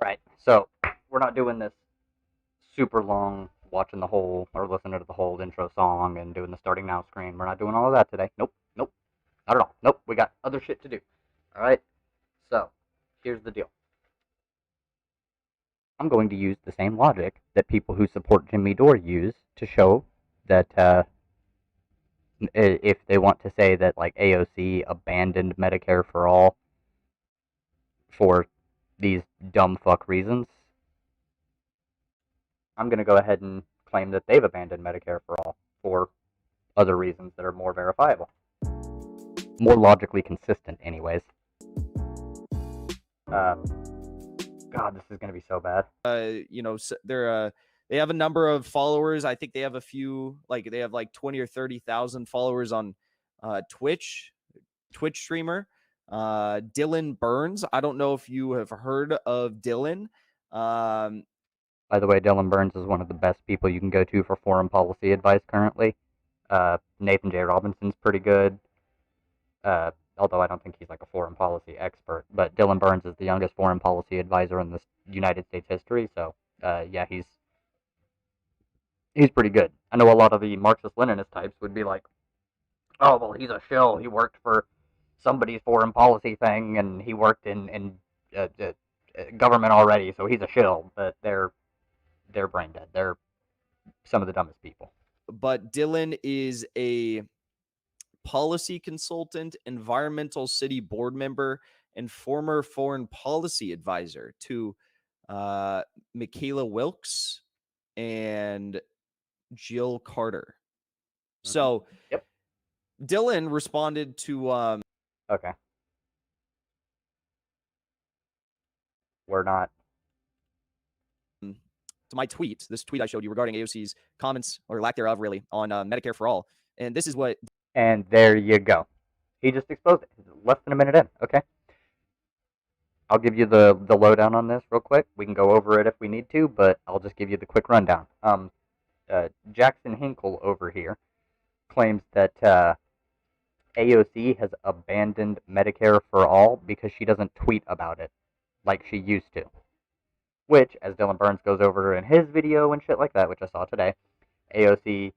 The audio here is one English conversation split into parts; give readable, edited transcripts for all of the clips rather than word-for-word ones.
Right. So we're not doing this super long watching the whole or listening to the whole intro song and doing the starting now screen. We're not doing all of that today. Nope. Nope. Not at all. Nope. We got other shit to do. All right. So here's the deal. I'm going to use the same logic that people who support Jimmy Dore use to show that if they want to say that like AOC abandoned Medicare for all for these dumb fuck reasons, I'm going to go ahead and claim that they've abandoned Medicare for all for other reasons that are more verifiable. More logically consistent, anyways. God, this is going to be so bad. They have a number of followers. I think they have a few, they have like 20 or 30,000 followers on Twitch streamer. Dylan Burns. I don't know if you have heard of Dylan. By the way, Dylan Burns is one of the best people you can go to for foreign policy advice currently. Nathan J. Robinson's pretty good. Although I don't think he's like a foreign policy expert, but Dylan Burns is the youngest foreign policy advisor in the United States history, so yeah, he's pretty good. I know a lot of the Marxist-Leninist types would be like, oh, well, he's a shill, he worked for somebody's foreign policy thing, and he worked in government already, so he's a shill, but they're brain dead. They're some of the dumbest people. But Dylan is a policy consultant, environmental city board member, and former foreign policy advisor to Michaela Wilkes and Jill Carter. So, yep. Dylan responded to okay. We're not. To my tweet, this tweet I showed you regarding AOC's comments, or lack thereof, really, on Medicare for All. And this is what. And there you go. He just exposed it. Less than a minute in. Okay. I'll give you the lowdown on this real quick. We can go over it if we need to, but I'll just give you the quick rundown. Jackson Hinkle over here claims that AOC has abandoned Medicare for all because she doesn't tweet about it like she used to. Which, as Dylan Burns goes over in his video and shit like that, which I saw today, AOC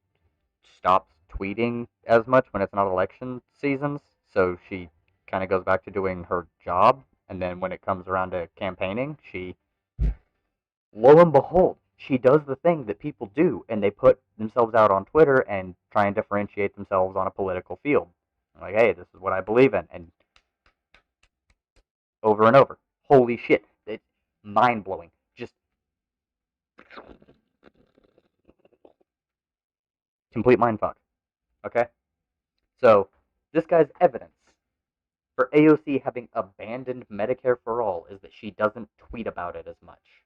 stops tweeting as much when it's not election seasons, so she kind of goes back to doing her job, and then when it comes around to campaigning, she, lo and behold, she does the thing that people do, and they put themselves out on Twitter and try and differentiate themselves on a political field. Like, hey, this is what I believe in, and over and over. Holy shit, it's mind-blowing. Just complete mindfuck. Okay? So, this guy's evidence for AOC having abandoned Medicare for all is that she doesn't tweet about it as much.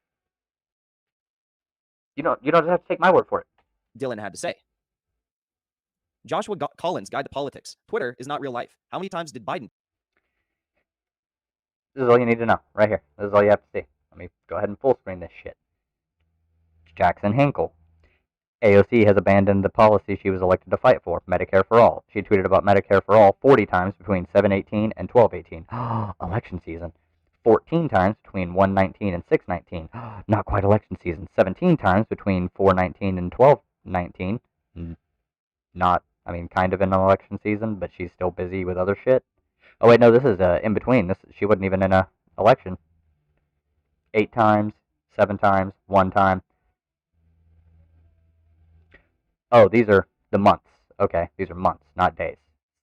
You don't have to take my word for it. Dylan had to say. Joshua Collins, Guide to Politics. Twitter is not real life. How many times did Biden? This is all you need to know, right here. This is all you have to see. Let me go ahead and full screen this shit. Jackson Hinkle. AOC has abandoned the policy she was elected to fight for, Medicare for all. She tweeted about Medicare for all 40 times between 7/18 and 12/18. Election season. 14 times between 1/19 and 6/19. Not quite election season. 17 times between 4/19 and 12/19. Not, kind of in an election season, but she's still busy with other shit. Oh wait, no, this is in between. She wasn't even in a election. 8 times, 7 times, 1 time. Oh, these are the months. Okay, these are months, not days.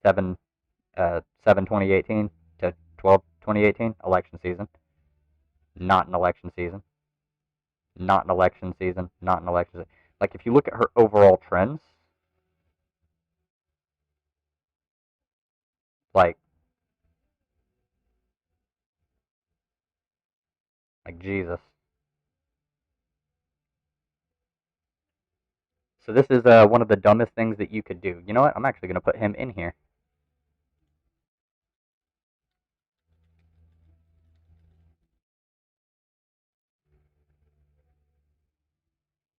7/2018 to 12/2018, election season. Not an election season. Not an election season. Not an election season. Like, if you look at her overall trends, like Jesus. So this is one of the dumbest things that you could do. You know what? I'm actually going to put him in here.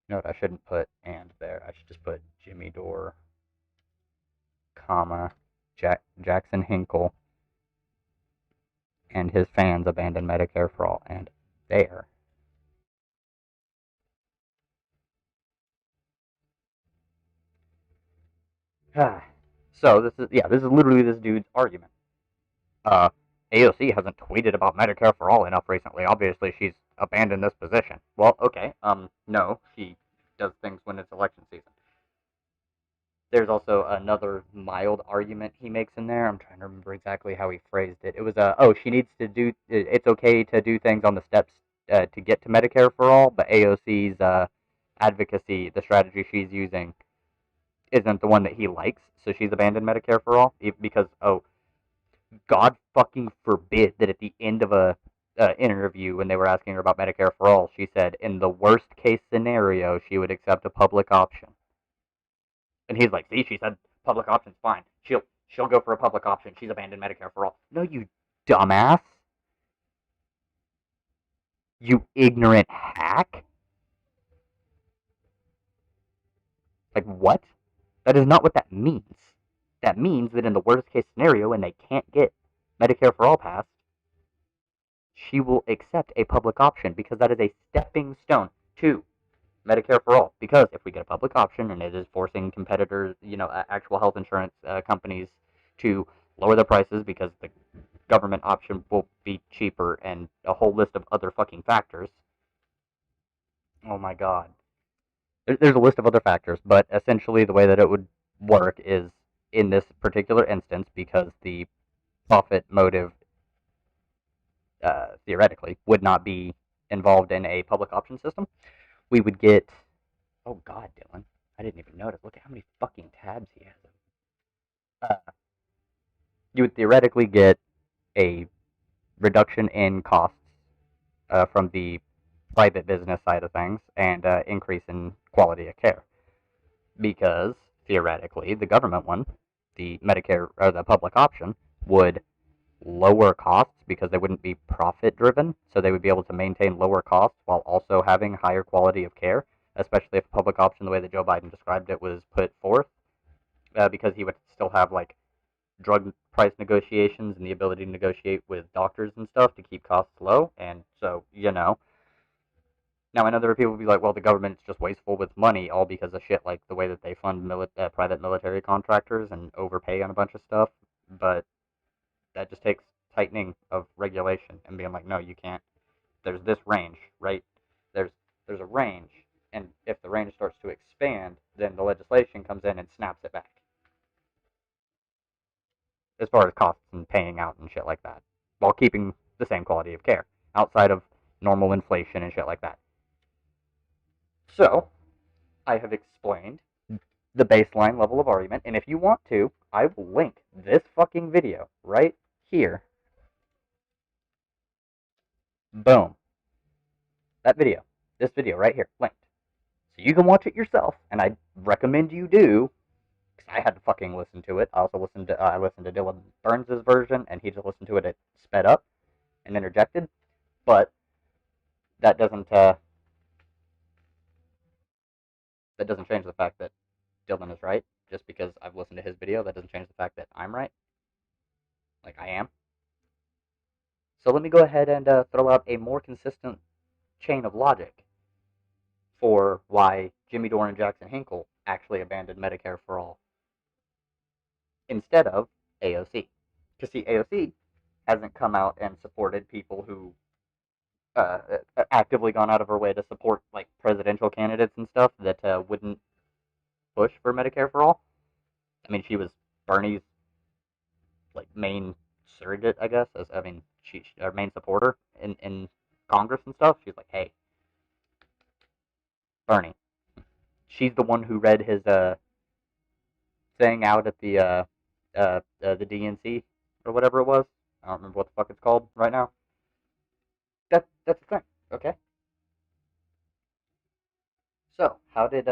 You know what? I shouldn't put and there. I should just put Jimmy Dore, comma, Jackson Hinkle, and his fans abandon Medicare for all. And there. So this is literally this dude's argument. Uh, AOC hasn't tweeted about Medicare for all enough recently. Obviously, she's abandoned this position. Well, okay. No, she does things when it's election season. There's also another mild argument he makes in there. I'm trying to remember exactly how he phrased it. It was, oh, she needs to do. It's okay to do things on the steps to get to Medicare for all, but AOC's advocacy, the strategy she's using, isn't the one that he likes. So she's abandoned Medicare for all because, oh, God fucking forbid that at the end of a interview when they were asking her about Medicare for all, she said in the worst case scenario she would accept a public option. And he's like, see, she said public option's fine. She'll go for a public option. She's abandoned Medicare for all. No, you dumbass. You ignorant hack. Like, what? That is not what that means. That means that in the worst case scenario, when they can't get Medicare for all passed, she will accept a public option because that is a stepping stone to Medicare for all. Because if we get a public option and it is forcing competitors, actual health insurance companies to lower their prices because the government option will be cheaper and a whole list of other fucking factors. Oh my god. There's a list of other factors, but essentially the way that it would work is in this particular instance, because the profit motive theoretically would not be involved in a public option system, we would get. Oh god, Dylan, I didn't even notice. Look at how many fucking tabs he has. You would theoretically get a reduction in costs from the private business side of things and increase in quality of care. Because theoretically, the government one, the Medicare or the public option, would lower costs because they wouldn't be profit driven, so they would be able to maintain lower costs while also having higher quality of care, especially if public option, the way that Joe Biden described it, was put forth, because he would still have like drug price negotiations and the ability to negotiate with doctors and stuff to keep costs low. And so, now I know there are people who be like, well, the government's just wasteful with money, all because of shit like the way that they fund private military contractors and overpay on a bunch of stuff. But that just takes tightening of regulation and being like, no, you can't. There's this range, right? There's a range, and if the range starts to expand, then the legislation comes in and snaps it back. As far as costs and paying out and shit like that, while keeping the same quality of care outside of normal inflation and shit like that. So, I have explained the baseline level of argument, and if you want to, I will link this fucking video right here. Boom. That video. This video right here, linked. So you can watch it yourself, and I recommend you do, because I had to fucking listen to it. I also listened to Dylan Burns' version, and he just listened to it sped up and interjected. But that doesn't change the fact that Dylan is right. Just because I've listened to his video, that doesn't change the fact that I'm right. Like I am. So let me go ahead and throw out a more consistent chain of logic for why Jimmy Dore and Jackson Hinkle actually abandoned Medicare for all instead of AOC. Because see, AOC hasn't come out and supported people who actively gone out of her way to support like presidential candidates and stuff that wouldn't push for Medicare for all. I mean, she was Bernie's like main surrogate, I guess. She our main supporter in Congress and stuff. She's like, hey, Bernie. She's the one who read his thing out at the DNC or whatever it was. I don't remember what the fuck it's called right now. That's the thing, okay? So, how did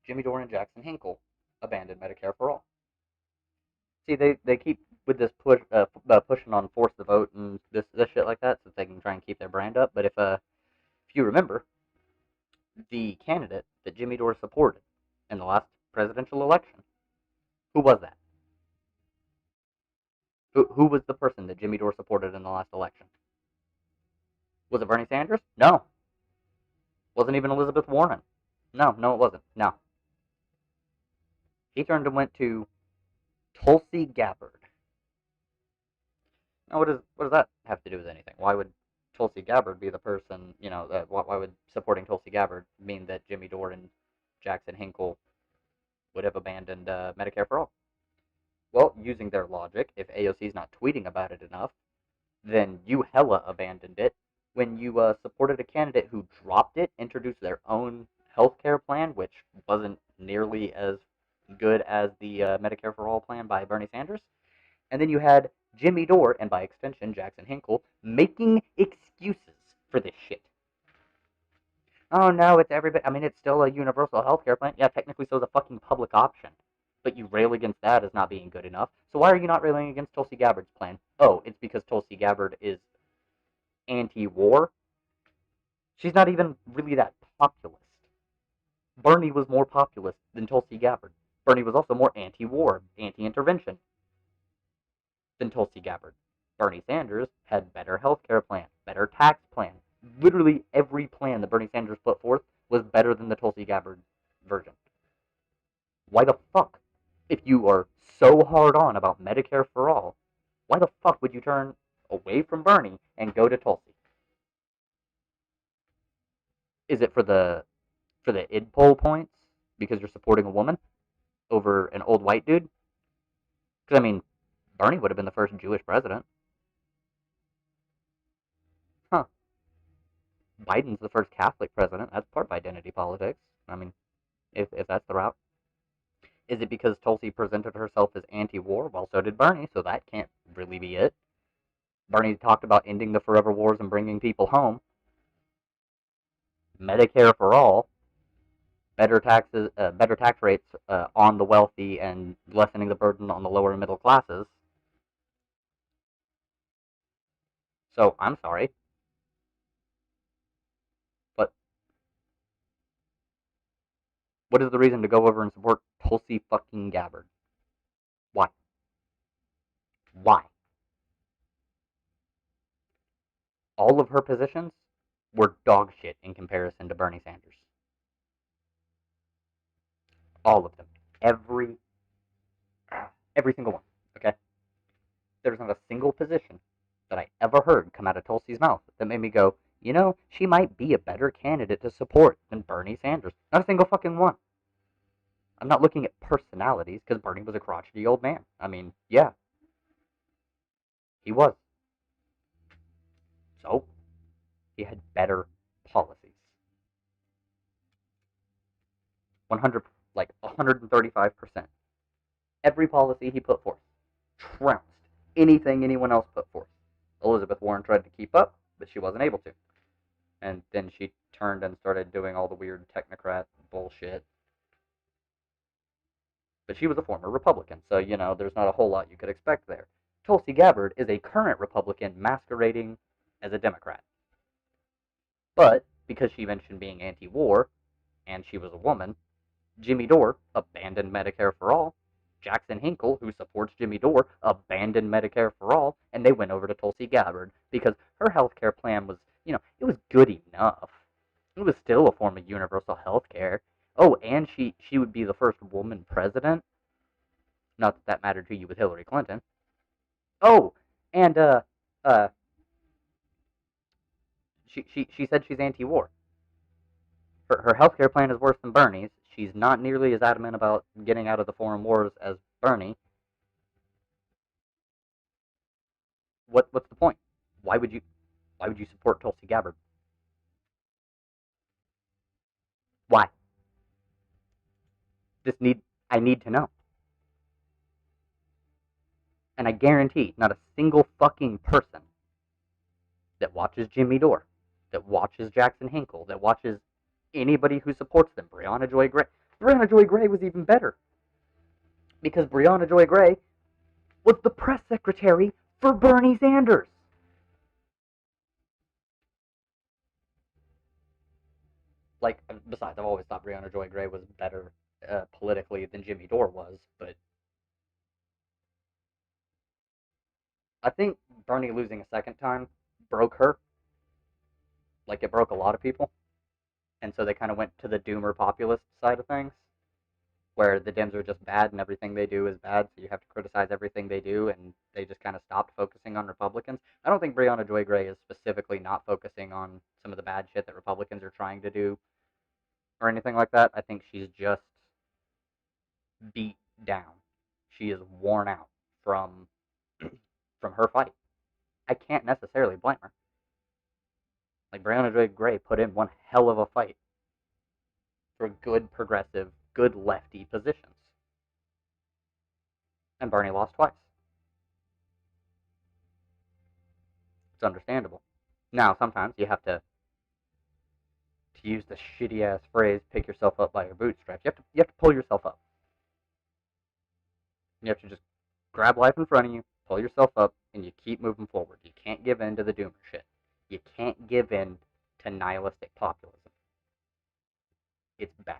Jimmy Dore and Jackson Hinkle abandon Medicare for all? See, they keep with this pushing on force the vote and this shit like that, so they can try and keep their brand up. But if you remember, the candidate that Jimmy Dore supported in the last presidential election, who was that? Who was the person that Jimmy Dore supported in the last election? Was it Bernie Sanders? No. Wasn't even Elizabeth Warren. No, it wasn't. No. He turned and went to Tulsi Gabbard. Now, what does that have to do with anything? Why would Tulsi Gabbard be the person? Why would supporting Tulsi Gabbard mean that Jimmy Dore and Jackson Hinkle would have abandoned Medicare for all? Well, using their logic, if AOC's not tweeting about it enough, then you hella abandoned it when you supported a candidate who dropped it, introduced their own healthcare plan, which wasn't nearly as good as the Medicare for All plan by Bernie Sanders. And then you had Jimmy Dore, and by extension Jackson Hinkle, making excuses for this shit. Oh no, it's everybody. I mean, it's still a universal healthcare plan. Yeah, technically, so is a fucking public option. But you rail against that as not being good enough. So why are you not railing against Tulsi Gabbard's plan? Oh, it's because Tulsi Gabbard is anti-war. She's not even really that populist. Bernie was more populist than Tulsi Gabbard. Bernie was also more anti-war, anti-intervention than Tulsi Gabbard. Bernie Sanders had better healthcare plan, better tax plan. Literally every plan that Bernie Sanders put forth was better than the Tulsi Gabbard version. Why the fuck, if you are so hard on about Medicare for all, why the fuck would you turn away from Bernie and go to Tulsi? Is it for the id poll points because you're supporting a woman over an old white dude? Because I mean, Bernie would have been the first Jewish president. Huh. Biden's the first Catholic president. That's part of identity politics. I mean, if that's the route. Is it because Tulsi presented herself as anti-war? Well, so did Bernie, so that can't really be it. Bernie talked about ending the forever wars and bringing people home. Medicare for all. Better taxes, better tax rates on the wealthy, and lessening the burden on the lower and middle classes. So I'm sorry, but what is the reason to go over and support Tulsi fucking Gabbard? Why? Why? All of her positions were dog shit in comparison to Bernie Sanders. All of them. Every single one. Okay? There's not a single position that I ever heard come out of Tulsi's mouth that made me go, she might be a better candidate to support than Bernie Sanders. Not a single fucking one. I'm not looking at personalities, because Bernie was a crotchety old man. I mean, yeah. He was. So, he had better policies. 135%. Every policy he put forth trounced anything anyone else put forth. Elizabeth Warren tried to keep up, but she wasn't able to. And then she turned and started doing all the weird technocrat bullshit. But she was a former Republican, so, there's not a whole lot you could expect there. Tulsi Gabbard is a current Republican masquerading as a Democrat. But because she mentioned being anti-war, and she was a woman, Jimmy Dore abandoned Medicare for all. Jackson Hinkle, who supports Jimmy Dore, abandoned Medicare for all, and they went over to Tulsi Gabbard because her health care plan was, it was good enough. It was still a form of universal health care. Oh, and she would be the first woman president. Not that mattered to you with Hillary Clinton. Oh, and she said she's anti-war. Her healthcare plan is worse than Bernie's. She's not nearly as adamant about getting out of the foreign wars as Bernie. What's the point? Why would you support Tulsi Gabbard? Why? I need to know. And I guarantee not a single fucking person that watches Jimmy Dore, that watches Jackson Hinkle, that watches anybody who supports them, Brianna Joy Gray. Brianna Joy Gray was even better. Because Brianna Joy Gray was the press secretary for Bernie Sanders. Like, besides, I've always thought Brianna Joy Gray was better politically than Jimmy Dore was, but I think Bernie losing a second time broke her. Like, it broke a lot of people. And so they kind of went to the doomer populist side of things. where the Dems are just bad and everything they do is bad, so you have to criticize everything they do, and they just kind of stopped focusing on Republicans. I don't think Breonna Joy Gray is specifically not focusing on some of the bad shit that Republicans are trying to do or anything like that. I think she's just beat down. She is worn out from from her fight. I can't necessarily blame her. Like Breonna Joy Gray put in one hell of a fight for good progressive, good lefty positions. And Bernie lost twice. It's understandable. Now, sometimes you have to use the shitty ass phrase, pick yourself up by your bootstraps. You have to pull yourself up. You have to just grab life in front of you, pull yourself up, and you keep moving forward. You can't give in to the doomer shit. You can't give in to nihilistic populism. It's bad.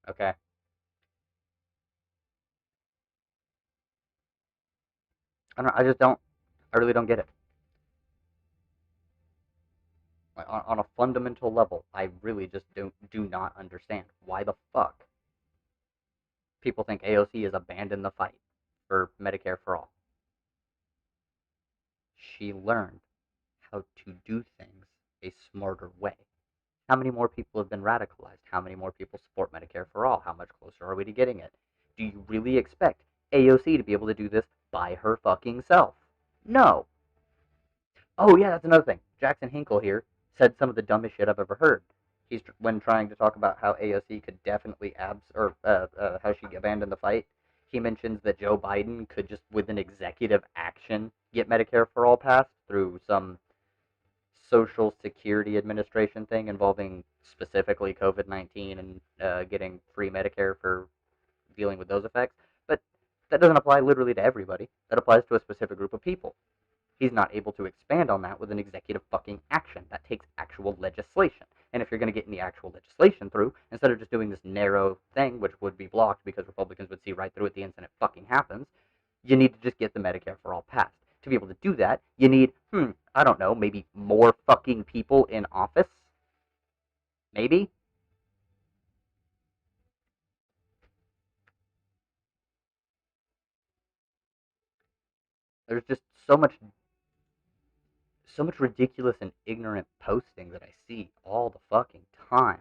Okay? I really don't get it. Like, on a fundamental level, I really just do not understand why the fuck people think AOC has abandoned the fight for Medicare for all. She learned how to do things a smarter way. How many more people have been radicalized? How many more people support Medicare for all? How much closer are we to getting it? Do you really expect AOC to be able to do this by her fucking self? No. Oh yeah, that's another thing. Jackson Hinkle here said some of the dumbest shit I've ever heard. He's when trying to talk about how AOC could definitely how she abandoned the fight. He mentions that Joe Biden could just, with an executive action, get Medicare for all passed through some Social Security Administration thing involving specifically COVID-19 and getting free Medicare for dealing with those effects. But that doesn't apply literally to everybody. That applies to a specific group of people. He's not able to expand on that with an executive fucking action. That takes actual legislation. And if you're going to get any actual legislation through, instead of just doing this narrow thing, which would be blocked because Republicans would see right through it the instant it fucking happens, you need to just get the Medicare for all passed. To be able to do that, you need, I don't know, maybe more fucking people in office? Maybe? There's just so much ridiculous and ignorant posting that I see all the fucking time.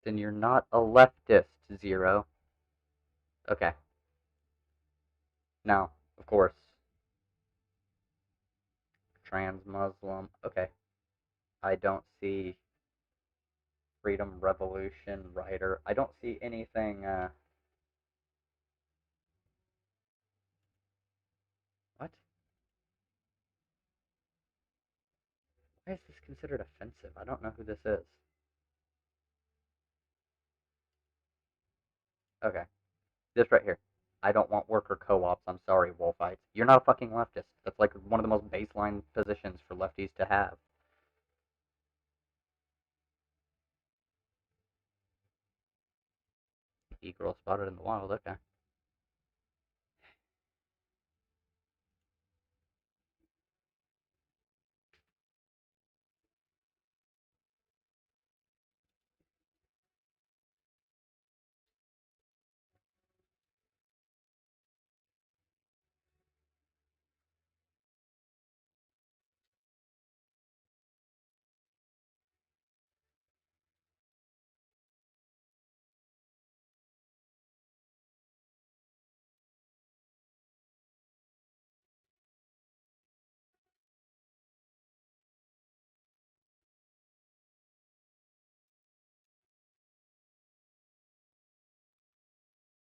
Then you're not a leftist, Zero. Okay. Now, of course, trans Muslim. Okay. I don't see Freedom Revolution writer. I don't see anything. What? Why is this considered offensive? I don't know who this is. Okay. This right here. I don't want worker co-ops. I'm sorry, Wolfites. You're not a fucking leftist. That's like one of the most baseline positions for lefties to have. E-girl spotted in the wild. Okay.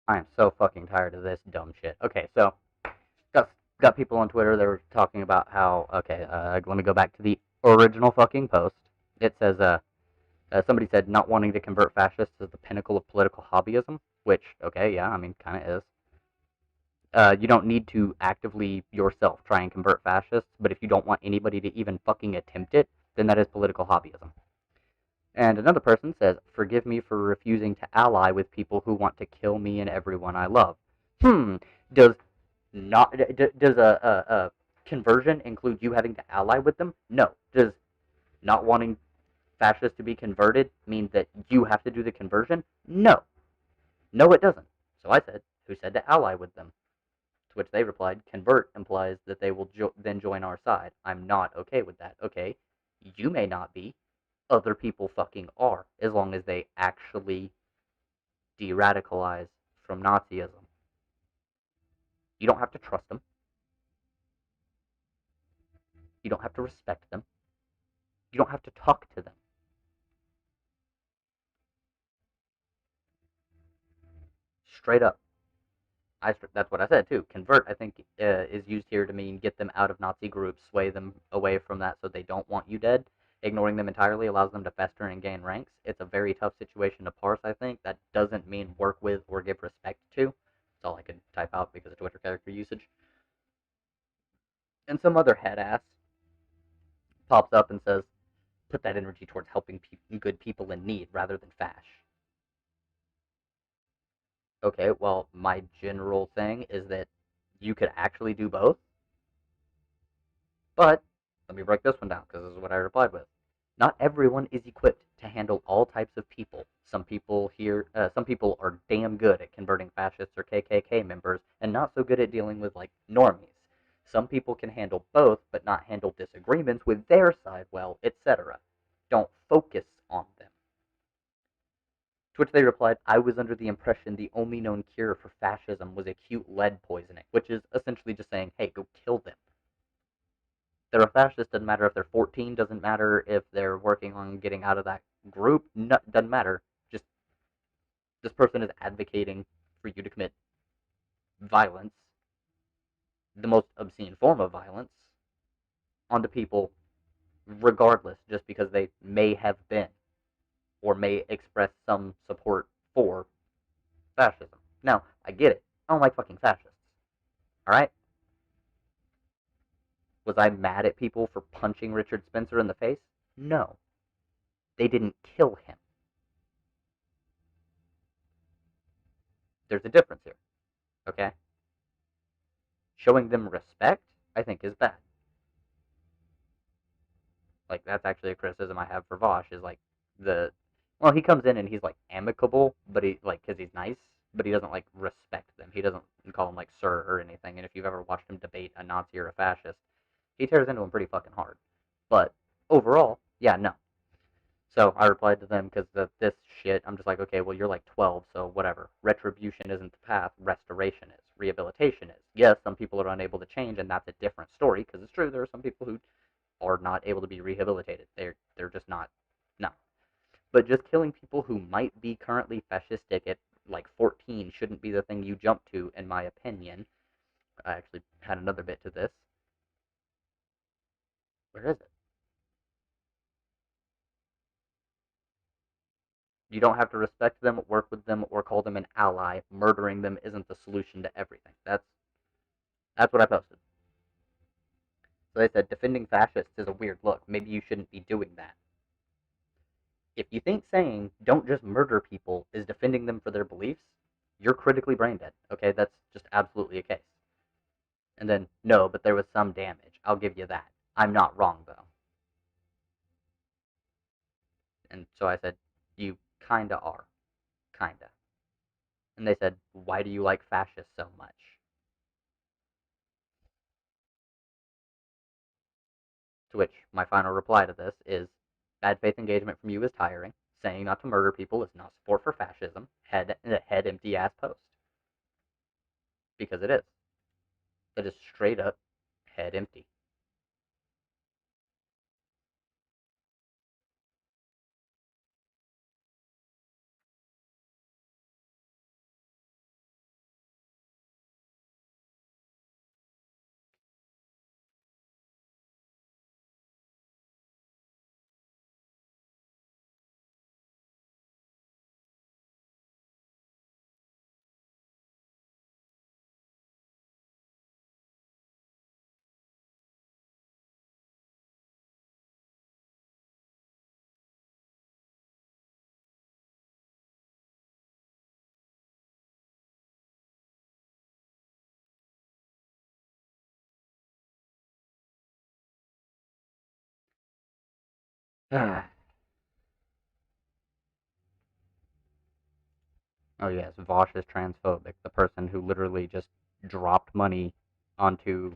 I am so fucking tired of this dumb shit. Okay, so got got people on Twitter that were talking about how. Okay, let me go back to the original fucking post. It says, somebody said not wanting to convert fascists is the pinnacle of political hobbyism, which, okay, yeah, I mean, kind of is. You don't need to actively yourself try and convert fascists, but if you don't want anybody to even fucking attempt it, then that is political hobbyism. And another person says, "Forgive me for refusing to ally with people who want to kill me and everyone I love." Does not does a conversion include you having to ally with them? No. Does not wanting fascists to be converted mean that you have to do the conversion? No. No, it doesn't. So I said, "Who said to ally with them?" To which they replied, "Convert implies that they will then join our side. I'm not okay with that." Okay, you may not be. Other people fucking are, as long as they actually de-radicalize from Nazism. You don't have to trust them. You don't have to respect them. You don't have to talk to them. Straight up. That's what I said too. Convert, I think, is used here to mean get them out of Nazi groups, sway them away from that so they don't want you dead. Ignoring them entirely allows them to fester and gain ranks. It's a very tough situation to parse, I think. That doesn't mean work with or give respect to. That's all I could type out because of Twitter character usage. And some other head ass pops up and says, "Put that energy towards helping good people in need rather than fash." Okay, well, my general thing is that you could actually do both, but let me break this one down because this is what I replied with. Not everyone is equipped to handle all types of people. Some people are damn good at converting fascists or KKK members, and not so good at dealing with like normies. Some people can handle both, but not handle disagreements with their side well, etc. Don't focus on them. To which they replied, "I was under the impression the only known cure for fascism was acute lead poisoning," which is essentially just saying, hey, go kill them. They're a fascist, doesn't matter if they're 14, doesn't matter if they're working on getting out of that group, no, doesn't matter. Just this person is advocating for you to commit violence, the most obscene form of violence, onto people regardless, just because they may have been or may express some support for fascism. Now, I get it. I don't like fucking fascists. Alright? Was I mad at people for punching Richard Spencer in the face? No. They didn't kill him. There's a difference here. Okay? Showing them respect, I think, is bad. Like, that's actually a criticism I have for Vosh, is like the well, he comes in and he's like amicable, but he like because he's nice, but he doesn't like respect them. He doesn't call them like sir or anything. And if you've ever watched him debate a Nazi or a fascist, he tears into him pretty fucking hard. But overall, yeah, no. So I replied to them because of this shit. I'm just like, okay, well, you're like 12, so whatever. Retribution isn't the path. Restoration is. Rehabilitation is. Yes, some people are unable to change, and that's a different story because it's true. There are some people who are not able to be rehabilitated. They're just not. No. But just killing people who might be currently fascistic at like 14 shouldn't be the thing you jump to, in my opinion. I actually had another bit to this. Where is it? You don't have to respect them, work with them, or call them an ally. Murdering them isn't the solution to everything. That's what I posted. So they said defending fascists is a weird look. Maybe you shouldn't be doing that. If you think saying don't just murder people is defending them for their beliefs, you're critically brain dead. Okay, that's just absolutely a case. And then no, but there was some damage. I'll give you that. I'm not wrong though. And so I said, you kinda are. Kinda. And they said, why do you like fascists so much? To which my final reply to this is bad faith engagement from you is tiring. Saying not to murder people is not support for fascism. Head empty ass post. Because it is. It is straight up head empty. Oh yes, Vosh is transphobic. The person who literally just dropped money onto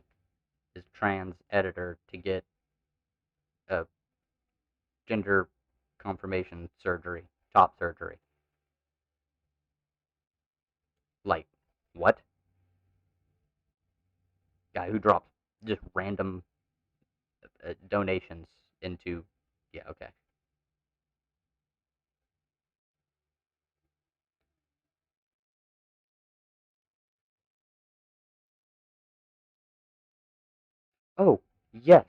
his trans editor to get a gender confirmation surgery, top surgery. Like, what? Guy who drops just random donations into. Yeah, okay. Oh, yes.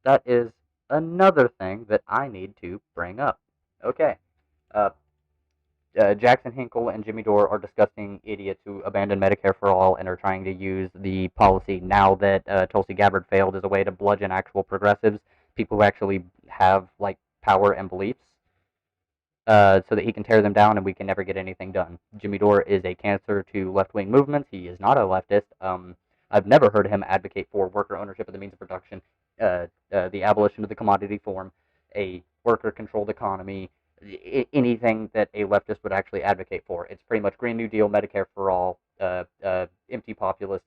That is another thing that I need to bring up. Okay. Uh, Jackson Hinkle and Jimmy Dore are disgusting idiots who abandoned Medicare for all and are trying to use the policy now that Tulsi Gabbard failed as a way to bludgeon actual progressives, people who actually have like power and beliefs, so that he can tear them down and we can never get anything done. Jimmy Dore is a cancer to left wing movements. He is not a leftist. I've never heard him advocate for worker ownership of the means of production, the abolition of the commodity form, a worker controlled economy, anything that a leftist would actually advocate for. It's pretty much Green New Deal, Medicare for all, empty populist,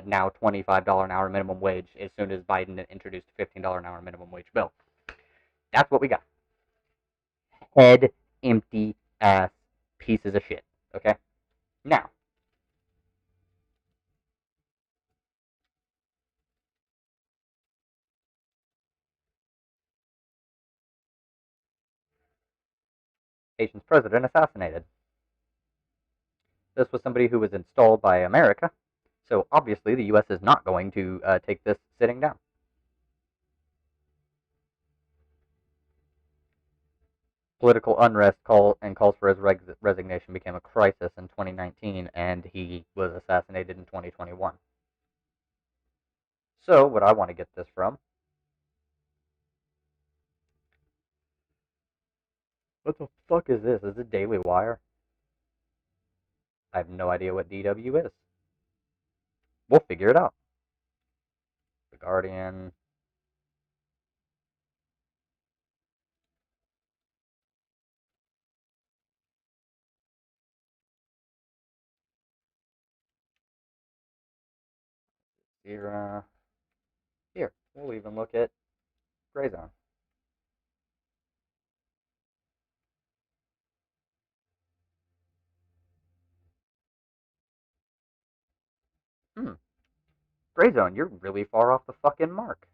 now $25 an hour minimum wage as soon as Biden introduced a $15 an hour minimum wage bill. That's what we got. Head empty ass pieces of shit. Okay? Now, Haitian's president assassinated. This was somebody who was installed by America, so obviously the U.S. is not going to take this sitting down. Political unrest calls for his resignation became a crisis in 2019, and he was assassinated in 2021. So, what I want to get this from, what the fuck is this? Is it Daily Wire? I have no idea what DW is. We'll figure it out. The Guardian. Here, here. We'll even look at Gray Zone. Hmm. Gray Zone, you're really far off the fucking mark.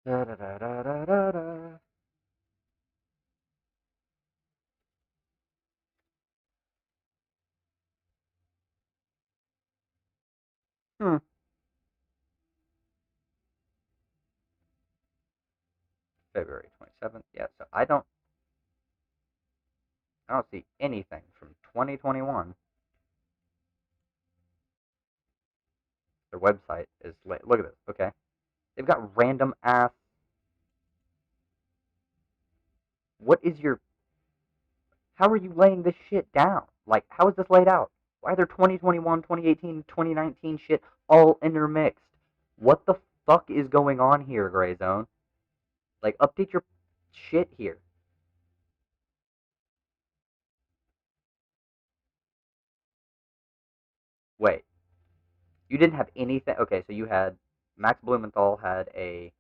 Da, da, da, da, da, da, da. Hmm. February 27th. Yeah, so I don't see anything from 2021. Their website is look at this. Okay, they've got random ass. What is your? How are you laying this shit down? Like, how is this laid out? Why are there 2021, 2018, 2019 shit all intermixed? What the fuck is going on here, Gray Zone? Like, update your shit here. Wait, you didn't have anything. Okay, so you had Max Blumenthal had a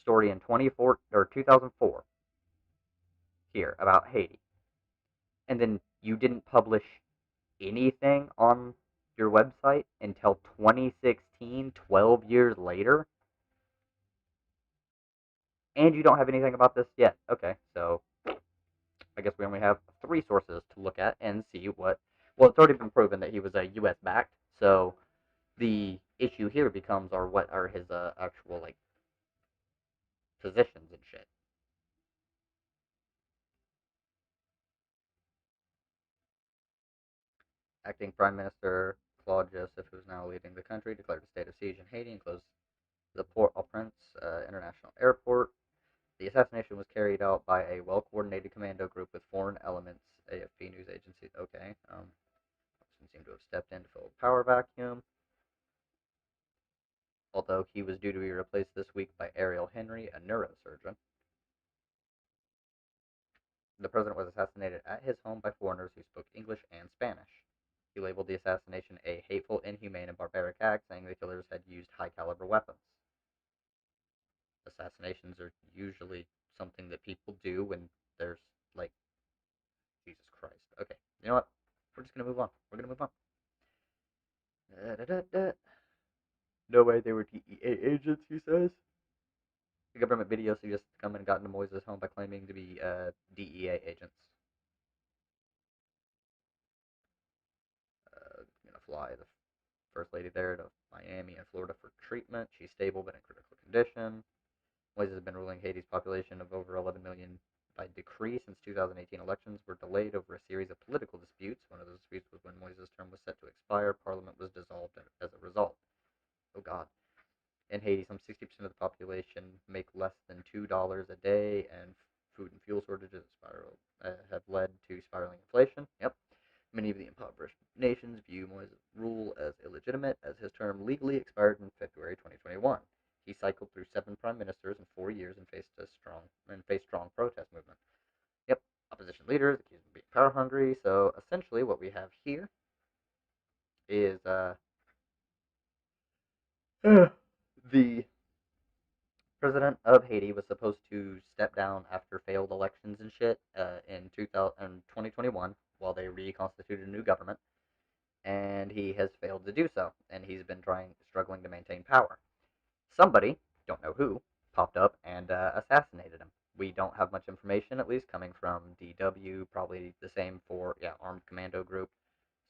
story in 24 or 2004 here about Haiti, and then you didn't publish anything on your website until 2016, 12 years later, and you don't have anything about this yet. Okay, so I guess we only have three sources to look at and see what. Well, it's already been proven that he was a U.S. backed, so the issue here becomes are what are his actual like positions and shit. Acting Prime Minister Claude Joseph, who is now leading the country, declared a state of siege in Haiti and closed the Port-au-Prince International Airport. The assassination was carried out by a well-coordinated commando group with foreign elements. AFP news agency. Okay. Seem to have stepped in to fill a power vacuum. Although he was due to be replaced this week by Ariel Henry, a neurosurgeon. The president was assassinated at his home by foreigners who spoke English and Spanish. He labeled the assassination a hateful, inhumane, and barbaric act, saying the killers had used high-caliber weapons. Assassinations are usually something that people do when there's, like, Jesus Christ. Okay, you know what? We're just gonna move on. We're gonna move on. Da-da-da-da. No way they were DEA agents, he says. The government video suggests the gunman got into Moises' home by claiming to be DEA agents. Gonna fly the first lady there to Miami and Florida for treatment. She's stable but in critical condition. Moises has been ruling Haiti's population of over 11 million by decree since 2018 elections were delayed over a series of political disputes. One of those disputes was when Moises' term was set to expire. Parliament was dissolved as a result. Oh God. In Haiti, some 60% of the population make less than $2 a day, and food and fuel shortages have led to spiraling inflation. Yep. Many of the impoverished nations view Moises' rule as illegitimate, as his term legally expired in February 2021. He cycled through 7 prime ministers in 4 years and faced strong protest movement. Yep, opposition leaders accused of being power hungry. So essentially, what we have here is the president of Haiti was supposed to step down after failed elections and shit in 2021 while they reconstituted a new government, and he has failed to do so, and he's been struggling to maintain power. Somebody, don't know who, popped up and assassinated him. We don't have much information, at least coming from DW, probably the same for armed commando group,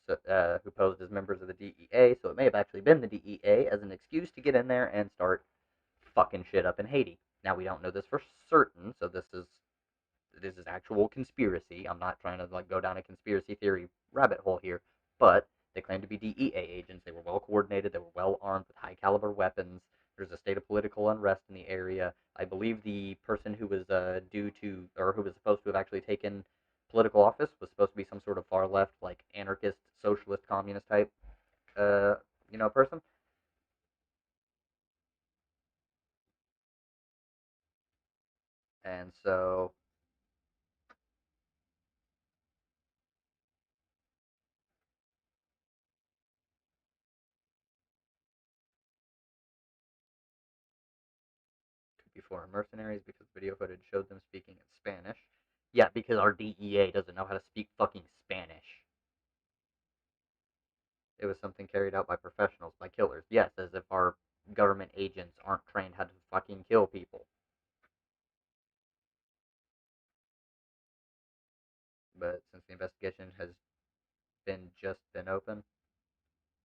so, who posed as members of the DEA. So it may have actually been the DEA as an excuse to get in there and start fucking shit up in Haiti. Now we don't know this for certain, so this is actual conspiracy. I'm not trying to like go down a conspiracy theory rabbit hole here, but they claim to be DEA agents. They were well coordinated. They were well armed with high caliber weapons. There's a state of political unrest in the area. I believe the person who was due to, or who was supposed to have actually taken political office was supposed to be some sort of far left, like anarchist, socialist, communist type, uh, person. And so could be foreign mercenaries because video footage showed them speaking in Spanish. Yeah, because our DEA doesn't know how to speak fucking Spanish. It was something carried out by professionals, by killers. Yes, as if our government agents aren't trained how to fucking kill people. But since the investigation has been open,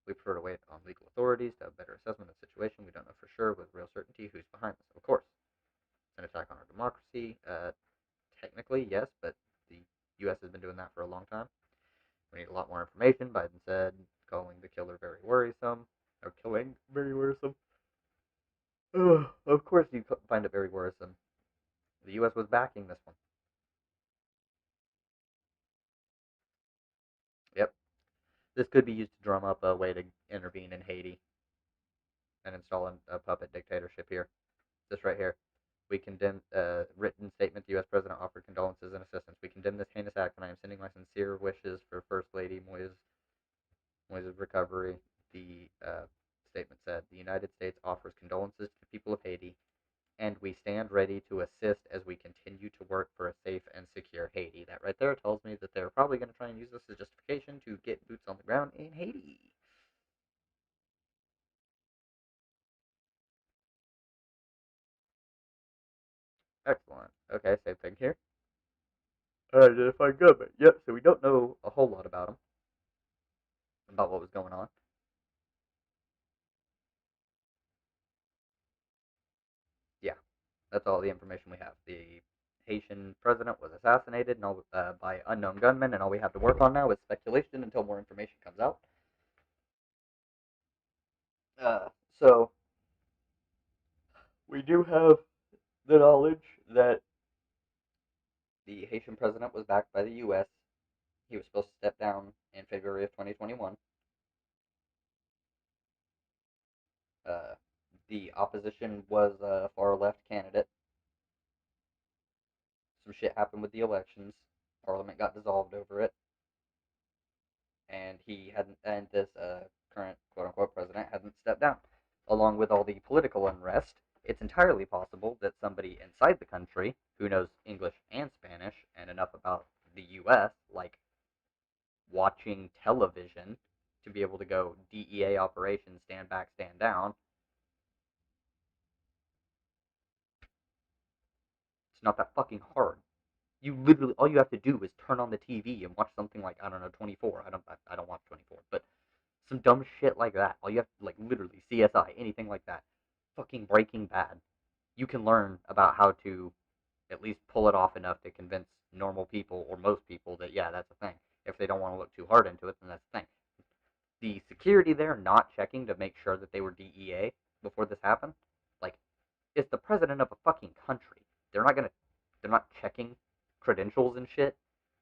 we prefer to wait on legal authorities to have a better assessment of the situation. We don't know for sure with real certainty who's behind this. Of course, it's an attack on our democracy. Technically, yes, but the U.S. has been doing that for a long time. We need a lot more information. Biden said, calling the killer very worrisome, or killing very worrisome. Ugh, of course, you find it very worrisome. The U.S. was backing this one. Yep. This could be used to drum up a way to intervene in Haiti and install a puppet dictatorship here. This right here. We condemn written statement. The U.S. President offered condolences and assistance. We condemn this heinous act, and I am sending my sincere wishes for First Lady Moises' recovery. The statement said the United States offers condolences to the people of Haiti, and we stand ready to assist as we continue to work for a safe and secure Haiti. That right there tells me that they're probably going to try and use this as justification to get boots on the ground in Haiti. Excellent. Okay, same thing here. Identify gunman. Yep, so we don't know a whole lot about him, about what was going on. Yeah, that's all the information we have. The Haitian president was assassinated by unknown gunmen, and all we have to work on now is speculation until more information comes out. do have the knowledge that the Haitian president was backed by the U.S. He was supposed to step down in February of 2021. Uh, the opposition was a far left candidate. Some shit happened with the elections. Parliament got dissolved over it, and he hadn't, and this current quote unquote president hadn't stepped down. Along with all the political unrest, it's entirely possible that somebody inside the country who knows English and Spanish and enough about the U.S., like watching television, to be able to go DEA operation, stand back, stand down. It's not that fucking hard. You literally, all you have to do is turn on the TV and watch something like, I don't know, 24. I don't watch 24, but some dumb shit like that. All you have to, like, literally CSI, anything like that. Fucking Breaking Bad. You can learn about how to at least pull it off enough to convince normal people or most people that, yeah, that's a thing. If they don't want to look too hard into it, then that's the thing. The security there not checking to make sure that they were DEA before this happened, like, it's the president of a fucking country. They're not checking credentials and shit.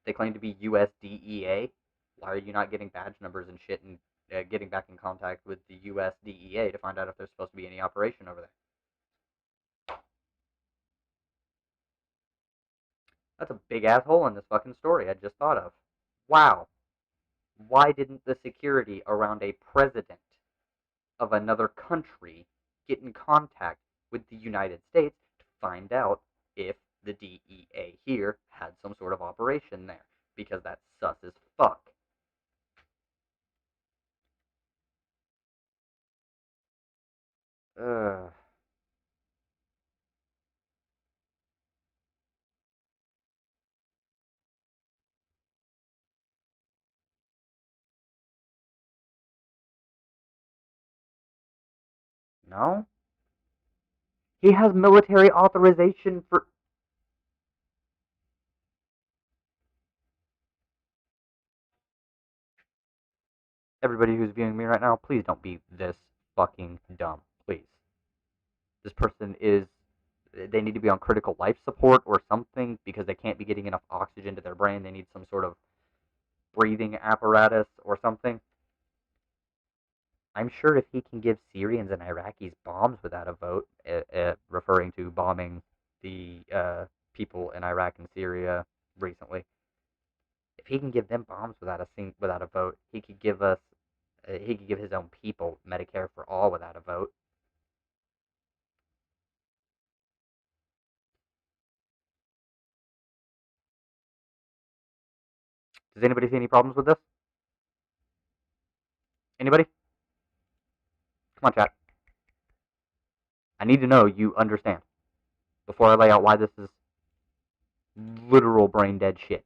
They claim to be US DEA. Why are you not getting badge numbers and shit and getting back in contact with the US DEA to find out if there's supposed to be any operation over there? That's a big asshole in this fucking story I just thought of. Wow. Why didn't the security around a president of another country get in contact with the United States to find out if the DEA here had some sort of operation there? Because that's sus as fuck. Ugh. No? He has military authorization for. Everybody who's viewing me right now, please don't be this fucking dumb. Please. This person is. They need to be on critical life support or something because they can't be getting enough oxygen to their brain. They need some sort of breathing apparatus or something. I'm sure if he can give Syrians and Iraqis bombs without a vote, referring to bombing the people in Iraq and Syria recently, if he can give them bombs without a vote, he could give us he could give his own people Medicare for all without a vote. Does anybody see any problems with this? Anybody? Come on, chat. I need to know you understand before I lay out why this is literal brain dead shit.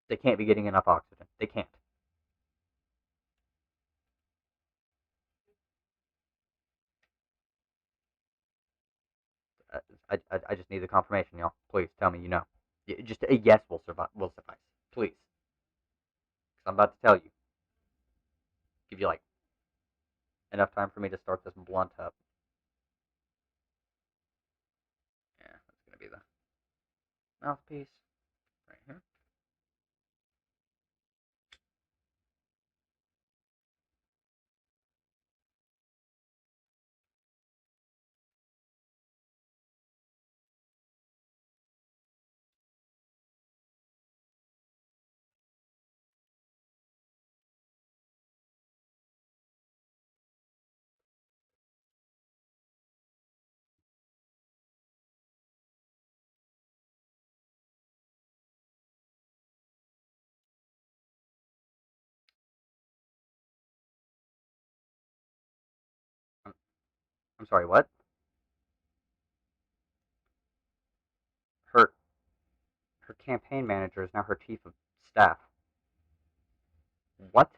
They can't be getting enough oxygen. They can't. I just need the confirmation, y'all. Please tell me you know. Just a yes will suffice. Please. Because I'm about to tell you. Give you like enough time for me to start this blunt up. Yeah, that's gonna be the mouthpiece right here. I'm, I'm sorry. What? Her her campaign manager is now her chief of staff. What?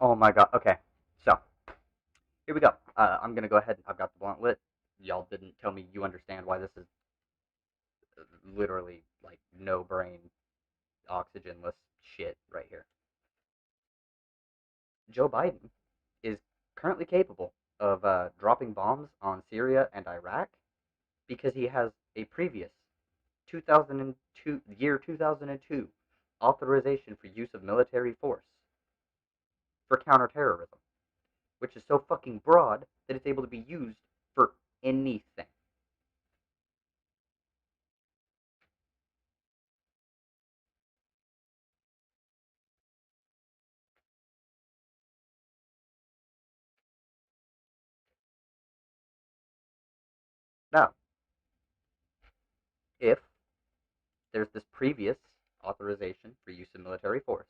Oh my god. Okay. So here we go. I'm gonna go ahead. I've got the blunt lit. Y'all didn't tell me you understand why this is literally like no brain oxygenless shit right here. Joe Biden is currently capable of dropping bombs on Syria and Iraq because he has a previous 2002 authorization for use of military force for counterterrorism, which is so fucking broad that it's able to be used for anything. Now, if there's this previous authorization for use of military force,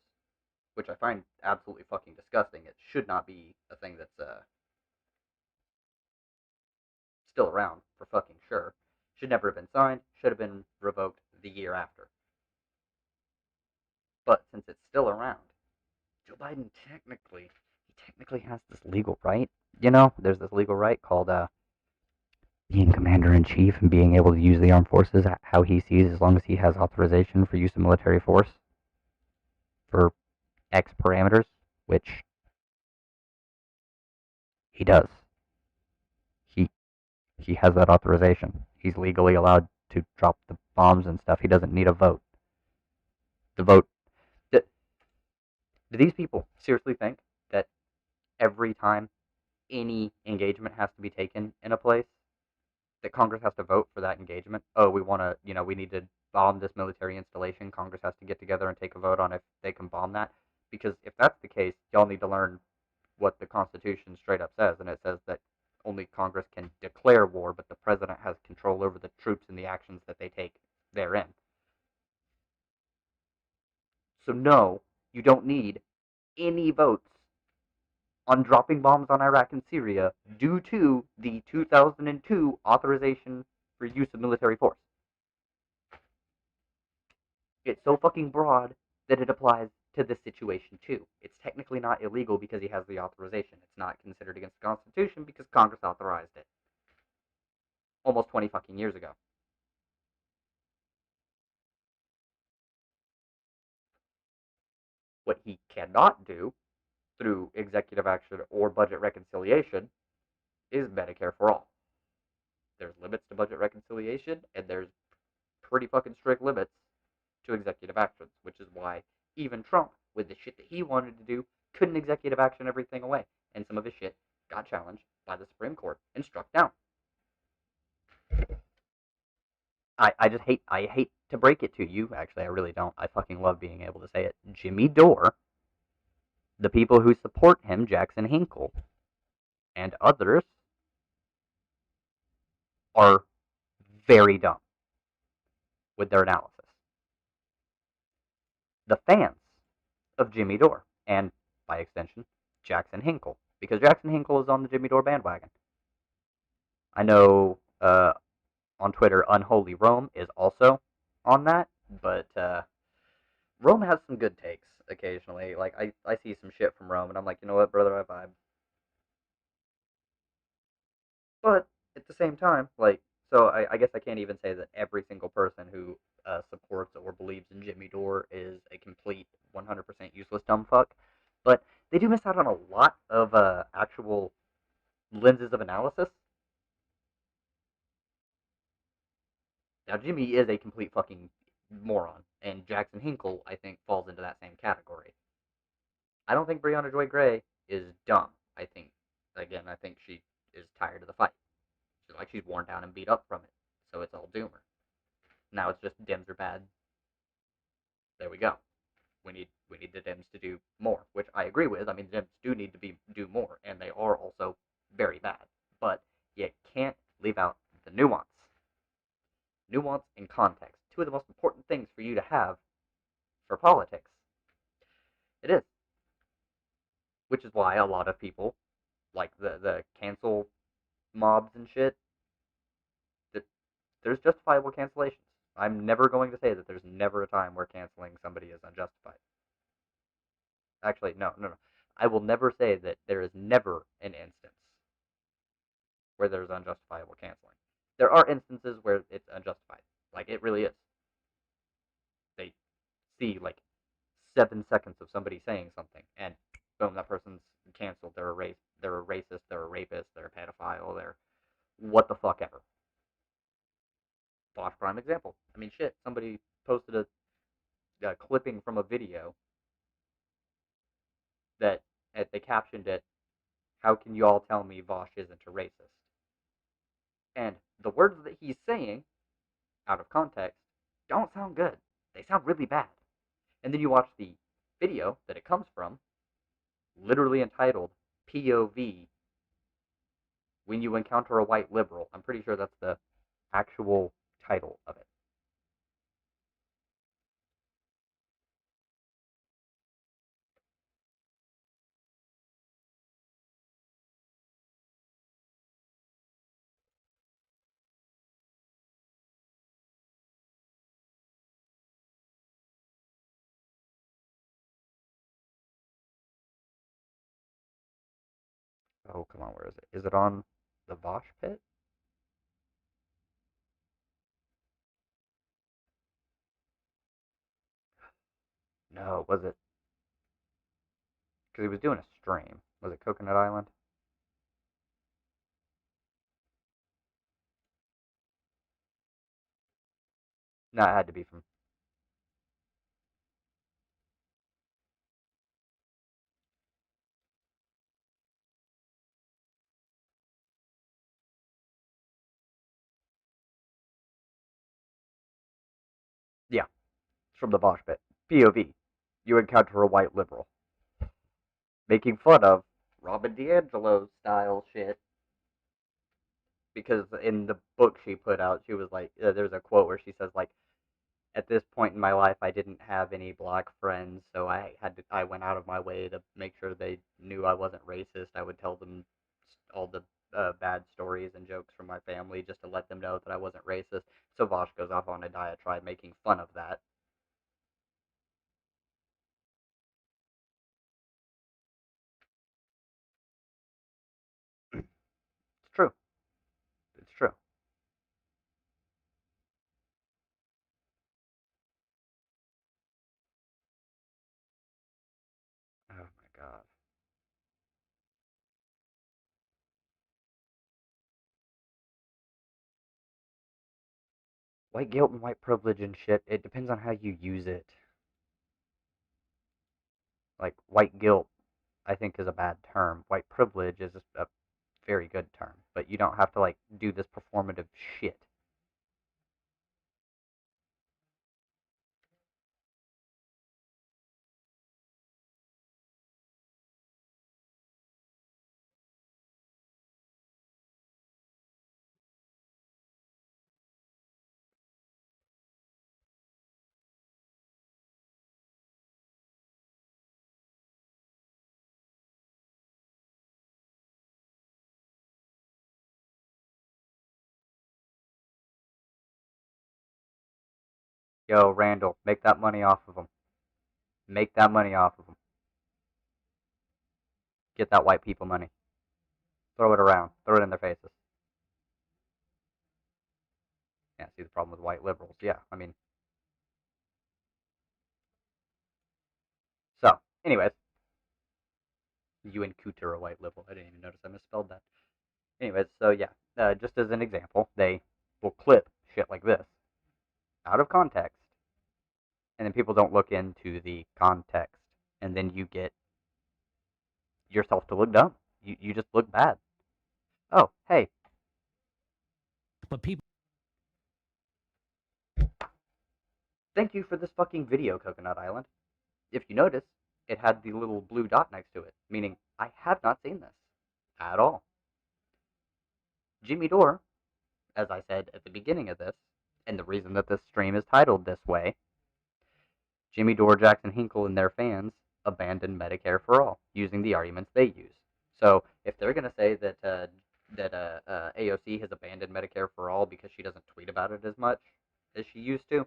which I find absolutely fucking disgusting. It should not be a thing that's still around for fucking sure. Should never have been signed. Should have been revoked the year after. But since it's still around, Joe Biden technically has this legal right. You know, there's this legal right called being commander in chief and being able to use the armed forces how he sees, as long as he has authorization for use of military force for X parameters, which he does. He he has that authorization. He's legally allowed to drop the bombs and stuff. He doesn't need a vote. The vote. Do, do these people seriously think that every time any engagement has to be taken in a place, that Congress has to vote for that engagement? Oh, we want to, we need to bomb this military installation. Congress has to get together and take a vote on if they can bomb that. Because if that's the case, y'all need to learn what the Constitution straight up says, and it says that only Congress can declare war, but the president has control over the troops and the actions that they take therein. So no, you don't need any votes on dropping bombs on Iraq and Syria due to the 2002 authorization for use of military force. It's so fucking broad that it applies to this situation too. It's technically not illegal because he has the authorization. It's not considered against the Constitution because Congress authorized it almost 20 fucking years ago. What he cannot do through executive action or budget reconciliation is Medicare for all. There's limits to budget reconciliation, and there's pretty fucking strict limits to executive actions, which is why even Trump, with the shit that he wanted to do, couldn't executive action everything away. And some of his shit got challenged by the Supreme Court and struck down. I hate to break it to you. Actually, I really don't. I fucking love being able to say it. Jimmy Dore, the people who support him, Jackson Hinkle, and others, are very dumb with their analysis. The fans of Jimmy Dore, and by extension, Jackson Hinkle, because Jackson Hinkle is on the Jimmy Dore bandwagon. I know on Twitter, Unholy Rome is also on that, but Rome has some good takes occasionally. Like, I see some shit from Rome, and I'm like, you know what, brother, I vibe. But at the same time, like, so I guess I can't even say that every single person who supports or believes in Jimmy Dore is a complete 100% useless dumb fuck. But they do miss out on a lot of actual lenses of analysis. Now, Jimmy is a complete fucking moron, and Jackson Hinkle, I think, falls into that same category. I don't think Brianna Joy Gray is dumb. I think she is tired of the fight. She's worn down and beat up from it. So it's all doomer. Now it's just Dems are bad. There we go. We need the Dems to do more, which I agree with. I mean, Dems do need to do more, and they are also very bad. But you can't leave out the nuance. Nuance and context. Two of the most important things for you to have for politics. It is. Which is why a lot of people, like the cancel mobs and shit, that there's justifiable cancellations. I'm never going to say that there's never a time where canceling somebody is unjustified. Actually, no, no, no. I will never say that there is never an instance where there's unjustifiable canceling. There are instances where it's unjustified. Like, it really is. They see, like, 7 seconds of somebody saying something, and boom, that person's canceled, they're erased, they're a racist, they're a rapist, they're a pedophile, they're what the fuck ever. Bosch prime example. I mean, shit. Somebody posted a clipping from a video that they captioned it, "How can you all tell me Vosh isn't a racist?" And the words that he's saying, out of context, don't sound good. They sound really bad. And then you watch the video that it comes from, literally entitled POV When You Encounter a White Liberal. I'm pretty sure that's the actual title of it. Oh, come on, where is it? Is it on the Vosh pit? No, was it? Because he was doing a stream. Was it Coconut Island? No, it had to be from. Yeah, it's from the Vosh pit. POV. You encounter a white liberal. Making fun of Robin DiAngelo style shit. Because in the book she put out, she was like, there's a quote where she says, like, at this point in my life, I didn't have any black friends, so I went out of my way to make sure they knew I wasn't racist. I would tell them all the bad stories and jokes from my family just to let them know that I wasn't racist. So Vosh goes off on a diatribe making fun of that. It's true. It's true. Oh my god. White guilt and white privilege and shit, it depends on how you use it. Like, white guilt, I think, is a bad term. White privilege is a very good term. But you don't have to, like, do this performative shit. Yo, Randall, make that money off of them. Make that money off of them. Get that white people money. Throw it around. Throw it in their faces. Yeah, see the problem with white liberals. Yeah, I mean. So, anyways, you and Cooter are a white liberal. I didn't even notice I misspelled that. Anyways, so yeah, just as an example, they will clip shit like this out of context, and then people don't look into the context, and then you get yourself to look dumb. You just look bad. Oh, hey, But people thank you for this fucking video, Coconut Island. If you notice, it had the little blue dot next to it, meaning I have not seen this at all. Jimmy Dore, as I said at the beginning of this, and the reason that this stream is titled this way, Jimmy Dore, Jackson Hinkle, and their fans abandoned Medicare for all using the arguments they use. So if they're going to say that AOC has abandoned Medicare for all because she doesn't tweet about it as much as she used to,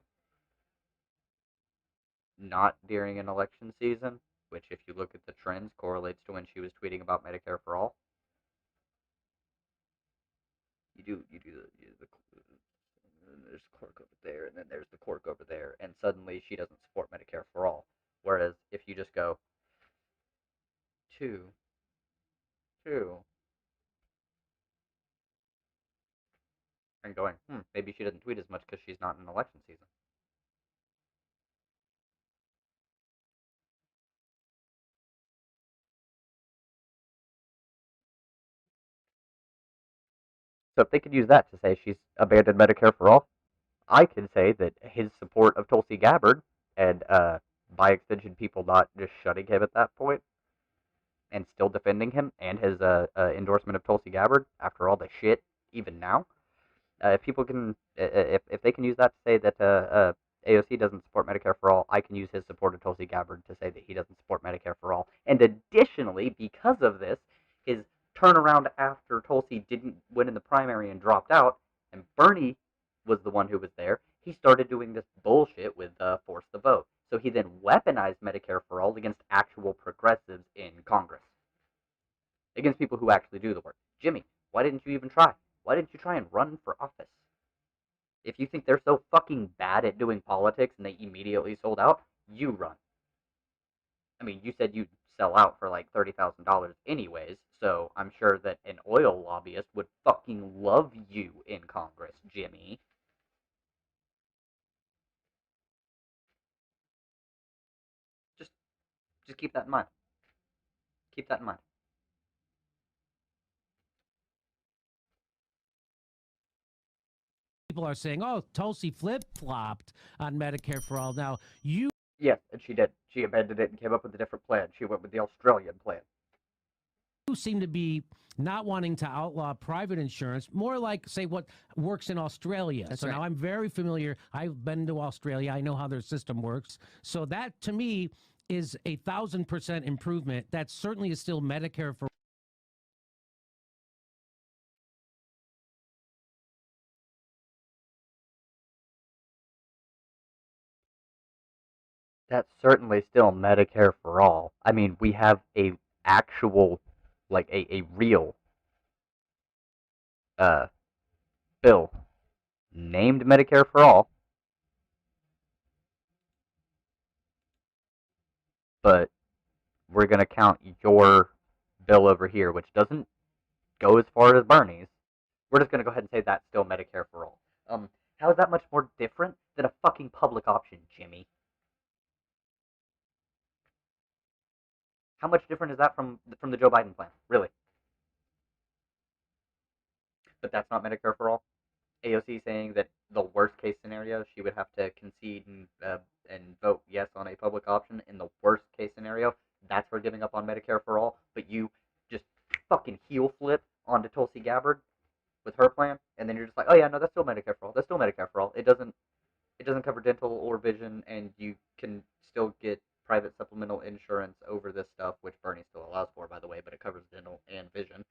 not during an election season, which if you look at the trends correlates to when she was tweeting about Medicare for all. You do the there's cork over there, and then there's the cork over there, and suddenly she doesn't support Medicare for all. Whereas if you just go 2, too. And going, maybe she doesn't tweet as much because she's not in election season. So if they could use that to say she's abandoned Medicare for all, I can say that his support of Tulsi Gabbard and by extension people not just shutting him at that point and still defending him and his endorsement of Tulsi Gabbard after all the shit even now. If people can, if they can use that to say that AOC doesn't support Medicare for all, I can use his support of Tulsi Gabbard to say that he doesn't support Medicare for all. And additionally, because of this, his turnaround after Tulsi didn't win in the primary and dropped out, and Bernie was the one who was there, he started doing this bullshit with force the vote. So he then weaponized Medicare for all against actual progressives in Congress, against people who actually do the work. Jimmy, why didn't you even try? Why didn't you try and run for office? If you think they're so fucking bad at doing politics and they immediately sold out, you run. I mean, you said you'd sell out for like $30,000 anyways, so I'm sure that an oil lobbyist would fucking love you in Congress, Jimmy. Just keep that in mind. Keep that in mind. People are saying, "Oh, Tulsi flip-flopped on Medicare for all." Now, Yes, and she did. She abandoned it and came up with a different plan. She went with the Australian plan. you seem to be not wanting to outlaw private insurance, more like, say, what works in Australia. That's so right. now I'm very familiar. I've been to Australia. I know how their system works. So that, to me, is 1,000% improvement. That certainly is still Medicare for That's certainly still Medicare for all. I mean, we have a actual, like a real uh bill named Medicare for all, but we're gonna count your bill over here, which doesn't go as far as Bernie's. We're just gonna go ahead and say that's still Medicare for all. How is that much more different than a fucking public option, Jimmy? How much different is that from the Joe Biden plan? Really? But that's not Medicare for all. AOC saying that the worst case scenario, she would have to concede and vote yes on a public option. In the worst case scenario, that's her giving up on Medicare for all. But you just fucking heel flip onto Tulsi Gabbard with her plan, and then you're just like, oh yeah, no, that's still Medicare for all. That's still Medicare for all. It doesn't cover dental or vision, and you can still get private supplemental insurance over this stuff, which Bernie still allows for, by the way, but it covers dental and vision.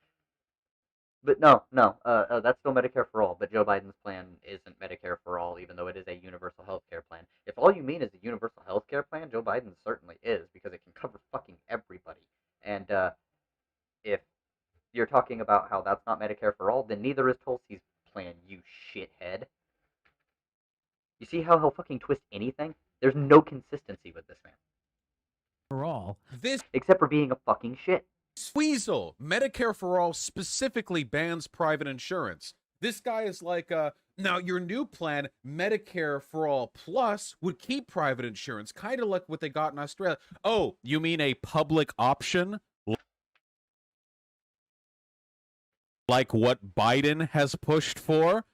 But no, that's still Medicare for all. But Joe Biden's plan isn't Medicare for all, even though it is a universal health care plan. If all you mean is a universal health care plan, Joe Biden's certainly is, because it can cover fucking everybody. And if you're talking about how that's not Medicare for all, then neither is Tulsi's plan, you shithead. You see how he'll fucking twist anything? There's no consistency with this man. all. This Except for being a fucking shit. weasel, Medicare for all specifically bans private insurance. This guy is like, now your new plan, Medicare for all plus, would keep private insurance, kind of like what they got in Australia. Oh, you mean a public option? Like what Biden has pushed for?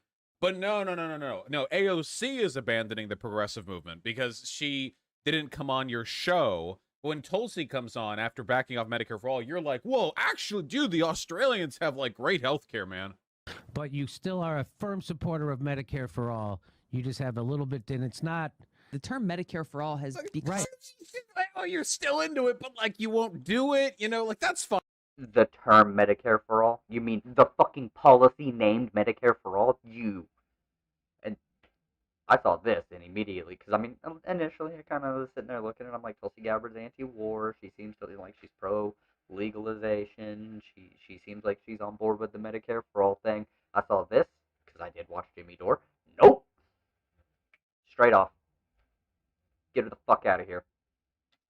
But no. No, AOC is abandoning the progressive movement because she didn't come on your show. When Tulsi comes on after backing off Medicare for all, you're like, whoa, actually, dude, the Australians have like great health care, man. But you still are a firm supporter of Medicare for all. You just have a little bit, and it's not. The term Medicare for all has become Right. Oh, you're still into it, but like you won't do it, like that's fine. The term Medicare for all? You mean the fucking policy named Medicare for all? And I saw this and immediately, because I mean, initially I kind of was sitting there looking and I'm like, Tulsi Gabbard's anti-war. She seems to like she's pro-legalization. She seems like she's on board with the Medicare for all thing. I saw this because I did watch Jimmy Dore. Nope. Straight off. Get her the fuck out of here.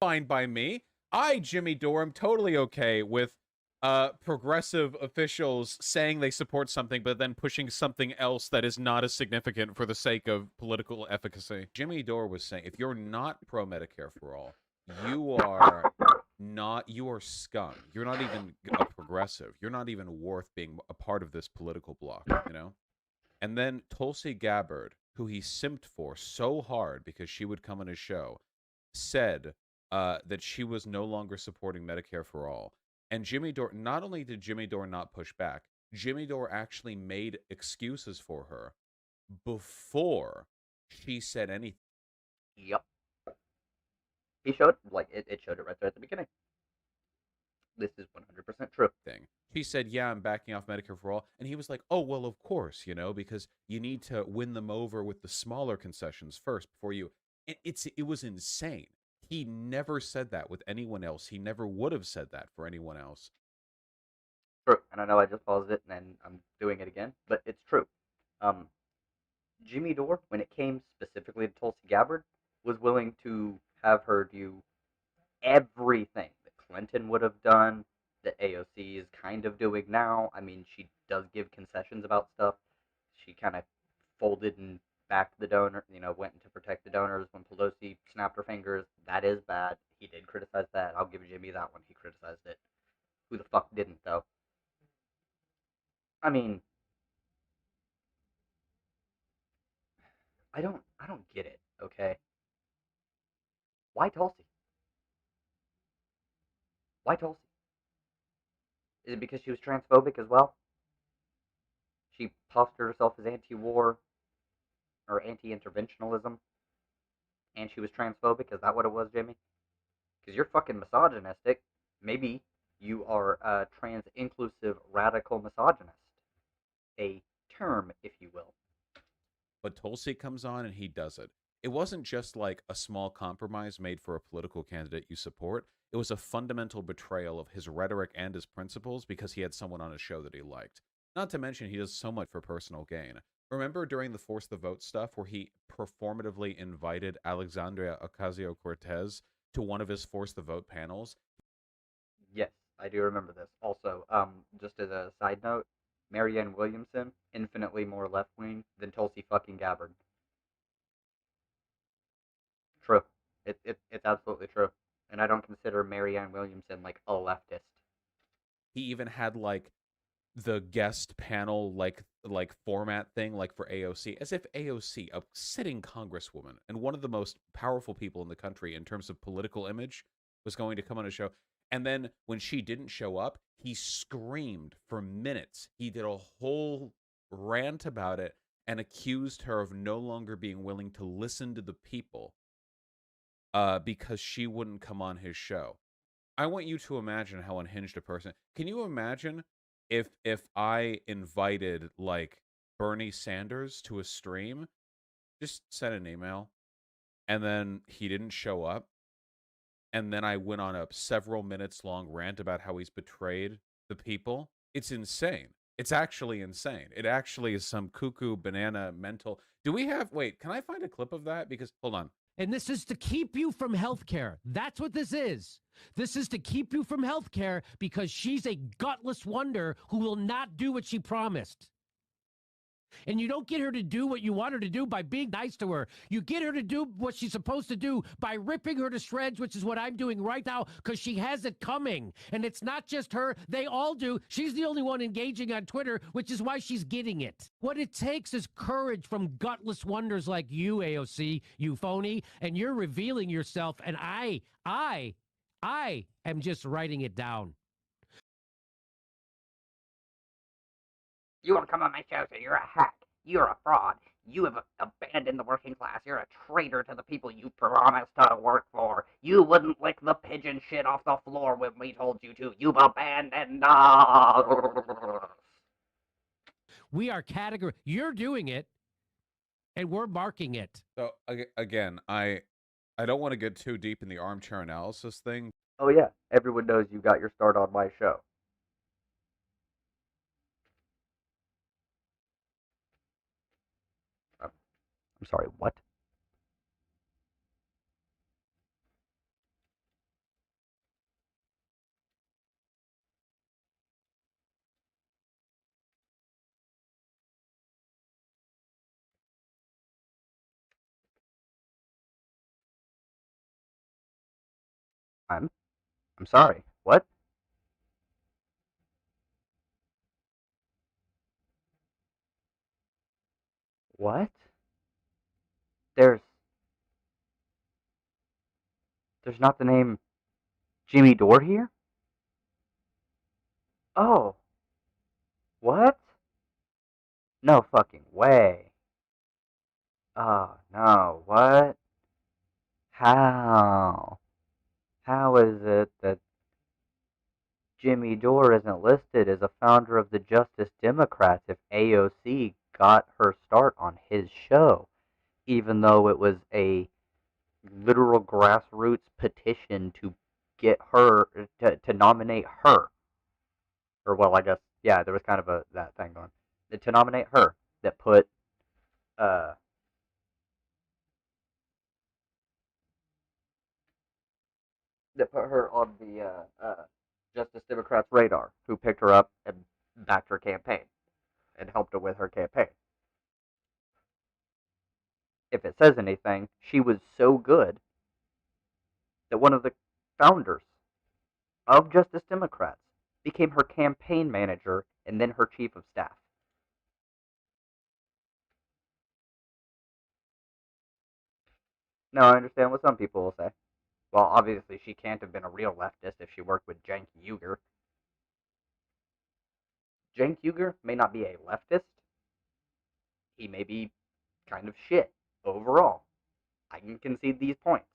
Fine by me. Jimmy Dore, am totally okay with progressive officials saying they support something, but then pushing something else that is not as significant for the sake of political efficacy. Jimmy Dore was saying, if you're not pro Medicare for all, you are you are scum. You're not even a progressive. You're not even worth being a part of this political bloc, you know? And then Tulsi Gabbard, who he simped for so hard because she would come on his show, said that she was no longer supporting Medicare for all. And Jimmy Dore, not only did Jimmy Dore not push back, Jimmy Dore actually made excuses for her before she said anything. Yep. He showed, like, it showed it right there at the beginning. This is 100% true. She said, yeah, I'm backing off Medicare for all. And he was like, oh, well, of course, you know, because you need to win them over with the smaller concessions first before you. It was insane. He never said that with anyone else. He never would have said that for anyone else. True. And I know I just paused it and then I'm doing it again, but it's true. Jimmy Dore, when it came specifically to Tulsi Gabbard, was willing to have her do everything that Clinton would have done, that AOC is kind of doing now. I mean, she does give concessions about stuff. She kind of folded and backed the donor, went to protect the donors when Pelosi snapped her fingers. That is bad. He did criticize that. I'll give Jimmy that one. He criticized it. Who the fuck didn't, though? I mean, I don't get it, okay? Why Tulsi? Why Tulsi? Is it because she was transphobic as well? She postured herself as anti-war or anti-interventionalism, and she was transphobic. Is that what it was, Jimmy? Because you're fucking misogynistic. Maybe you are a trans-inclusive radical misogynist. A term, if you will. But Tulsi comes on and he does it. It wasn't just like a small compromise made for a political candidate you support. It was a fundamental betrayal of his rhetoric and his principles because he had someone on his show that he liked. Not to mention, he does so much for personal gain. Remember during the Force the Vote stuff where he performatively invited Alexandria Ocasio-Cortez to one of his Force the Vote panels? Yes, I do remember this. Also, just as a side note, Marianne Williamson, infinitely more left-wing than Tulsi fucking Gabbard. True. It's absolutely true. And I don't consider Marianne Williamson, like, a leftist. He even had, like, the guest panel, like format thing, like for AOC, as if AOC, a sitting congresswoman and one of the most powerful people in the country in terms of political image, was going to come on a show. And then when she didn't show up, he screamed for minutes. He did a whole rant about it and accused her of no longer being willing to listen to the people because she wouldn't come on his show. I want you to imagine how unhinged a person. Can you imagine if I invited like Bernie Sanders to a stream, just sent an email, and then he didn't show up, and then I went on a several minutes long rant about how he's betrayed the people? It's insane. It's actually insane. It actually is some cuckoo banana mental. Do we have, wait, can I find a clip of that? Because, hold on. And this is to keep you from health care. That's what this is. This is to keep you from health care because she's a gutless wonder who will not do what she promised. And you don't get her to do what you want her to do by being nice to her. You get her to do what she's supposed to do by ripping her to shreds, which is what I'm doing right now because she has it coming. And it's not just her. They all do. She's the only one engaging on Twitter, which is why she's getting it. What it takes is courage from gutless wonders like you, AOC, you phony, and you're revealing yourself. And I am just writing it down. You want to come on my show, so you're a hack. You're a fraud. You have abandoned the working class. You're a traitor to the people you promised to work for. You wouldn't lick the pigeon shit off the floor when we told you to. You've abandoned us. We are category. You're doing it, and we're marking it. So, again, I don't want to get too deep in the armchair analysis thing. Oh yeah, everyone knows you got your start on my show. I'm sorry, what? I'm I'm sorry. What? What? There's there's not the name Jimmy Dore here? Oh, what? No fucking way. Oh, no. What? How? How is it that Jimmy Dore isn't listed as a founder of the Justice Democrats if AOC got her start on his show, even though it was a literal grassroots petition to get her to nominate her, or well, I guess yeah, there was kind of a that thing going to nominate her that put uh her on the Justice Democrats radar, who picked her up and backed her campaign and helped her with her campaign. If it says anything, she was so good that one of the founders of Justice Democrats became her campaign manager and then her chief of staff. Now, I understand what some people will say. Well, obviously, she can't have been a real leftist if she worked with Cenk Uygur. Cenk Uygur may not be a leftist. He may be kind of shit overall. I can concede these points.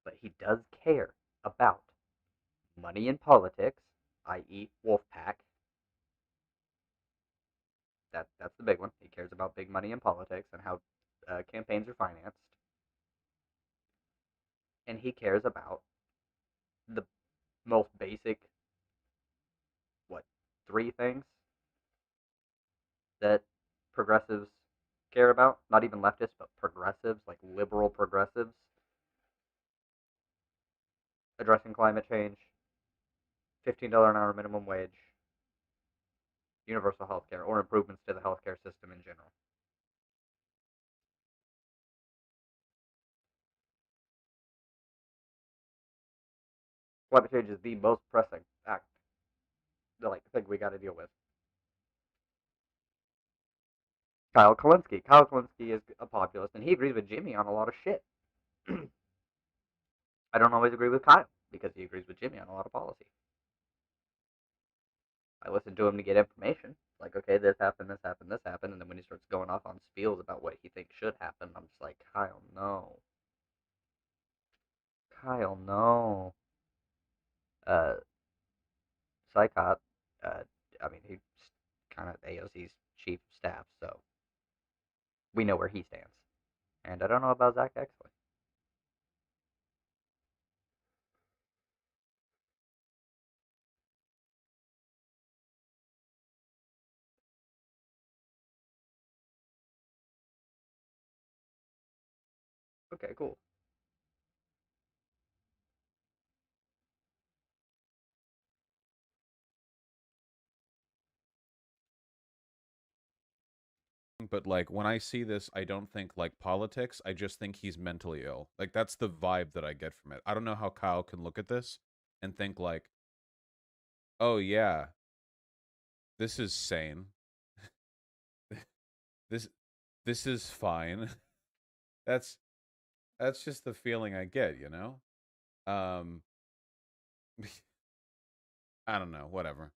But he does care about money in politics, i.e., Wolfpack. That's the big one. He cares about big money in politics and how campaigns are financed. And he cares about the most basic, what, three things that progressives care about? Not even leftists, but progressives, like liberal progressives. Addressing climate change, $15 an hour minimum wage, universal health care, or improvements to the healthcare system in general. Climate change is the most pressing thing we got to deal with. Kyle Kalinske. Kyle Kalinske is a populist, and he agrees with Jimmy on a lot of shit. I don't always agree with Kyle because he agrees with Jimmy on a lot of policy. I listen to him to get information. Like, okay, this happened, this happened, this happened, and then when he starts going off on spiels about what he thinks should happen, I'm just like, Kyle, no. Kyle, no. Uh, Psychot, I mean, he's kind of AOC's chief of staff, so we know where he stands. And I don't know about Zach Exley. Okay, cool. But like when I see this, I don't think like politics. I just think he's mentally ill. Like that's the vibe that I get from it. I don't know how Kyle can look at this and think like, "Oh yeah, this is sane. this this is fine." that's that's just the feeling I get, you know? Um I don't know, whatever.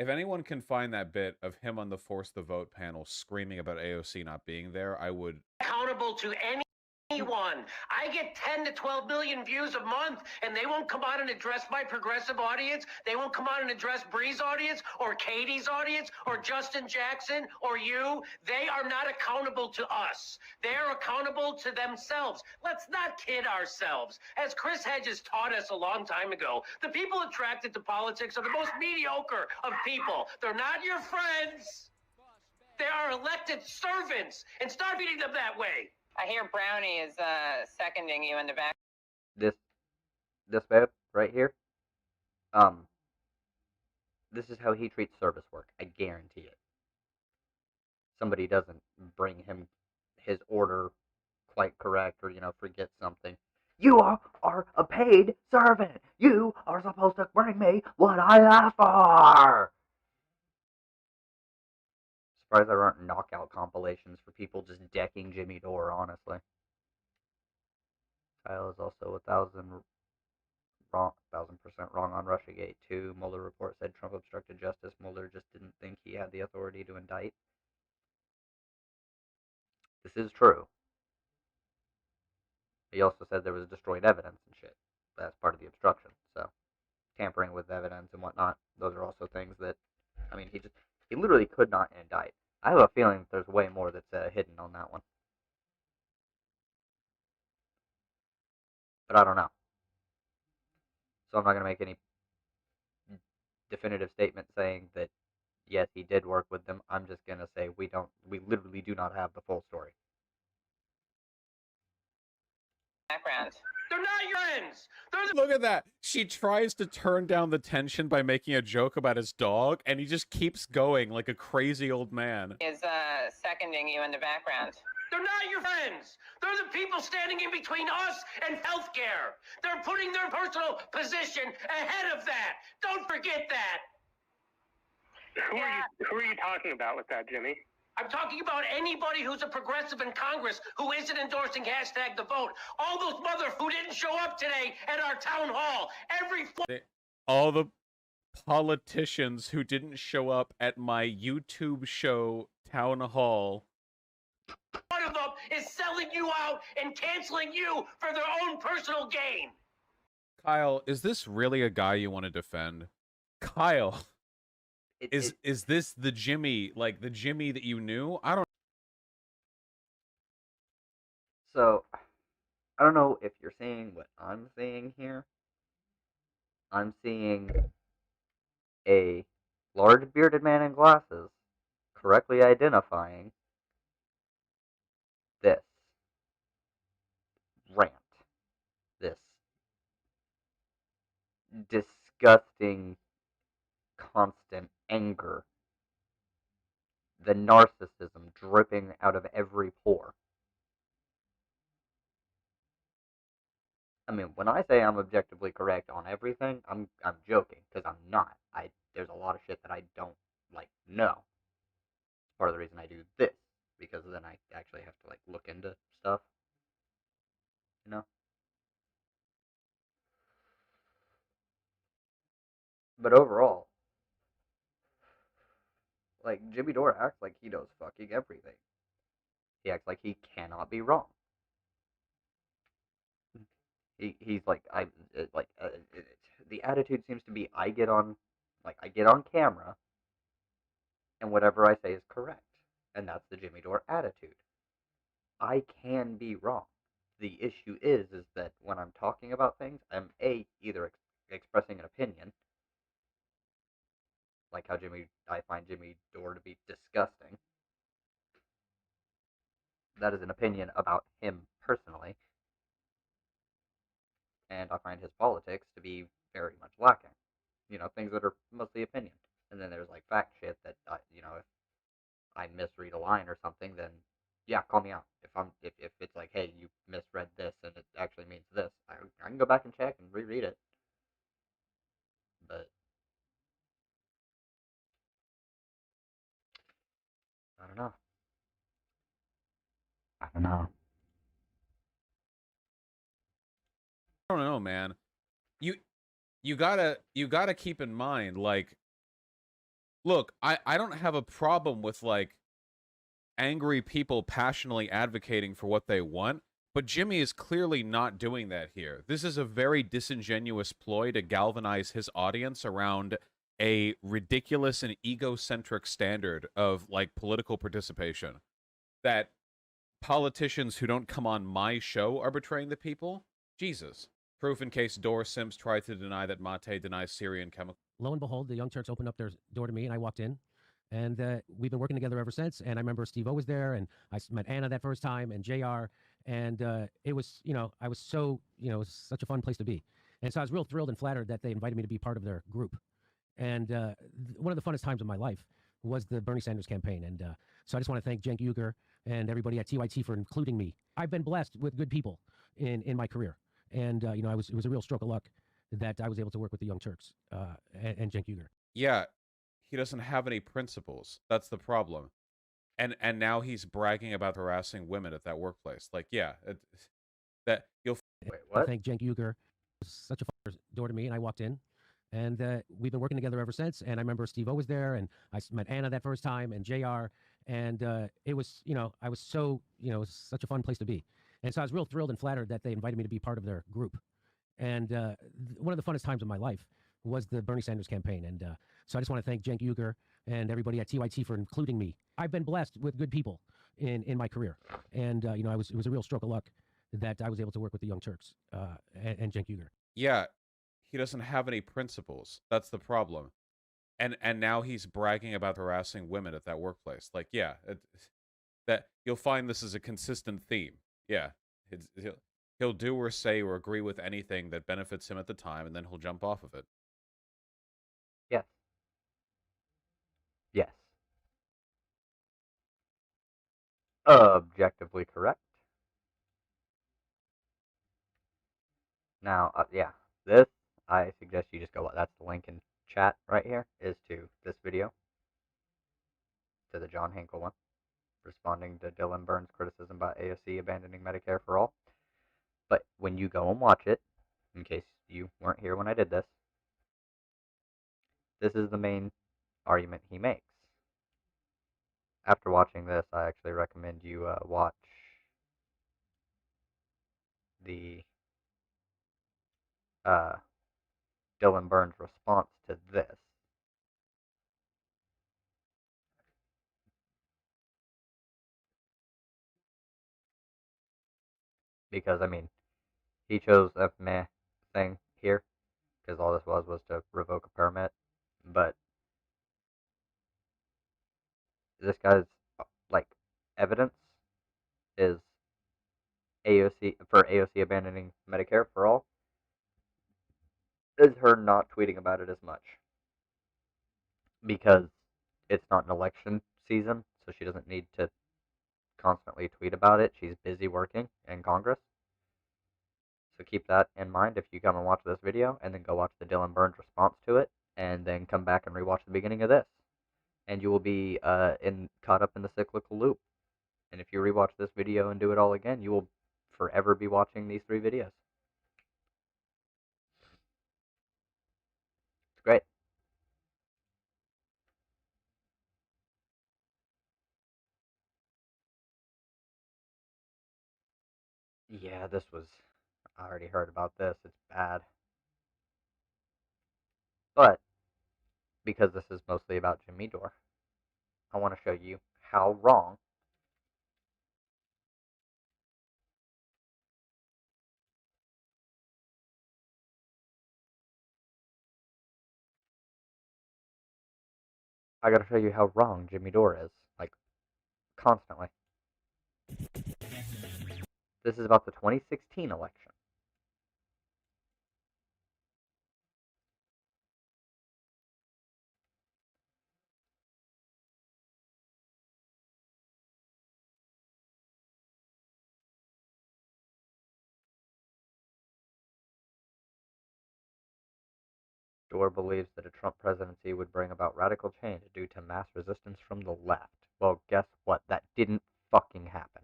If anyone can find that bit of him on the Force the Vote panel screaming about AOC not being there, I would accountable to anyone. I get 10 to 12 million views a month, and they won't come out and address my progressive audience. They won't come out and address Bree's audience, or Katie's audience, or Justin Jackson, or you. They are not accountable to us. They are accountable to themselves. Let's not kid ourselves. As Chris Hedges taught us a long time ago, the people attracted to politics are the most mediocre of people. They're not your friends. They are elected servants, and start treating them that way. I hear Brownie is seconding you in the back. This man right here, this is how he treats service work. I guarantee it. Somebody doesn't bring him his order quite correct, or forget something. You are a paid servant. You are supposed to bring me what I ask for. Surprised there aren't knockout compilations for people just decking Jimmy Dore, honestly. Kyle is also 1,000% wrong on Russiagate too. Mueller report said Trump obstructed justice. Mueller just didn't think he had the authority to indict. This is true. He also said there was destroyed evidence and shit. That's part of the obstruction. So tampering with evidence and whatnot, those are also things that, I mean, he literally could not indict. I have a feeling there's way more that's hidden on that one. But I don't know. So I'm not going to make any definitive statement saying that yes, he did work with them. I'm just going to say we literally do not have the full story. Background. They're not your friends. They're the Look at that. She tries to turn down the tension by making a joke about his dog, and he just keeps going like a crazy old man. Is seconding you in the background. They're not your friends. They're the people standing in between us and healthcare. They're putting their personal position ahead of that. Don't forget that. Who are you talking about with that, Jimmy? I'm talking about anybody who's a progressive in Congress who isn't endorsing hashtag the vote. All those mother who didn't show up today at our town hall. All the politicians who didn't show up at my YouTube show town hall. One of them is selling you out and canceling you for their own personal gain. Kyle, is this really a guy you want to defend? Kyle, is this the Jimmy, like the Jimmy that you knew? I don't. So, I don't know if you're seeing what I'm seeing here. I'm seeing a large bearded man in glasses correctly identifying this rant, this disgusting, constant anger, the narcissism dripping out of every pore. I mean, when I say I'm objectively correct on everything, I'm joking, because I'm not. There's a lot of shit that I don't know. Part of the reason I do this, because then I actually have to look into stuff. You know? But overall, Jimmy Dore acts like he knows fucking everything. He acts like he cannot be wrong. He's the attitude seems to be I get on camera, and whatever I say is correct, and that's the Jimmy Dore attitude. I can be wrong. The issue is that when I'm talking about things, I'm either expressing an opinion, like how I find Jimmy Dore to be disgusting. That is an opinion about him personally. And I find his politics to be very much lacking. Things that are mostly opinion. And then there's fact shit that if I misread a line or something, then yeah, call me out. If it's hey, you misread this and it actually means this, I can go back and check and reread it. But I don't know. I don't know. I don't know, man. You gotta keep in mind, look, I don't have a problem with angry people passionately advocating for what they want, but Jimmy is clearly not doing that here. This is a very disingenuous ploy to galvanize his audience around a ridiculous and egocentric standard of political participation. That politicians who don't come on my show are betraying the people? Jesus. Proof in case Dore Sims tried to deny that Mate denies Syrian chemical. Lo and behold, the Young Turks opened up their door to me, and I walked in. And we've been working together ever since. And I remember Steve-O was there, and I met Anna that first time, and JR. And it was, I was so, it was such a fun place to be. And so I was real thrilled and flattered that they invited me to be part of their group. And one of the funnest times of my life was the Bernie Sanders campaign. And so I just want to thank Cenk Uygur and everybody at TYT for including me. I've been blessed with good people in my career. And it was a real stroke of luck that I was able to work with the Young Turks and Cenk Uygur. Yeah, he doesn't have any principles. That's the problem. And now he's bragging about harassing women at that workplace. Like, yeah, that you'll. Wait, I what? thank Cenk Uygur. It was such a door to me, and I walked in, and we've been working together ever since. And I remember Steve-O was there, and I met Anna that first time, and JR, and it was, I was so, it was such a fun place to be. And so I was real thrilled and flattered that they invited me to be part of their group. And one of the funnest times of my life was the Bernie Sanders campaign. And so I just want to thank Cenk Uygur and everybody at TYT for including me. I've been blessed with good people in my career. And, it was a real stroke of luck that I was able to work with the Young Turks and Cenk Uygur. Yeah, he doesn't have any principles. That's the problem. And now he's bragging about harassing women at that workplace. Like, yeah, that you'll find this is a consistent theme. Yeah, he'll do or say or agree with anything that benefits him at the time, and then he'll jump off of it. Yes. Yes. Objectively correct. Now, yeah, this, I suggest you just go, that's the link in chat right here, is to this video, to the John Hinkle one, responding to Dylan Burns' criticism about AOC abandoning Medicare for all. But when you go and watch it, in case you weren't here when I did this, this is the main argument he makes. After watching this, I actually recommend you watch the Dylan Burns' response to this. Because, I mean, he chose a meh thing here, because all this was to revoke a permit, but this guy's, like, evidence is AOC abandoning Medicare for all, is her not tweeting about it as much. Because it's not an election season, so she doesn't need to constantly tweet about it. She's busy working in Congress. So keep that in mind if you come and watch this video, and then go watch the Dylan Burns response to it, and then come back and rewatch the beginning of this. And you will be caught up in the cyclical loop. And if you rewatch this video and do it all again, you will forever be watching these 3 videos. It's great. Yeah, I already heard about this. It's bad. But, because this is mostly about Jimmy Dore, I want to show you how wrong I gotta show you how wrong Jimmy Dore is. Like, constantly. This is about the 2016 election. Dore believes that a Trump presidency would bring about radical change due to mass resistance from the left. Well, guess what? That didn't fucking happen.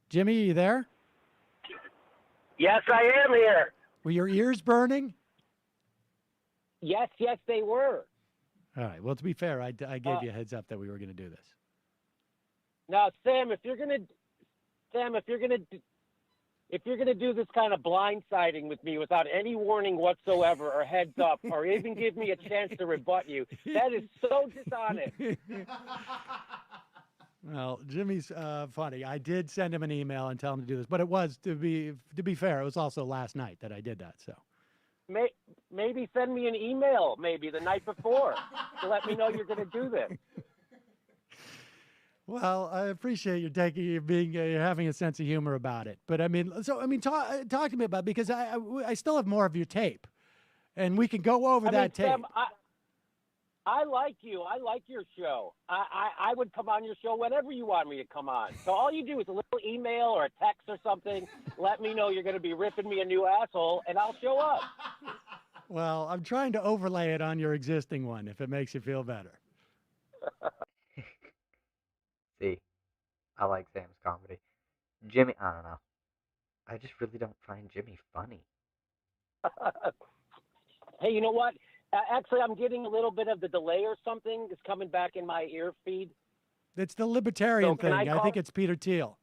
Jimmy, you there? Yes, I am here. Were your ears burning? Yes, they were. All right. Well, to be fair, I gave you a heads up that we were going to do this. Now, Sam, if you're gonna do this kind of blindsiding with me without any warning whatsoever or heads up, or even give me a chance to rebut you, that is so dishonest. Well, Jimmy's funny. I did send him an email and tell him to do this, but it was to be fair. It was also last night that I did that. So maybe send me an email, maybe the night before, to let me know you're going to do this. Well, I appreciate you're having a sense of humor about it. But talk to me about it, because I still have more of your tape, and we can go over that tape. Sam, I like you. I like your show. I would come on your show whenever you want me to come on. So all you do is a little email or a text or something. Let me know you're going to be ripping me a new asshole, and I'll show up. Well, I'm trying to overlay it on your existing one, if it makes you feel better. See, I like Sam's comedy. Jimmy, I don't know. I just really don't find Jimmy funny. Hey, you know what? Actually, I'm getting a little bit of the delay or something. It's coming back in my ear feed. It's the libertarian thing. I think it's Peter Thiel.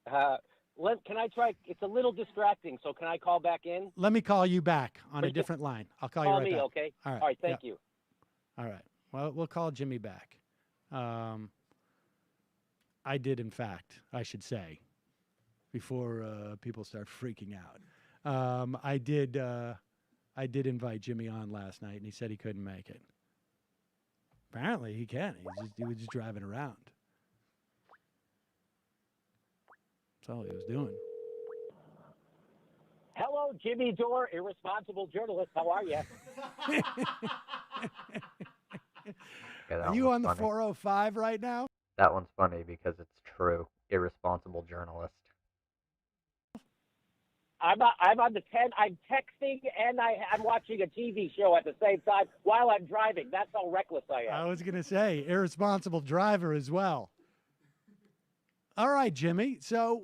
Can I try? It's a little distracting, so can I call back in? Let me call you back on a different line. I'll call you right back. Okay? All right. All right, thank you. All right. Well, we'll call Jimmy back. I did, in fact, I should say, before people start freaking out. I did invite Jimmy on last night, and he said he couldn't make it. Apparently, he can. He was just driving around. That's all he was doing. Hello, Jimmy Dore, irresponsible journalist. How are you? Are you on the 405 right now? That one's funny because it's true. Irresponsible journalist. I'm on the 10. I'm texting and I'm watching a TV show at the same time while I'm driving. That's how reckless I am. I was going to say irresponsible driver as well. All right, Jimmy. So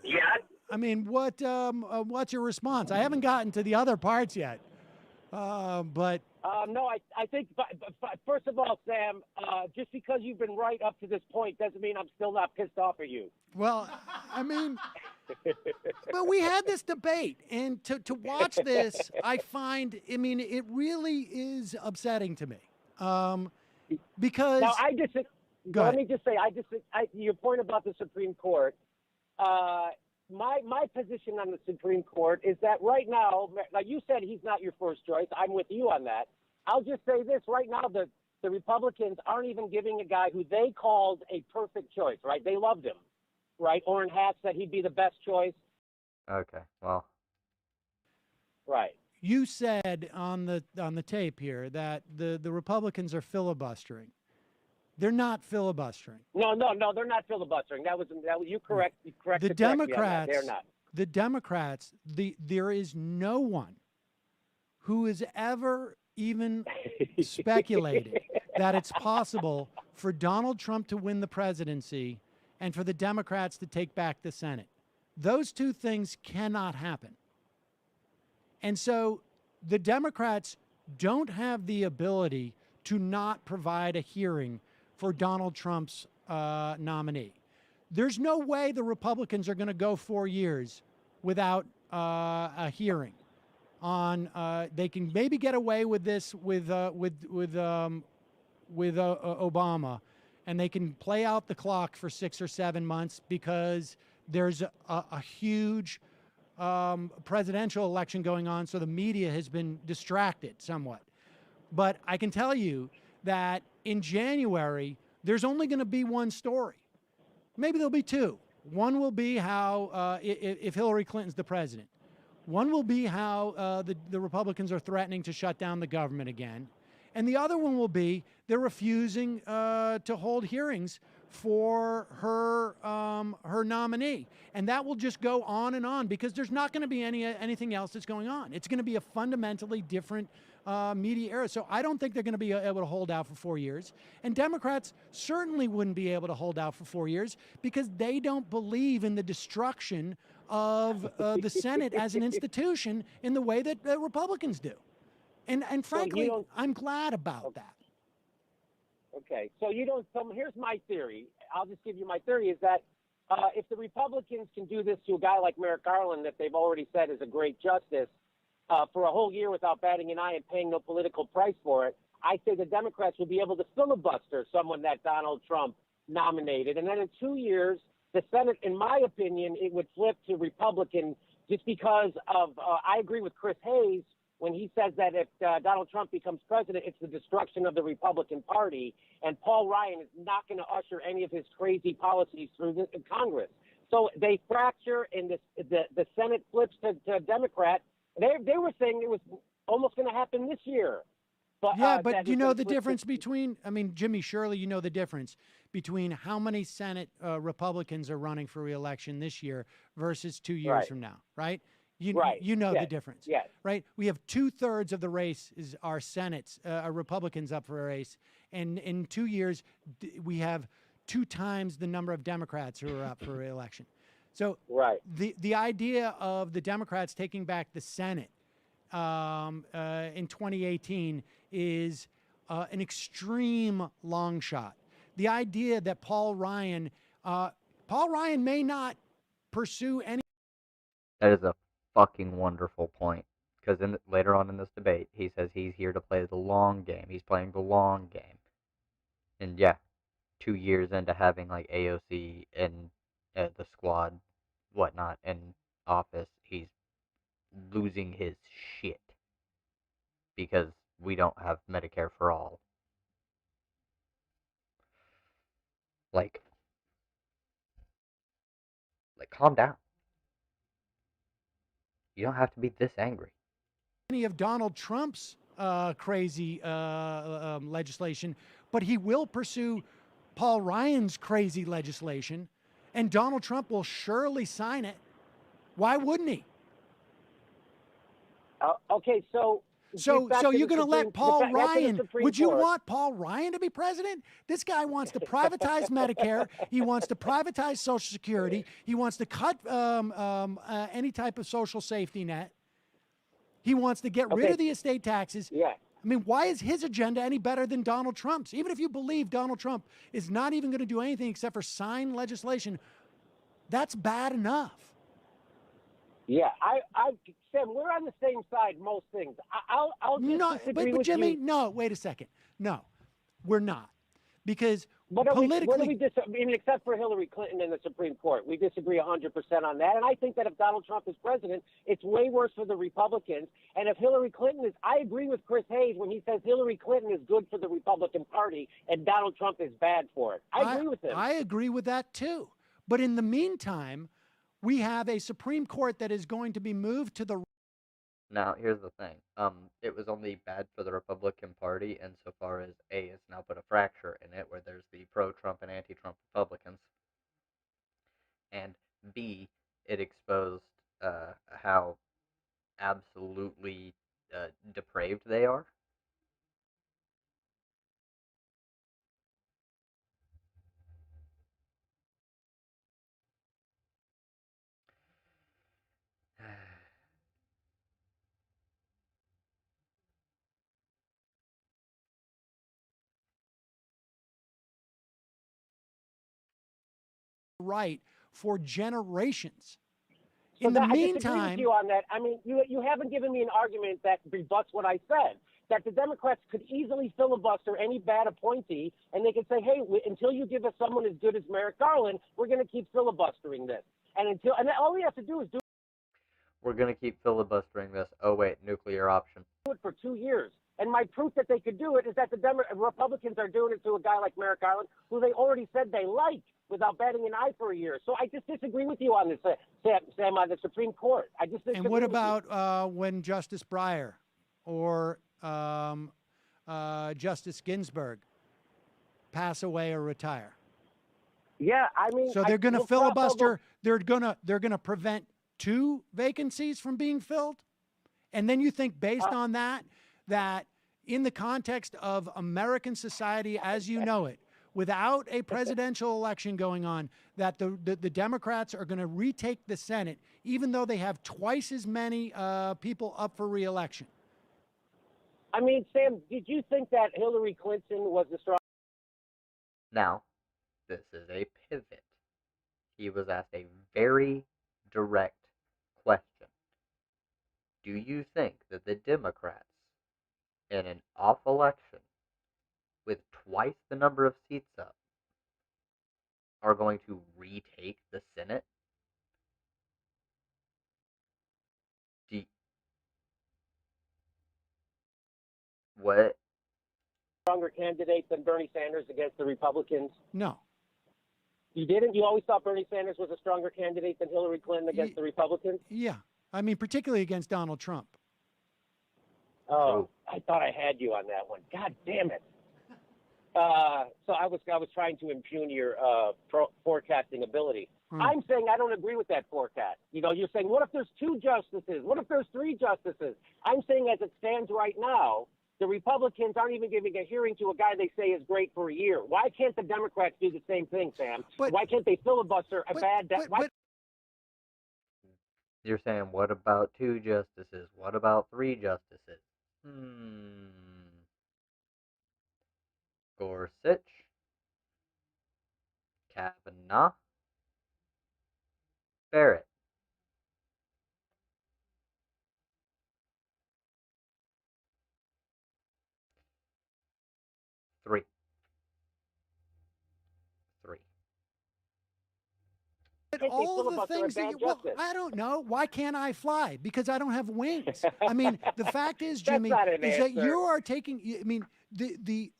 yeah. I mean, what's your response? I haven't gotten to the other parts yet. But no, I think first of all, Sam, just because you've been right up to this point doesn't mean I'm still not pissed off at you. Well, I mean, but we had this debate, and to watch this, I find, I mean, it really is upsetting to me, because. Now, let me just say, your point about the Supreme Court. My position on the Supreme Court is that right now, like you said, he's not your first choice. I'm with you on that. I'll just say this right now: the Republicans aren't even giving a guy who they called a perfect choice. Right? They loved him. Right? Orrin Hatch said he'd be the best choice. Okay, well. Right. You said on the tape here that the Republicans are filibustering. They're not filibustering. No, they're not filibustering. That was you correct. You correct. The Democrats. They're not. The Democrats. There is no one who has ever even speculated that it's possible for Donald Trump to win the presidency and for the Democrats to take back the Senate. Those two things cannot happen. And so the Democrats don't have the ability to not provide a hearing for Donald Trump's nominee. There's no way the Republicans are going to go 4 years without a hearing on. They can maybe get away with this with Obama, and they can play out the clock for 6 or 7 months because there's a huge presidential election going on, so the media has been distracted somewhat. But I can tell you that in January, there's only going to be one story. Maybe there'll be two. One will be how, if Hillary Clinton's the president, one will be how the Republicans are threatening to shut down the government again. And the other one will be they're refusing to hold hearings for her nominee. And that will just go on because there's not going to be anything else that's going on. It's going to be a fundamentally different media era. So I don't think they're going to be able to hold out for 4 years. And Democrats certainly wouldn't be able to hold out for 4 years because they don't believe in the destruction of the Senate as an institution in the way that Republicans do. And frankly, I'm glad about that. Okay, so here's my theory. I'll just give you my theory is that if the Republicans can do this to a guy like Merrick Garland that they've already said is a great justice for a whole year without batting an eye and paying no political price for it, I say the Democrats will be able to filibuster someone that Donald Trump nominated. And then in 2 years, the Senate, in my opinion, it would flip to Republican just because of I agree with Chris Hayes when he says that if Donald Trump becomes president, it's the destruction of the Republican Party, and Paul Ryan is not going to usher any of his crazy policies through the Congress. So they fracture, and the Senate flips to Democrat. They were saying it was almost going to happen this year. But, Yeah, that but has you know been the twisted. difference between, I mean, Jimmy, surely you know the difference between how many Senate Republicans are running for reelection this year versus 2 years Right. from now, right? You, Right. you know the Yes. difference, Yes. right? We have 2/3 of the race is our Senate's, are Republicans up for a race. And in 2 years, we have 2 times the number of Democrats who are up for reelection. So Right. the idea of the Democrats taking back the Senate in 2018 is an extreme long shot. The idea that Paul Ryan may not pursue any. That is a fucking wonderful point. Because later on in this debate, he says he's here to play the long game. He's playing the long game. And yeah, 2 years into having like AOC and the squad, whatnot, in office, he's losing his shit because we don't have Medicare for all. Like, calm down. You don't have to be this angry. Any of Donald Trump's crazy legislation, but he will pursue Paul Ryan's crazy legislation, and Donald Trump will surely sign it. Why wouldn't he? Okay, so So you're going to let Paul Ryan? Would you Court. want Paul Ryan to be president? This guy wants to privatize Medicare. He wants to privatize Social Security. He wants to cut any type of social safety net. He wants to get rid of the estate taxes. Yeah. I mean, why is his agenda any better than Donald Trump's? Even if you believe Donald Trump is not even going to do anything except for sign legislation, that's bad enough. Yeah, Sam, we're on the same side most things. I'll just disagree but with Jimmy, you. no, wait a second. No, we're not. Because What politically, I mean, except for Hillary Clinton in the Supreme Court, we disagree 100% on that. And I think that if Donald Trump is president, it's way worse for the Republicans. And if Hillary Clinton is, I agree with Chris Hayes when he says Hillary Clinton is good for the Republican Party and Donald Trump is bad for it. I agree with him. I agree with that too. But in the meantime, we have a Supreme Court that is going to be moved to the. Now, here's the thing. It was only bad for the Republican Party insofar as A, it's now put a fracture in it where there's the pro-Trump and anti-Trump Republicans, and B, it exposed how absolutely depraved they are. Right for generations. So In the I disagree with meantime, you on that. I mean, you haven't given me an argument that rebuts what I said. That the Democrats could easily filibuster any bad appointee, and they could say, "Hey, until you give us someone as good as Merrick Garland, we're going to keep filibustering this." And all we have to do is do We're going to keep filibustering this. Oh, wait, nuclear option. it for 2 years. And my proof that they could do it is that the Republicans are doing it to a guy like Merrick Garland, who they already said they like, without batting an eye for a year. So I just disagree with you on this, Sam, on the Supreme Court. I just disagree. And what with about when Justice Breyer or Justice Ginsburg pass away or retire? Yeah, I mean, so they're going to filibuster. They're gonna prevent 2 vacancies from being filled, and then you think based on that in the context of American society as you know it, without a presidential election going on, that the Democrats are going to retake the Senate, even though they have twice as many people up for re-election. I mean, Sam, did you think that Hillary Clinton was the strong? Now, this is a pivot. He was asked a very direct question. Do you think that the Democrats, in an off election, with twice the number of seats up, are going to retake the Senate? What? Stronger candidate than Bernie Sanders against the Republicans? No. You didn't? You always thought Bernie Sanders was a stronger candidate than Hillary Clinton against the Republicans? Yeah. I mean, particularly against Donald Trump. Oh, I thought I had you on that one. God damn it. So I was trying to impugn your forecasting ability. I'm saying I don't agree with that forecast. You know, you're saying, what if there's 2 justices? What if there's 3 justices? I'm saying as it stands right now, the Republicans aren't even giving a hearing to a guy they say is great for a year. Why can't the Democrats do the same thing, Sam? Why can't they filibuster a bad... You're saying, what about 2 justices? What about 3 justices? Gorsuch, Kavanaugh, Barrett. 3. 3. But all the things that I don't know. Why can't I fly? Because I don't have wings. I mean, the fact is, Jimmy, is that you are taking. I mean, the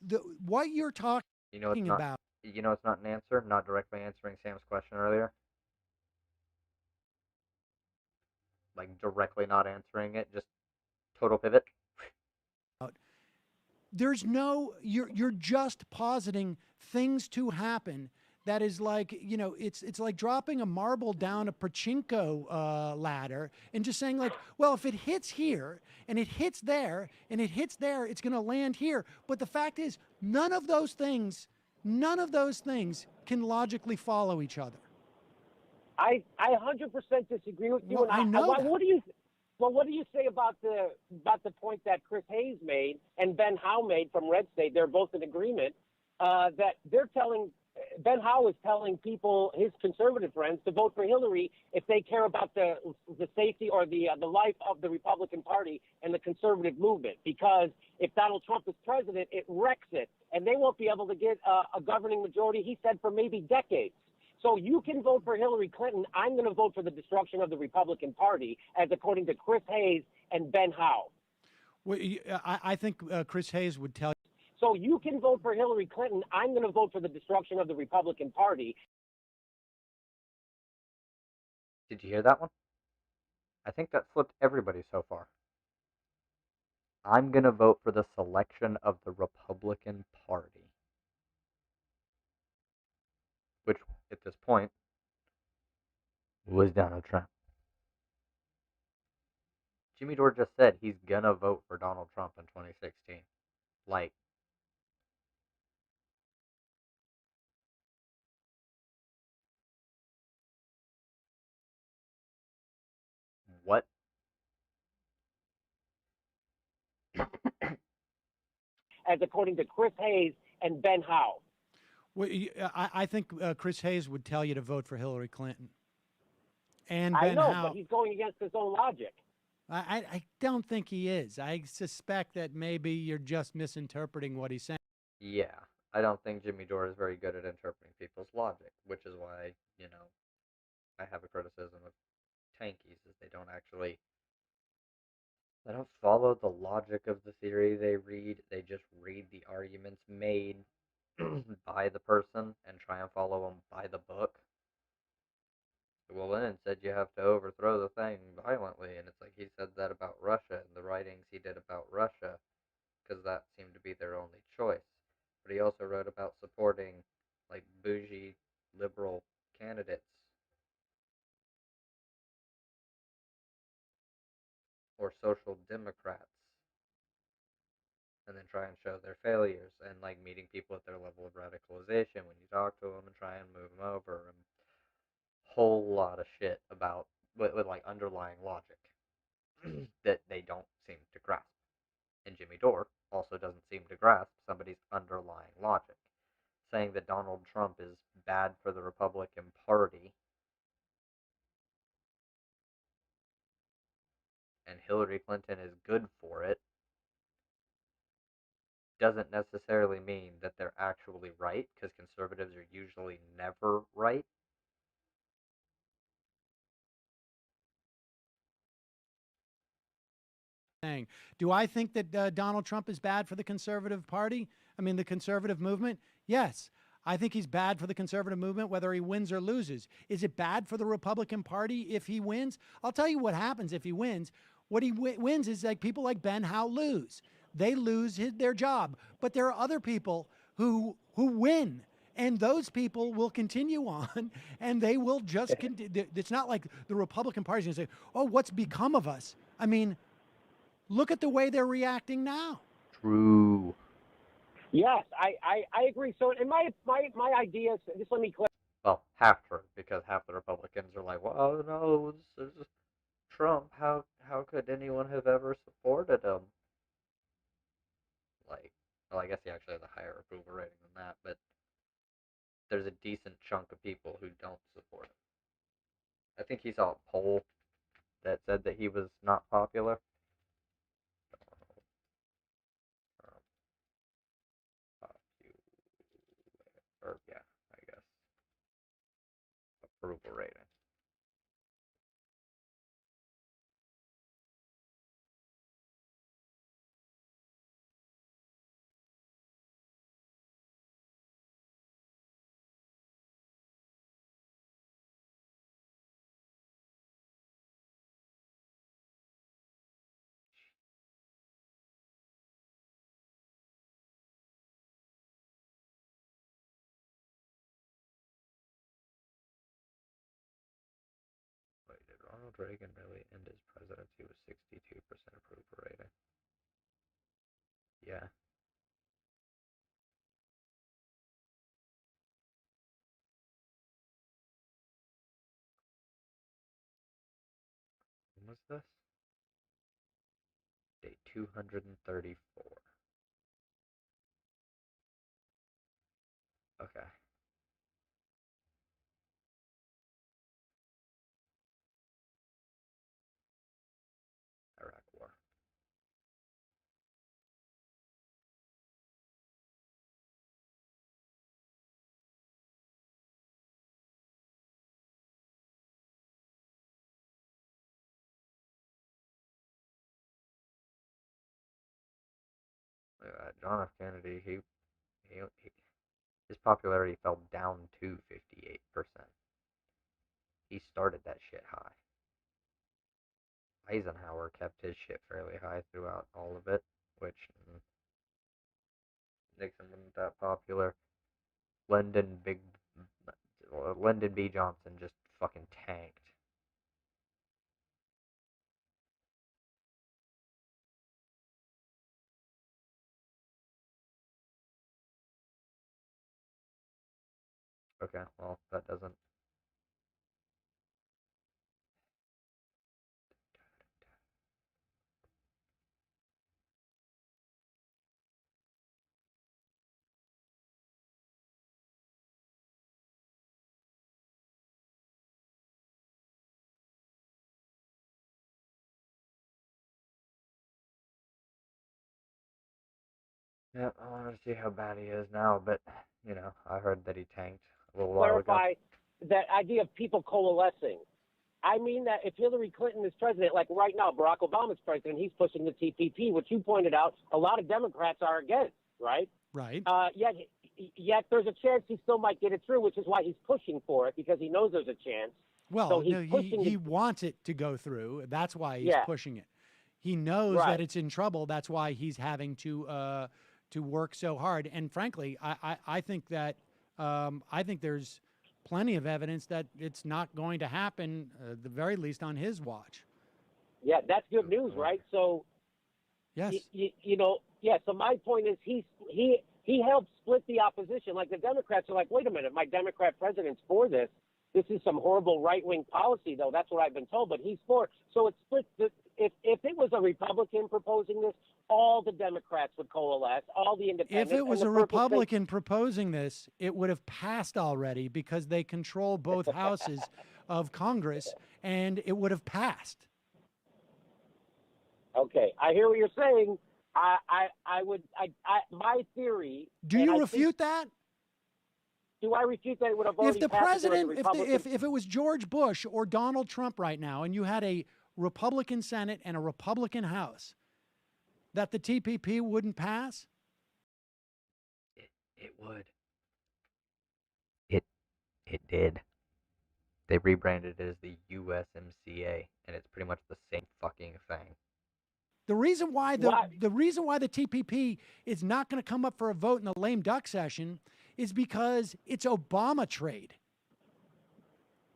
what you're talking about. You know, it's not an answer. Not directly answering Sam's question earlier. Like directly not answering it. Just total pivot. There's no. You're just positing things to happen. That is like, you know, it's like dropping a marble down a pachinko ladder and just saying like, well, if it hits here and it hits there and it hits there, it's going to land here. But the fact is, none of those things can logically follow each other. I 100% disagree with you. Well, I know that. What do you say about the point that Chris Hayes made and Ben Howe made from Red State? They're both in agreement that they're telling. Ben Howe is telling people, his conservative friends, to vote for Hillary if they care about the safety or the life of the Republican Party and the conservative movement. Because if Donald Trump is president, it wrecks it, and they won't be able to get a governing majority, he said, for maybe decades. So you can vote for Hillary Clinton. I'm going to vote for the destruction of the Republican Party, as according to Chris Hayes and Ben Howe. Well, I think Chris Hayes would tell you. So you can vote for Hillary Clinton. I'm going to vote for the destruction of the Republican Party. Did you hear that one? I think that flipped everybody so far. I'm going to vote for the selection of the Republican Party. Which, at this point, was Donald Trump. Jimmy Dore just said he's going to vote for Donald Trump in 2016. Like, what? As according to Chris Hayes and Ben Howe. Well, I think Chris Hayes would tell you to vote for Hillary Clinton. And I Ben know, Howe. but he's going against his own logic. I don't think he is. I suspect that maybe you're just misinterpreting what he's saying. Yeah, I don't think Jimmy Dore is very good at interpreting people's logic, which is why, you know, I have a criticism of tankies, is they don't follow the logic of the theory they read. They just read the arguments made by the person and try and follow them by the book. Well, Lenin said you have to overthrow the thing violently, and it's like he said that about Russia and the writings he did about Russia, because that seemed to be their only choice. But he also wrote about supporting, like, bougie liberal candidates or social democrats, and then try and show their failures, and like meeting people at their level of radicalization when you talk to them and try and move them over, and whole lot of shit about with like underlying logic that they don't seem to grasp. And Jimmy Dore also doesn't seem to grasp somebody's underlying logic. Saying that Donald Trump is bad for the Republican Party and Hillary Clinton is good for it doesn't necessarily mean that they're actually right, because conservatives are usually never right. Do I think that Donald Trump is bad for the conservative party? I mean, the conservative movement? Yes. I think he's bad for the conservative movement, whether he wins or loses. Is it bad for the Republican Party if he wins? I'll tell you what happens if he wins. What he wins is like people like Ben Howe lose. They lose their job. But there are other people who win. And those people will continue on, and they will just continue. It's not like the Republican Party is going to say, oh, what's become of us? I mean, look at the way they're reacting now. True. Yes, I agree. So, in my ideas, just let me clarify. Well, half true, because half the Republicans are like, well, oh no, this is Trump. How could anyone have ever supported him? Like, well, I guess he actually has a higher approval rating than that, but there's a decent chunk of people who don't support him. I think he saw a poll that said that he was not popular. Or yeah, I guess approval rating. Wait, did Ronald Reagan really end his presidency with 62% approval rating? Yeah. When was this? Day 234. Okay. Iraq War. John F. Kennedy, his popularity fell down to 58%. He started that shit high. Eisenhower kept his shit fairly high throughout all of it, which Nixon wasn't that popular. Lyndon B. Johnson just fucking tanked. Okay, well, that doesn't. Yeah, I want to see how bad he is now, but, I heard that he tanked a little while ago. Clarify that idea of people coalescing. I mean that if Hillary Clinton is president, like right now, Barack Obama's president, he's pushing the TPP, which you pointed out, a lot of Democrats are against, right? Right. Yet there's a chance he still might get it through, which is why he's pushing for it, because he knows there's a chance. Well, so he wants it to go through. That's why he's pushing it. He knows that it's in trouble. That's why he's having to work so hard. And frankly, I think that I think there's plenty of evidence that it's not going to happen, at the very least on his watch. Yeah, that's good news, right? So, yes, So my point is, he helped split the opposition. Like the Democrats are like, wait a minute, my Democrat president's for this. This is some horrible right-wing policy, though. That's what I've been told. But he's for. So it split. If it was a Republican proposing this, all the Democrats would coalesce, all the independents. If it was a Republican proposing this, it would have passed already because they control both houses of Congress, and it would have passed. Okay, I hear what you're saying. My theory. Do you refute that? Do I refute that it would have already If the passed president, if it was George Bush or Donald Trump right now, and you had a Republican Senate and a Republican House, that the TPP wouldn't pass? It would. It did. They rebranded it as the USMCA, and it's pretty much the same fucking thing. The reason why the reason why the TPP is not going to come up for a vote in the lame duck session is because it's Obama trade.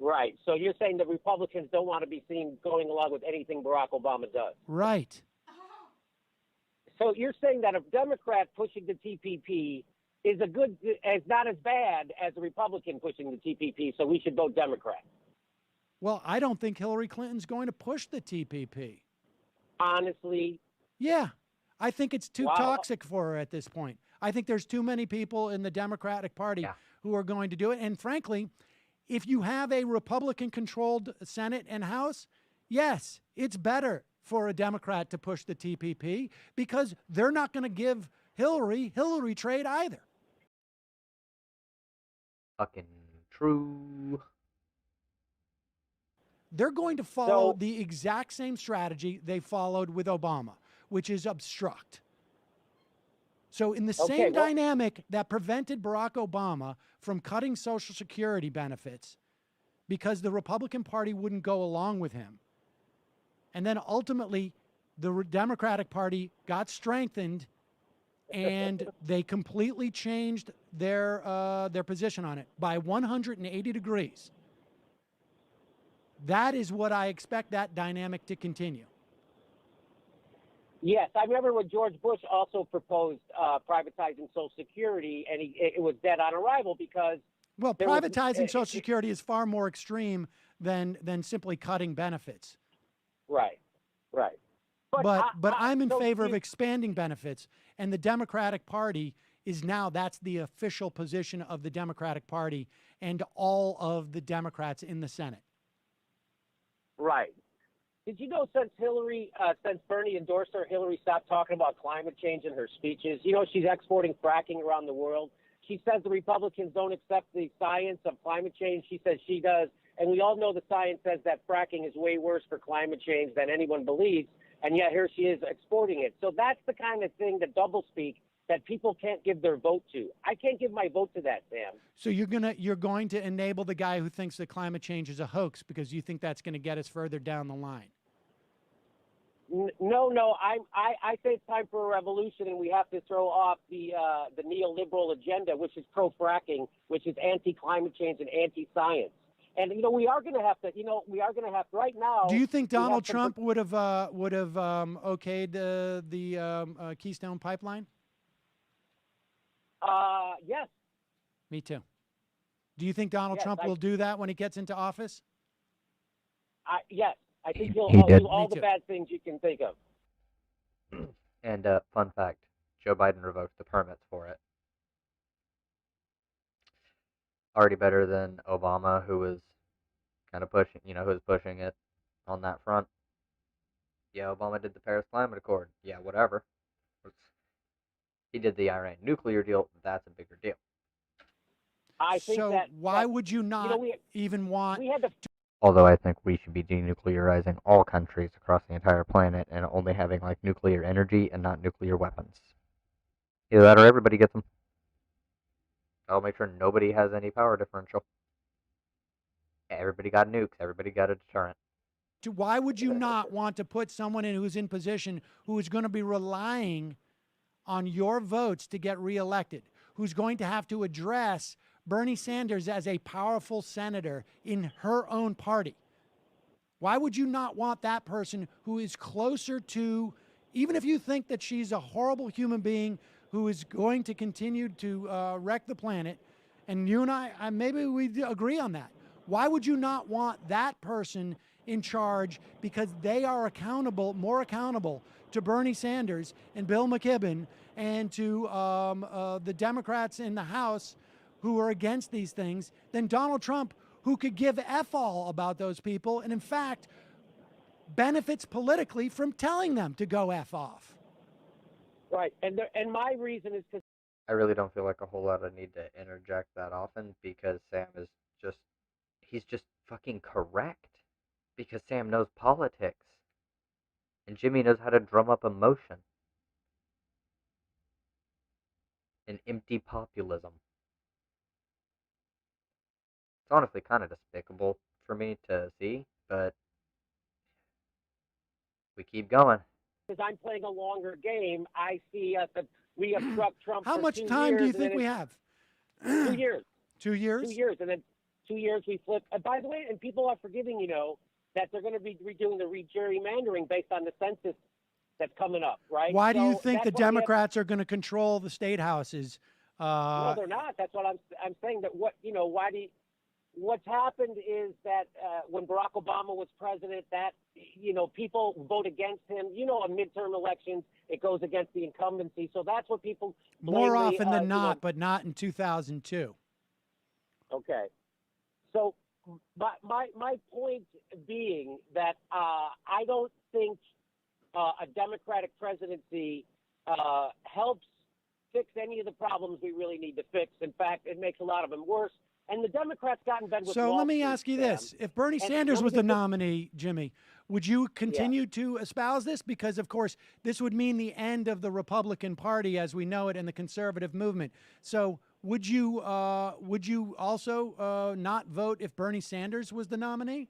Right. So you're saying the Republicans don't want to be seen going along with anything Barack Obama does. Right. So you're saying that a Democrat pushing the TPP is not as bad as a Republican pushing the TPP, so we should vote Democrat. Well, I don't think Hillary Clinton's going to push the TPP. Honestly? Yeah. I think it's too toxic for her at this point. I think there's too many people in the Democratic Party who are going to do it. And frankly, if you have a Republican-controlled Senate and House, yes, it's better for a Democrat to push the TPP because they're not going to give Hillary trade either. Fucking true. They're going to follow the exact same strategy they followed with Obama, which is obstruct. So in the same dynamic that prevented Barack Obama from cutting Social Security benefits because the Republican Party wouldn't go along with him, and then ultimately the Democratic Party got strengthened and they completely changed their position on it by 180 degrees. That is what I expect that dynamic to continue. Yes, I remember when George Bush also proposed privatizing Social Security, and it was dead on arrival because... Well, privatizing Social Security is far more extreme than simply cutting benefits. Right, right. But I'm in favor of expanding benefits, and the Democratic Party is now, that's the official position of the Democratic Party and all of the Democrats in the Senate. Right. Did you know since Bernie endorsed her, Hillary stopped talking about climate change in her speeches? You know, she's exporting fracking around the world. She says the Republicans don't accept the science of climate change. She says she does. And we all know the science says that fracking is way worse for climate change than anyone believes. And yet here she is exporting it. So that's the kind of thing, the doublespeak, that people can't give their vote to. I can't give my vote to that, Sam. So you're going to enable the guy who thinks that climate change is a hoax because you think that's going to get us further down the line. No. I say it's time for a revolution, and we have to throw off the neoliberal agenda, which is pro-fracking, which is anti-climate change and anti-science. And we are going to have to. We are going to have right now. Do you think Donald Trump would have okayed the Keystone Pipeline? Yes. Me too. Do you think Donald Trump will do that when he gets into office? Yes. I think he'll He did. do all the bad things you can think of. And fun fact, Joe Biden revoked the permits for it. Already better than Obama, who was kind of pushing, who was pushing it on that front. Yeah, Obama did the Paris Climate Accord. Yeah, whatever. He did the Iran nuclear deal. That's a bigger deal. I think so that. Why would you not even want? We had to. Although I think we should be denuclearizing all countries across the entire planet and only having like nuclear energy and not nuclear weapons. Either that or everybody gets them. I'll make sure nobody has any power differential. Everybody got nukes. Everybody got a deterrent. Why would you not want to put someone in who's in position who is going to be relying on your votes to get reelected, who's going to have to address Bernie Sanders as a powerful senator in her own party? Why would you not want that person who is closer to, even if you think that she's a horrible human being who is going to continue to wreck the planet, and you and I maybe we agree on that. Why would you not want that person in charge because they are accountable, more accountable to Bernie Sanders and Bill McKibben and to the Democrats in the House who are against these things than Donald Trump, who could give F all about those people and, in fact, benefits politically from telling them to go F off. Right. And my reason is because I really don't feel like a whole lot of need to interject that often because Sam is he's just fucking correct because Sam knows politics and Jimmy knows how to drum up emotion and empty populism. It's honestly kind of despicable for me to see, but we keep going. Because I'm playing a longer game, I see we have struck Trump. How for much 2 time do years, you and think then we have? 2 years. 2 years? 2 years, and then 2 years we flip. And by the way, and people are forgetting, that they're going to be redoing the gerrymandering based on the census that's coming up, right? Why do you So think the that's why we have- Democrats are going to control the state houses? No, they're not. That's what I'm saying. That what's happened is that when Barack Obama was president, that people vote against him. On midterm elections, it goes against the incumbency. So that's what people More blatantly, often than not, but not in 2002. Okay. So my point being that I don't think a Democratic presidency helps fix any of the problems we really need to fix. In fact, it makes a lot of them worse. And the Democrats got in bed with So Wall let me Street, ask you Sam. this. If Bernie And Sanders let me was the just- nominee, Jimmy, would you continue to espouse this? Because, of course, this would mean the end of the Republican Party as we know it and the conservative movement. So would you also not vote if Bernie Sanders was the nominee?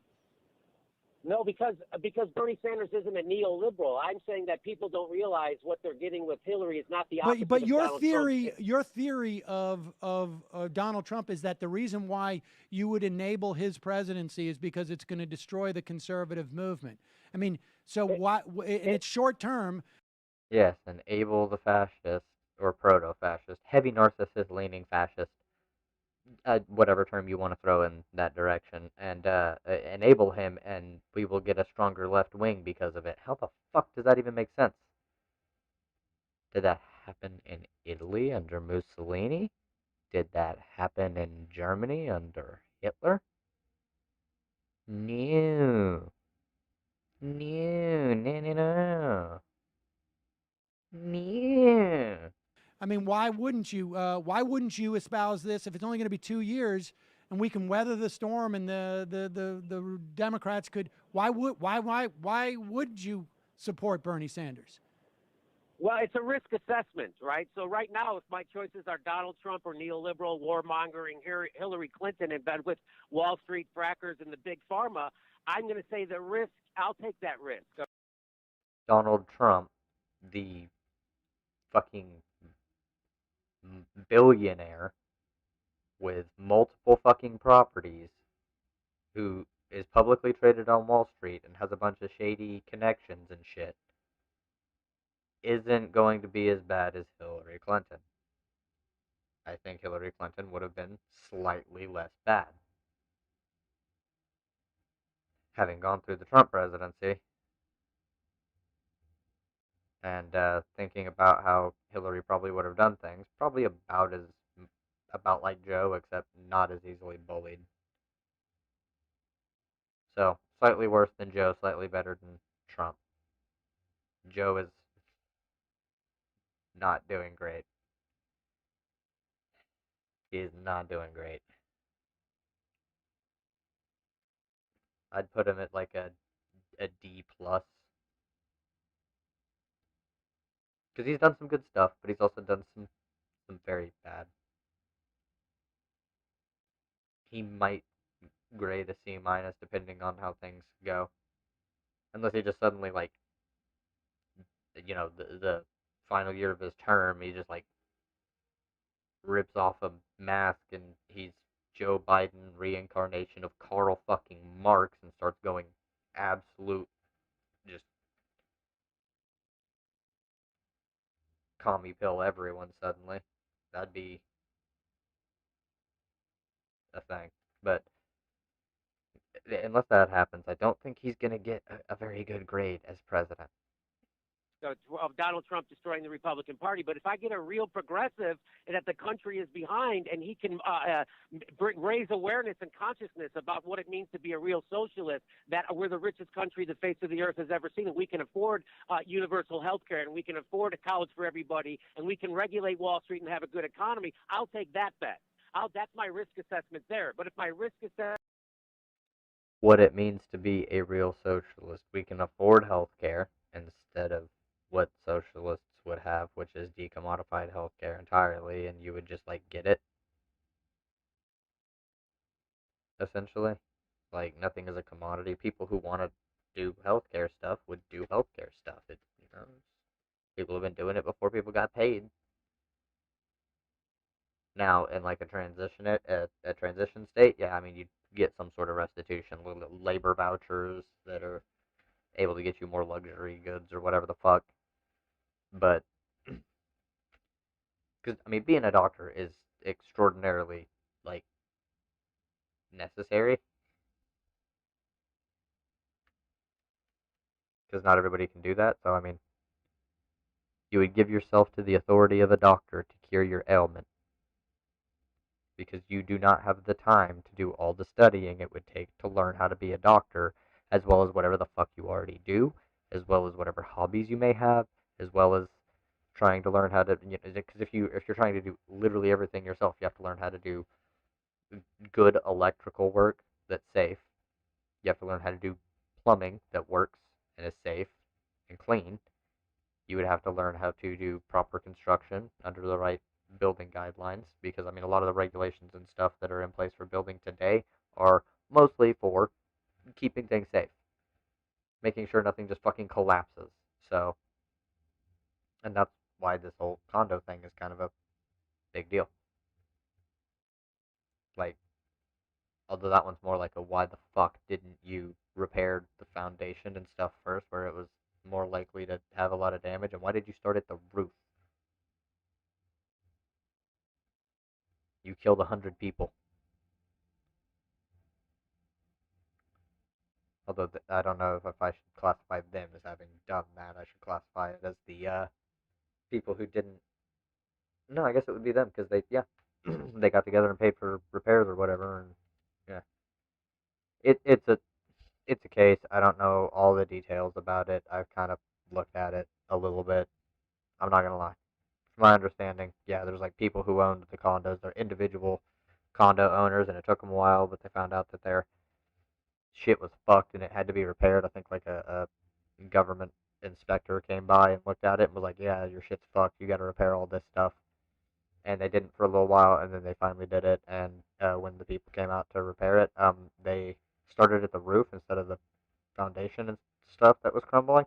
No, because Bernie Sanders isn't a neoliberal. I'm saying that people don't realize what they're getting with Hillary is not the opposite. But of your Donald theory, Trump. your theory of Donald Trump is that the reason why you would enable his presidency is because it's going to destroy the conservative movement. I mean, so why? And it's short term. Yes, enable the fascist or proto-fascist, heavy narcissist-leaning fascist, whatever term you want to throw in that direction, and enable him, and we will get a stronger left wing because of it. How the fuck does that even make sense? Did that happen in Italy under Mussolini? Did that happen in Germany under Hitler? No. No, no, no, no. No. I mean, why wouldn't you? Why wouldn't you espouse this if it's only going to be 2 years and we can weather the storm and the Democrats could? Why would you support Bernie Sanders? Well, it's a risk assessment, right? So right now, if my choices are Donald Trump or neoliberal, warmongering Hillary Clinton in bed with Wall Street frackers and the big pharma, I'm going to say the risk. I'll take that risk. Donald Trump, the fucking billionaire with multiple fucking properties, who is publicly traded on Wall Street and has a bunch of shady connections and shit, isn't going to be as bad as Hillary Clinton. I think Hillary Clinton would have been slightly less bad. Having gone through the Trump presidency and thinking about how Hillary probably would have done things, probably about like Joe, except not as easily bullied. So, slightly worse than Joe, slightly better than Trump. Joe is not doing great. He is not doing great. I'd put him at like a D plus. Because he's done some good stuff, but he's also done some very bad. He might grade a C minus depending on how things go. Unless he just suddenly, like, the final year of his term, he just, like, rips off a mask and he's Joe Biden reincarnation of Karl fucking Marx and starts going absolute just commie pill everyone suddenly. That'd be a thing. But unless that happens, I don't think he's going to get a very good grade as president. Of Donald Trump destroying the Republican Party. But if I get a real progressive that the country is behind and he can raise awareness and consciousness about what it means to be a real socialist, that we're the richest country the face of the earth has ever seen, and we can afford universal health care, and we can afford a college for everybody, and we can regulate Wall Street and have a good economy, I'll take that bet. That's my risk assessment there. But if my risk assessment... What it means to be a real socialist. We can afford health care instead of what socialists would have, which is decommodified healthcare entirely, and you would just like get it, essentially. Like, nothing is a commodity. People who want to do healthcare stuff would do healthcare stuff. People have been doing it before people got paid. Now, in like a transition state, yeah, I mean, you get some sort of restitution, little labor vouchers that are able to get you more luxury goods or whatever the fuck. But, because, I mean, being a doctor is extraordinarily, like, necessary. Because not everybody can do that. So, I mean, you would give yourself to the authority of a doctor to cure your ailment. Because you do not have the time to do all the studying it would take to learn how to be a doctor, as well as whatever the fuck you already do, as well as whatever hobbies you may have, as well as trying to learn how to, because if you're trying to do literally everything yourself, you have to learn how to do good electrical work that's safe. You have to learn how to do plumbing that works and is safe and clean. You would have to learn how to do proper construction under the right building guidelines, because I mean, a lot of the regulations and stuff that are in place for building today are mostly for keeping things safe, making sure nothing just fucking collapses. So, and that's why this whole condo thing is kind of a big deal. Like, although that one's more like a why the fuck didn't you repair the foundation and stuff first, where it was more likely to have a lot of damage, and why did you start at the roof? You killed 100 people. Although I don't know if I should classify them as having done that. I should classify it as the people who didn't. No, I guess it would be them because yeah, they got together and paid for repairs or whatever, and yeah, it's a case. I don't know all the details about it. I've kind of looked at it a little bit. I'm not gonna lie. From my understanding, yeah, there's like people who owned the condos. They're individual condo owners, and it took them a while, but they found out that their shit was fucked and it had to be repaired. I think like a government inspector came by and looked at it and was like, "Yeah, your shit's fucked. You got to repair all this stuff." And they didn't for a little while, and then they finally did it. And when the people came out to repair it, they started at the roof instead of the foundation and stuff that was crumbling.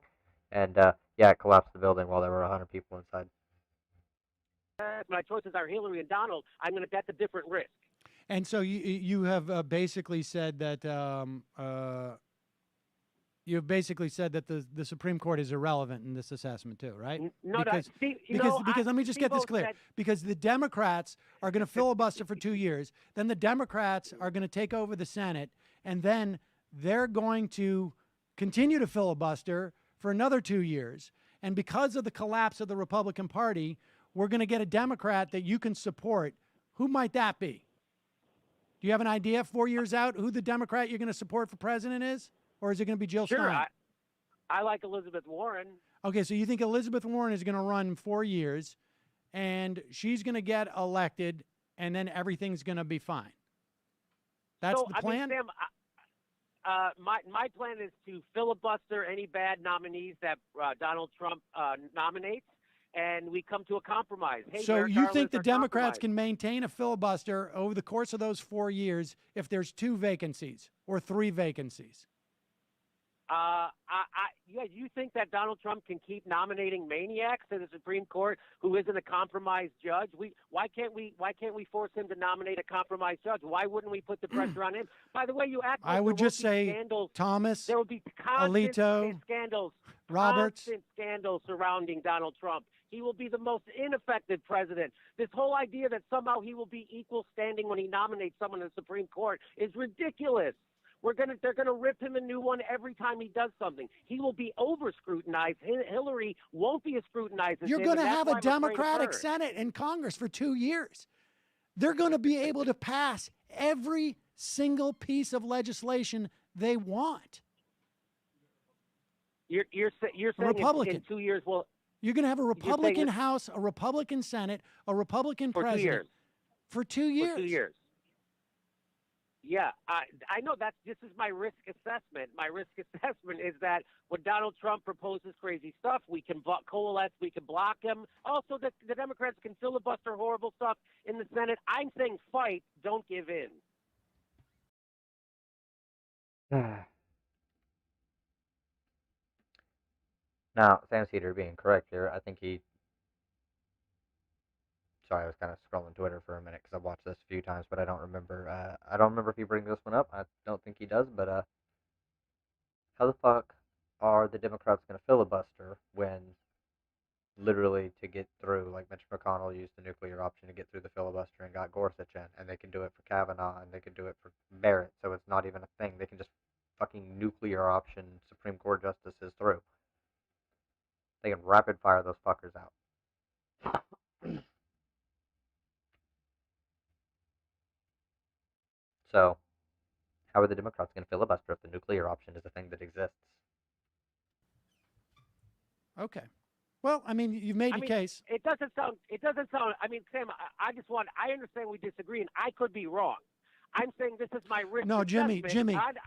And yeah, it collapsed the building while there were 100 people inside. My choices are Hillary and Donald. That's a different risk. And so you have basically said that you've basically said that the Supreme Court is irrelevant in this assessment too, right? No, because let me just get this clear. Because the Democrats are going to filibuster for 2 years, then the Democrats are going to take over the Senate, and then they're going to continue to filibuster for another 2 years. And because of the collapse of the Republican Party, we're going to get a Democrat that you can support. Who might that be? Do you have an idea 4 years out who the Democrat you're going to support for president is? Or is it going to be Jill Stein? Sure, I like Elizabeth Warren. Okay, so you think Elizabeth Warren is going to run 4 years, and she's going to get elected, and then everything's going to be fine? That's the plan? I mean, Sam, my plan is to filibuster any bad nominees that Donald Trump nominates, and we come to a compromise. Hey, so Merrick you Garland think the is our Democrats compromise. can maintain a filibuster over the course of those 4 years if there's 2 vacancies or 3 vacancies? Yeah, you think that Donald Trump can keep nominating maniacs to the Supreme Court who isn't a compromised judge? Why can't we force him to nominate a compromised judge? Why wouldn't we put the pressure on him? By the way, you act like I would just say scandals. Thomas, There will be constant Alito, scandals, Roberts. constant scandals surrounding Donald Trump. He will be the most ineffective president. This whole idea that somehow he will be equal standing when he nominates someone in the Supreme Court is ridiculous. They're gonna rip him a new one every time he does something. He will be over scrutinized. Hillary won't be as scrutinized. You're going to have a Democratic Senate and Congress for 2 years. They're going to be able to pass every single piece of legislation they want. You're saying Republican. in 2 years, well, you're going to have a Republican House, a Republican Senate, a Republican for president 2 years. For 2 years. For 2 years. Yeah, I know this is my risk assessment. My risk assessment is that when Donald Trump proposes crazy stuff, we can coalesce, we can block him. Also, the Democrats can filibuster horrible stuff in the Senate. I'm saying fight, don't give in. Now, Sam Cedar being correct here, I think he. Sorry, I was kind of scrolling Twitter for a minute because I've watched this a few times, but I don't remember. I don't remember if he brings this one up. I don't think he does. But how the fuck are the Democrats going to filibuster when literally to get through, like Mitch McConnell used the nuclear option to get through the filibuster and got Gorsuch in, and they can do it for Kavanaugh and they can do it for Barrett, so it's not even a thing. They can just fucking nuclear option Supreme Court justices through. They can rapid fire those fuckers out. So, how are the Democrats going to filibuster if the nuclear option is a thing that exists? Okay. Well, I mean, you've made your case. It doesn't sound. I mean, Sam, I understand we disagree, and I could be wrong. I'm saying this is my risk. No, Jimmy,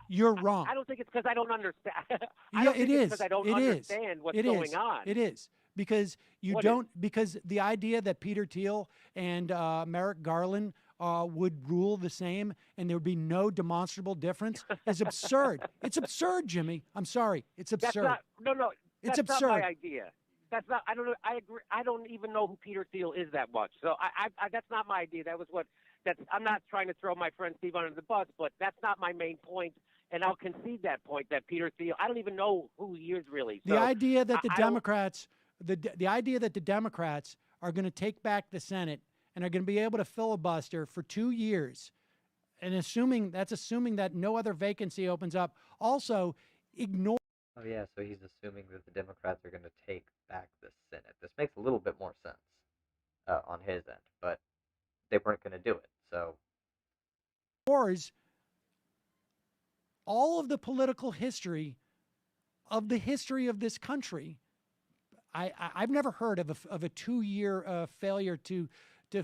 you're wrong. I don't think it's because I don't understand. Yeah, it is. Because I don't understand what's going on. It is because you don't. Because the idea that Peter Thiel and Merrick Garland would rule the same and there would be no demonstrable difference is absurd. It's absurd, Jimmy. I'm sorry. It's absurd. That's It's absurd. not my idea. That's not. I don't know. I agree. I don't even know who Peter Thiel is that much. So I that's not my idea. That was what. I'm not trying to throw my friend Steve under the bus, but that's not my main point, and I'll concede that point. That Peter Thiel. I don't even know who he is really. So The idea that the Democrats, the idea that the Democrats are going to take back the Senate and are going to be able to filibuster for 2 years, and assuming that no other vacancy opens up, also ignore. Oh yeah, so he's assuming that the Democrats are going to take back the Senate. This makes a little bit more sense on his end, but they weren't going to do it. So, all of the political history of this country. I've never heard of a 2-year failure to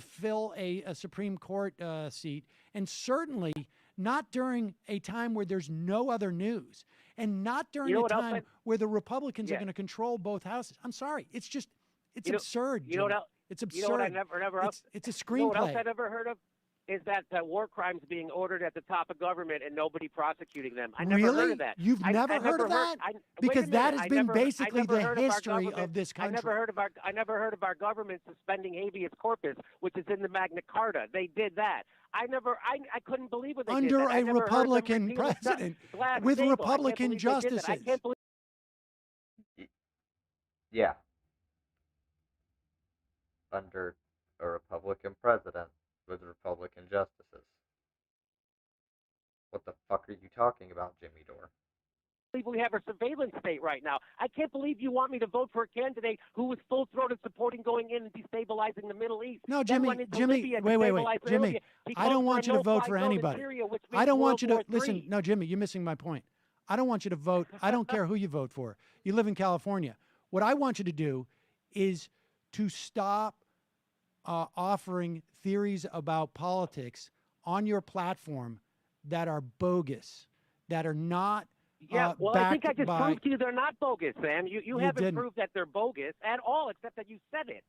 fill a Supreme Court seat, and certainly not during a time where there's no other news, and not during a time where the Republicans are going to control both houses. I'm sorry, it's absurd. It's absurd. You know what I never it's a screenplay. You know what else I never heard of? Is that war crimes being ordered at the top of government and nobody prosecuting them. I never heard of that. You've never heard of that? Because that has been basically the history of this country. I never heard of our government suspending habeas corpus, which is in the Magna Carta. They did that. I couldn't believe what they did. Under a Republican president with Republican justices. I can't believe. Yeah. Under a Republican president with Republican justices. What the fuck are you talking about, Jimmy Dore? We have a surveillance state right now. I can't believe you want me to vote for a candidate who was full-throated supporting going in and destabilizing the Middle East. No, Jimmy, wait, Jimmy, I don't want you to vote for anybody. I don't want you to, listen, no, Jimmy, you're missing my point. I don't want you to vote. I don't care who you vote for. You live in California. What I want you to do is to stop offering theories about politics on your platform that are bogus, that are not I think I just proved to you they're not bogus, Sam. You haven't proved that they're bogus at all, except that you said it.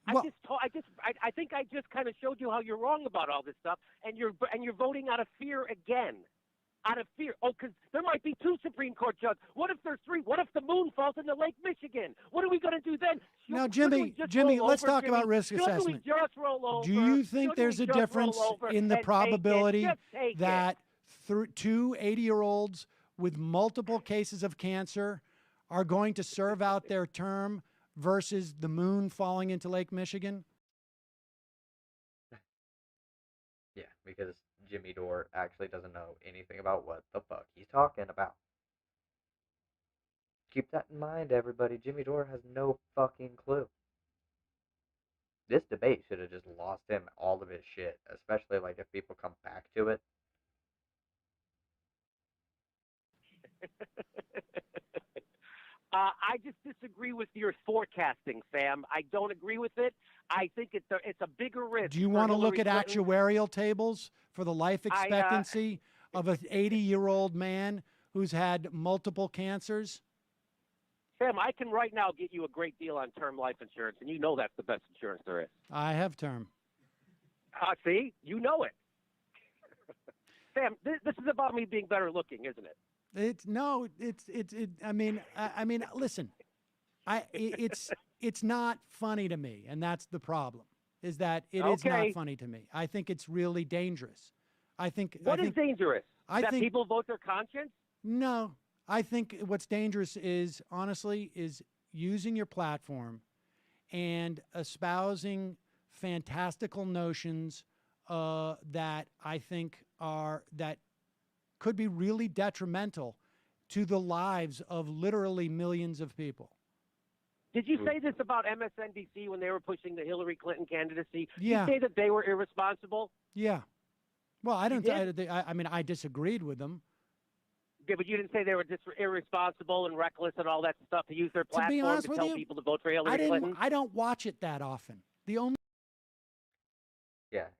I think I just kind of showed you how you're wrong about all this stuff, and you're voting out of fear again. Out of fear. Oh, because there might be 2 Supreme Court judges. What if there's 3? What if the moon falls into Lake Michigan? What are we going to do then? Now, Jimmy, let's talk about risk assessment. Do you think there's a difference in the probability that 2 80-year-olds with multiple cases of cancer are going to serve out their term versus the moon falling into Lake Michigan? Yeah, because Jimmy Dore actually doesn't know anything about what the fuck he's talking about. Keep that in mind, everybody. Jimmy Dore has no fucking clue. This debate should have just lost him all of his shit, especially like if people come back to it. I just disagree with your forecasting, Sam. I don't agree with it. I think it's a bigger risk. Do you want to look at actuarial tables for the life expectancy of an 80-year-old man who's had multiple cancers? Sam, I can right now get you a great deal on term life insurance, and you know that's the best insurance there is. I have term. See? You know it. Sam, this is about me being better looking, isn't it? I mean, listen, it's not funny to me, and that's the problem. Is that it is not funny to me. I think it's really dangerous. What is dangerous? That people vote their conscience? No, I think what's dangerous is honestly using your platform and espousing fantastical notions that I think that could be really detrimental to the lives of literally millions of people. Did you say this about MSNBC when they were pushing the Hillary Clinton candidacy? Yeah. Did you say that they were irresponsible? Yeah. Well, I mean, I disagreed with them. Yeah, but you didn't say they were just irresponsible and reckless and all that stuff to use their platform to tell people to vote for Hillary Clinton? I don't watch it that often. Yeah,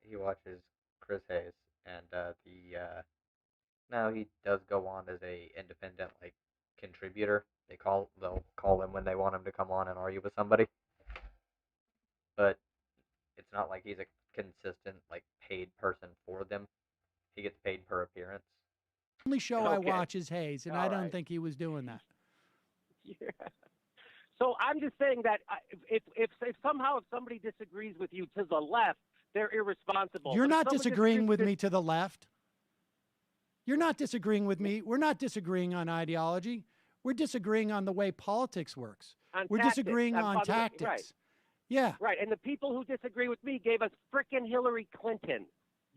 he watches Chris Hayes, and now he does go on as a independent contributor. They'll call him when they want him to come on and argue with somebody, but it's not like he's a consistent paid person for them. He gets paid per appearance. The only show I watch is Hayes, and I don't think he was doing that. Yeah. So I'm just saying that if somehow somebody disagrees with you to the left, they're irresponsible. You're not disagreeing with me to the left. You're not disagreeing with me. We're not disagreeing on ideology. We're disagreeing on the way politics works. We're disagreeing on tactics. Right. Yeah. Right. And the people who disagree with me gave us frickin' Hillary Clinton.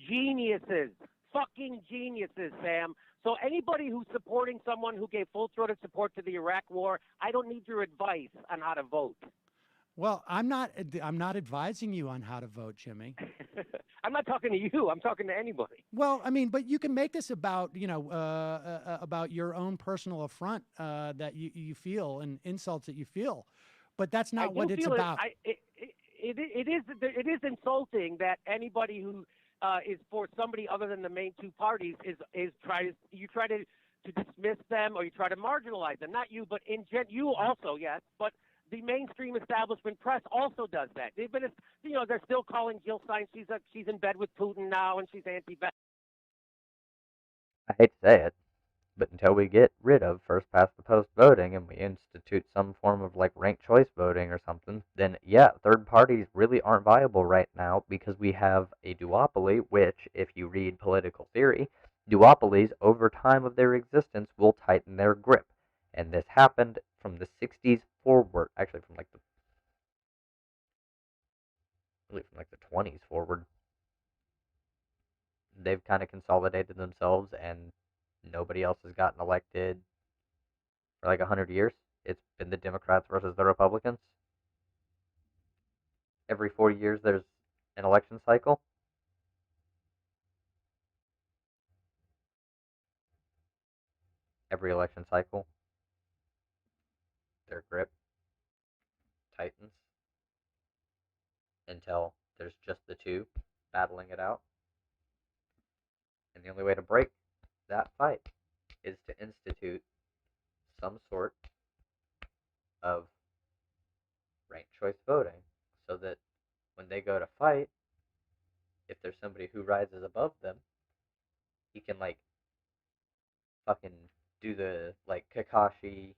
Geniuses. Fucking geniuses, Sam. So anybody who's supporting someone who gave full-throated support to the Iraq War, I don't need your advice on how to vote. Well, I'm not advising you on how to vote, Jimmy. I'm not talking to you. I'm talking to anybody. Well, I mean, but you can make this about, about your own personal affront that you feel and insults that you feel. But that's not what it's about. It is insulting that anybody who is for somebody other than the main two parties is try to dismiss them or you try to marginalize them. Not you, but you also, yes, but the mainstream establishment press also does that. They've been, they're still calling Jill Stein. She's in bed with Putin now, and she's anti-vax. I hate to say it, but until we get rid of first past the post voting and we institute some form of ranked choice voting or something, then yeah, third parties really aren't viable right now because we have a duopoly, which, if you read political theory, duopolies over time of their existence will tighten their grip. And this happened from the 60s forward, actually from the 20s forward. They've kind of consolidated themselves, and nobody else has gotten elected for 100 years. It's been the Democrats versus the Republicans. Every 4 years, there's an election cycle. Every election cycle, their grip tightens until there's just the two battling it out. And the only way to break that fight is to institute some sort of ranked choice voting so that when they go to fight, if there's somebody who rises above them, he can fucking do the Kakashi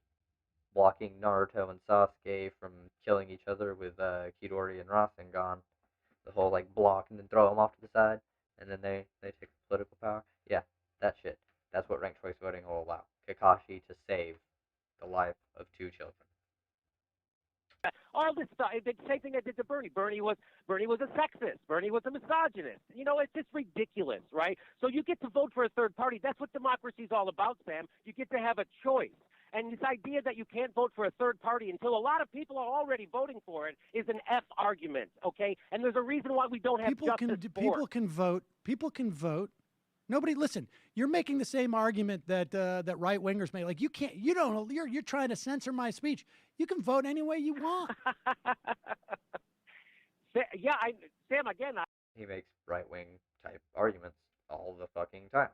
blocking Naruto and Sasuke from killing each other with Chidori and Rasengan. The whole block and then throw them off to the side, and then they take political power. Yeah, that shit. That's what ranked choice voting will allow. Kakashi to save the life of 2 children. All this stuff. The same thing I did to Bernie. Bernie was a sexist. Bernie was a misogynist. It's just ridiculous, right? So you get to vote for a third party. That's what democracy is all about, Sam. You get to have a choice. And this idea that you can't vote for a third party until a lot of people are already voting for it is an F argument, okay? And there's a reason why we don't have People can vote. People can vote. Nobody, listen. You're making the same argument that that right wingers make. You can't. You don't. You're trying to censor my speech. You can vote any way you want. Yeah, Sam. Again, he makes right wing type arguments all the fucking time.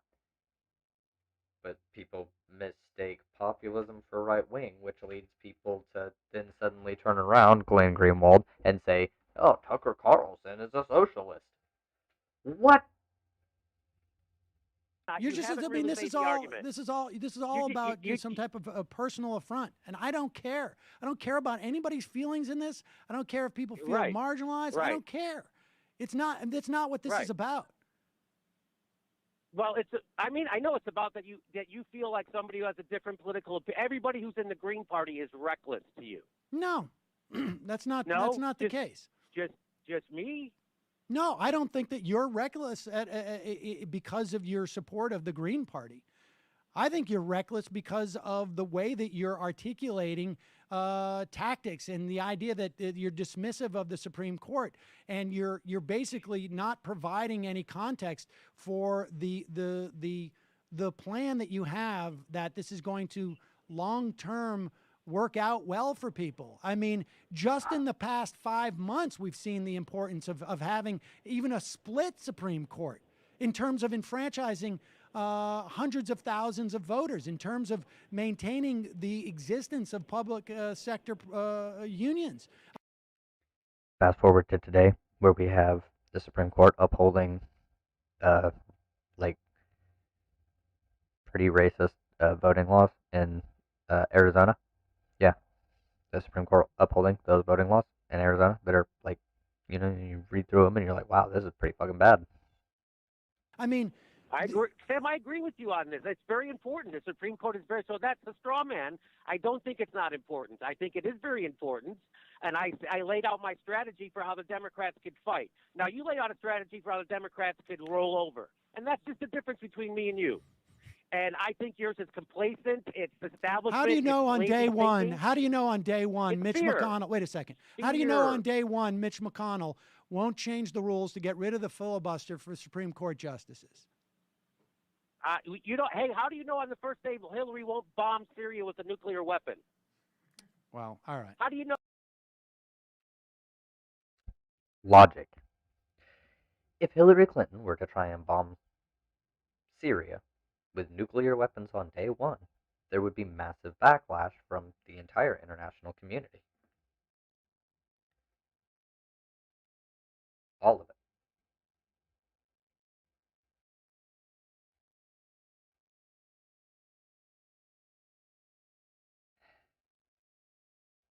But people mistake populism for right wing, which leads people to then suddenly turn around, Glenn Greenwald, and say, "Oh, Tucker Carlson is a socialist." What? You're you just, haven't I mean, really this made is the all, argument. this is all about some type of a personal affront. And I don't care. I don't care about anybody's feelings in this. I don't care if people feel Right. marginalized. I Right. don't care. That's not what this Right. is about. Well, I mean, I know it's about that you feel like somebody who has a different political opinion. Everybody who's in the Green Party is reckless to you. No, that's not the case. Just me. No, I don't think that you're reckless because of your support of the Green Party. I think you're reckless because of the way that you're articulating tactics and the idea that you're dismissive of the Supreme Court, and you're basically not providing any context for the plan that you have, that this is going to long-term work out well for people. I mean, just in the past 5 months, we've seen the importance of having even a split Supreme Court in terms of enfranchising hundreds of thousands of voters, in terms of maintaining the existence of public sector unions. Fast forward to today, where we have the Supreme Court upholding, like, pretty racist voting laws in Arizona. Yeah, the Supreme Court upholding those voting laws in Arizona that are, like, you read through them and you're like, wow, this is pretty fucking bad. I mean, I agree, Sam. I agree with you on this. It's very important. The Supreme Court is so that's a straw man. I don't think it's not important. I think it is very important, and I laid out my strategy for how the Democrats could fight. Now you laid out a strategy for how the Democrats could roll over, and that's just the difference between me and you. And I think yours is complacent. It's establishment. How do you know on day one? Thinking. How do you know on day one, It's Mitch fear. McConnell? Wait a second. How do you know on day one, Mitch McConnell won't change the rules to get rid of the filibuster for Supreme Court justices? Hey, how do you know on the first day Hillary won't bomb Syria with a nuclear weapon? Well, all right. How do you know? Logic. If Hillary Clinton were to try and bomb Syria with nuclear weapons on day one, there would be massive backlash from the entire international community. All of it.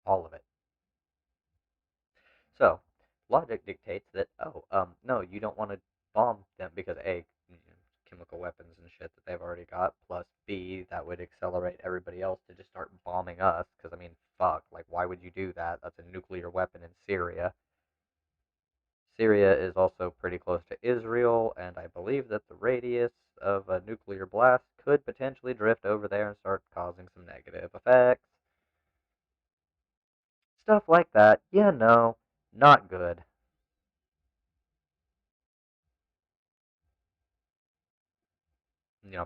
All of it. So, logic dictates that, no, you don't want to bomb them because A, chemical weapons and shit that they've already got, plus B, that would accelerate everybody else to just start bombing us, because, I mean, fuck, like, why would you do that? That's a nuclear weapon in Syria. Syria is also pretty close to Israel, and I believe that the radius of a nuclear blast could potentially drift over there and start causing some negative effects. Stuff like that, not good.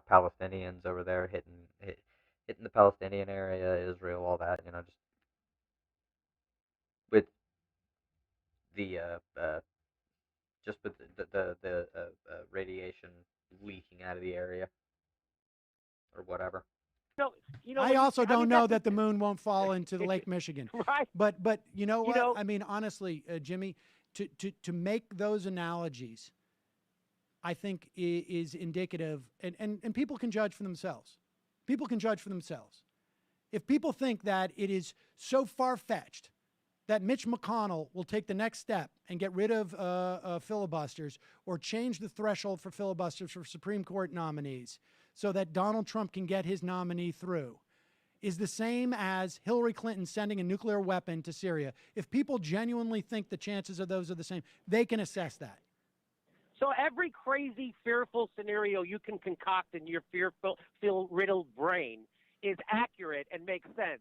Palestinians over there hitting the Palestinian area, Israel, all that, just with the radiation leaking out of the area or whatever. I also don't know that the moon won't fall into the Lake Michigan. Right. But you know what? I mean, honestly, Jimmy, to make those analogies, I think is indicative, and people can judge for themselves. People can judge for themselves. If people think that it is so far-fetched that Mitch McConnell will take the next step and get rid of filibusters or change the threshold for filibusters for Supreme Court nominees so that Donald Trump can get his nominee through, is the same as Hillary Clinton sending a nuclear weapon to Syria. If people genuinely think the chances of those are the same, they can assess that. So every crazy, fearful scenario you can concoct in your fear-riddled brain is accurate and makes sense,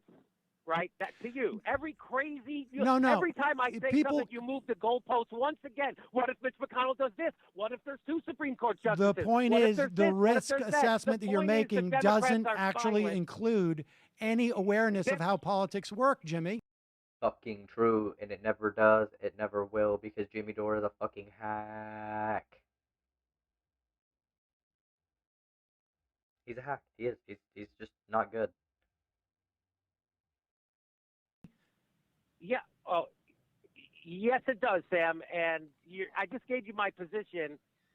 right? That to you. Every crazy, No. Every time I say something, you move the goalposts once again. What if Mitch McConnell does this? What if there's two Supreme Court justices? The point is, the risk assessment that you're making doesn't actually include any awareness of how politics work, Jimmy. Fucking true, and it never does. It never will, because Jimmy Dore is a fucking hack. He's a hack. He is. He's just not good. Yeah. Oh, yes, it does, Sam. And I just gave you my position.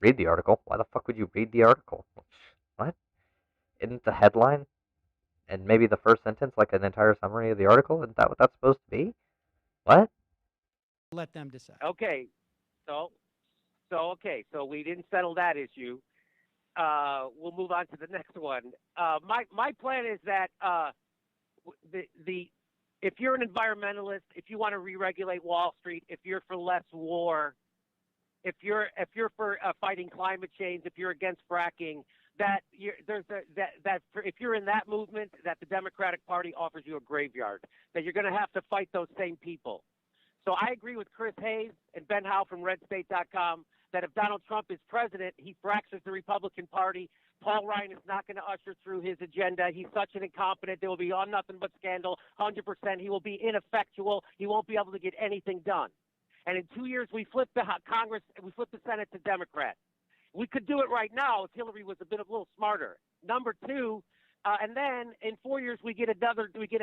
Read the article. Why the fuck would you read the article? What? Isn't the headline and maybe the first sentence like an entire summary of the article? Isn't that what that's supposed to be? What? Let them decide. Okay, so we didn't settle that issue. We'll move on to the next one. My plan is that if you're an environmentalist, if you want to re-regulate Wall Street, if you're for less war, if you're for fighting climate change, if you're against fracking, if you're in that movement, that the Democratic Party offers you a graveyard, that you're going to have to fight those same people. So I agree with Chris Hayes and Ben Howe from RedState.com that if Donald Trump is president, he fractures the Republican Party. Paul Ryan is not going to usher through his agenda. He's such an incompetent. There will be on nothing but scandal, 100%. He will be ineffectual. He won't be able to get anything done. And in 2 years, we flipped the Congress, we flipped the Senate to Democrat. We could do it right now if Hillary was a little smarter. Number two, and then in 4 years we get a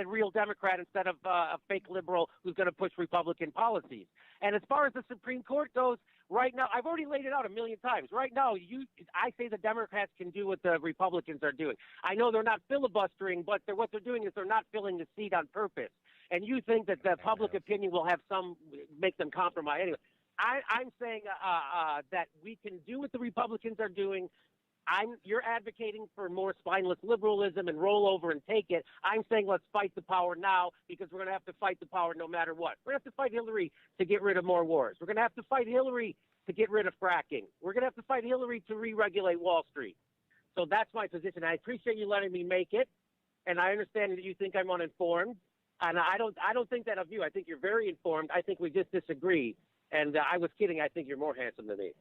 real Democrat instead of a fake liberal who's going to push Republican policies. And as far as the Supreme Court goes, right now I've already laid it out a million times. Right now, I say the Democrats can do what the Republicans are doing. I know they're not filibustering, but what they're doing is they're not filling the seat on purpose. And you think that the public opinion will have make them compromise anyway. I'm saying that we can do what the Republicans are doing. You're advocating for more spineless liberalism and roll over and take it. I'm saying let's fight the power now because we're going to have to fight the power no matter what. We're going to have to fight Hillary to get rid of more wars. We're going to have to fight Hillary to get rid of fracking. We're going to have to fight Hillary to re-regulate Wall Street. So that's my position. I appreciate you letting me make it, and I understand that you think I'm uninformed, and I don't think that of you. I think you're very informed. I think we just disagree. And I was kidding. I think you're more handsome than me.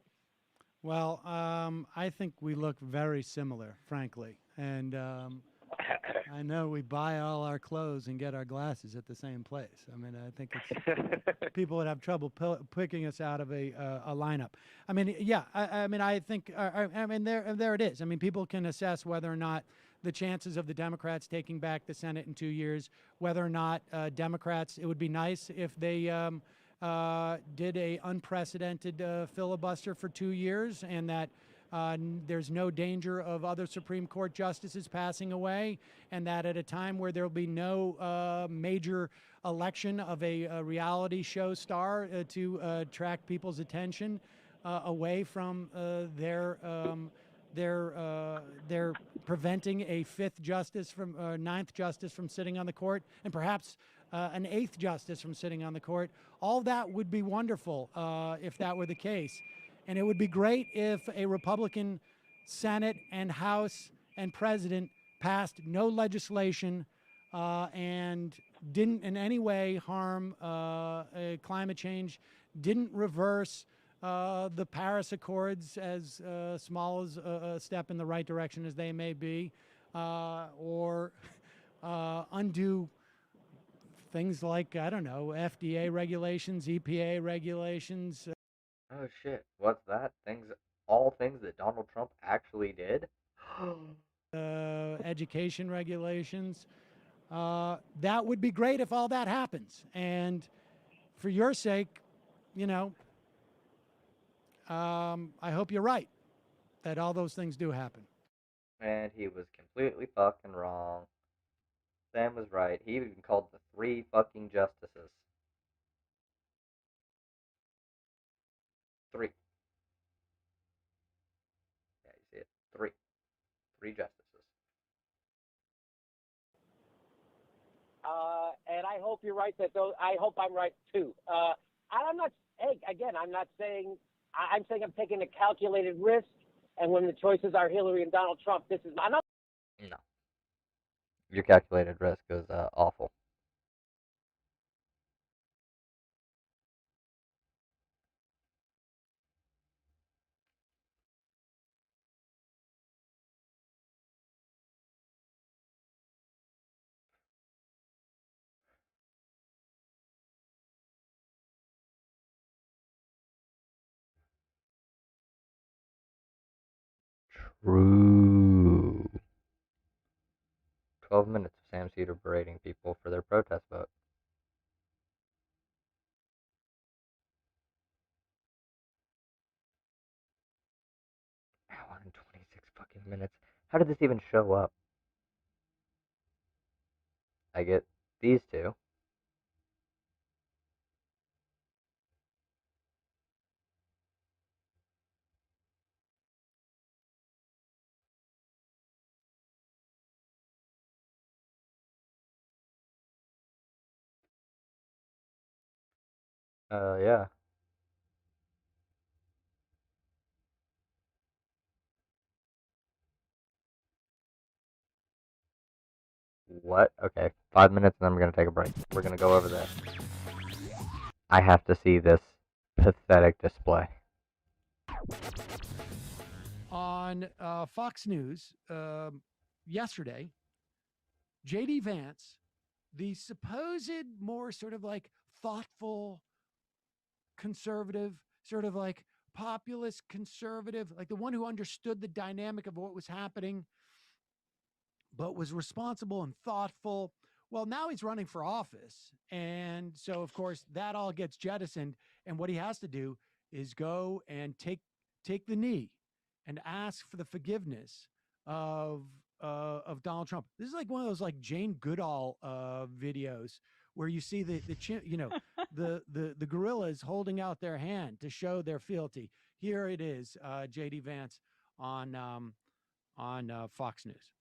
Well, I think we look very similar, frankly. And I know we buy all our clothes and get our glasses at the same place. I mean, I think it's people would have trouble picking us out of a lineup. I mean, yeah. I think. There it is. I mean, people can assess whether or not the chances of the Democrats taking back the Senate in 2 years, whether or not Democrats. It would be nice if they. Did a unprecedented filibuster for 2 years, and that there's no danger of other Supreme Court justices passing away, and that at a time where there will be no major election of a reality show star to attract people's attention away from their preventing a fifth justice from ninth justice from sitting on the court, and perhaps an eighth justice from sitting on the court. All that would be wonderful if that were the case. And it would be great if a Republican Senate and House and President passed no legislation and didn't in any way harm climate change, didn't reverse the Paris Accords, as small as a step in the right direction as they may be, or undo things like, I don't know, FDA regulations, EPA regulations. Oh shit! What's that? All things that Donald Trump actually did. Education regulations. That would be great if all that happens. And for your sake, I hope you're right that all those things do happen. And he was completely fucking wrong. Sam was right. He even called the 3 fucking justices. 3. Yeah, you see it. 3. 3 justices. And I hope you're right I hope I'm right too. I'm not. Hey, again, I'm not saying. I'm saying I'm taking a calculated risk. And when the choices are Hillary and Donald Trump, this is. I'm not. No. Your calculated risk is awful. True. 12 minutes of Sam Cedar berating people for their protest vote. minutes. How did this even show up? I get these two. Yeah. What? Okay, 5 minutes, and then we're gonna take a break. We're gonna go over this. I have to see this pathetic display. On Fox News yesterday, J.D. Vance, the supposed more sort of like thoughtful conservative, sort of like populist conservative, like the one who understood the dynamic of what was happening, but was responsible and thoughtful. Well, now he's running for office. And so, of course, that all gets jettisoned. And what he has to do is go and take the knee and ask for the forgiveness of Donald Trump. This is like one of those like Jane Goodall videos where you see the the gorillas holding out their hand to show their fealty. Here it is, J.D. Vance on Fox News.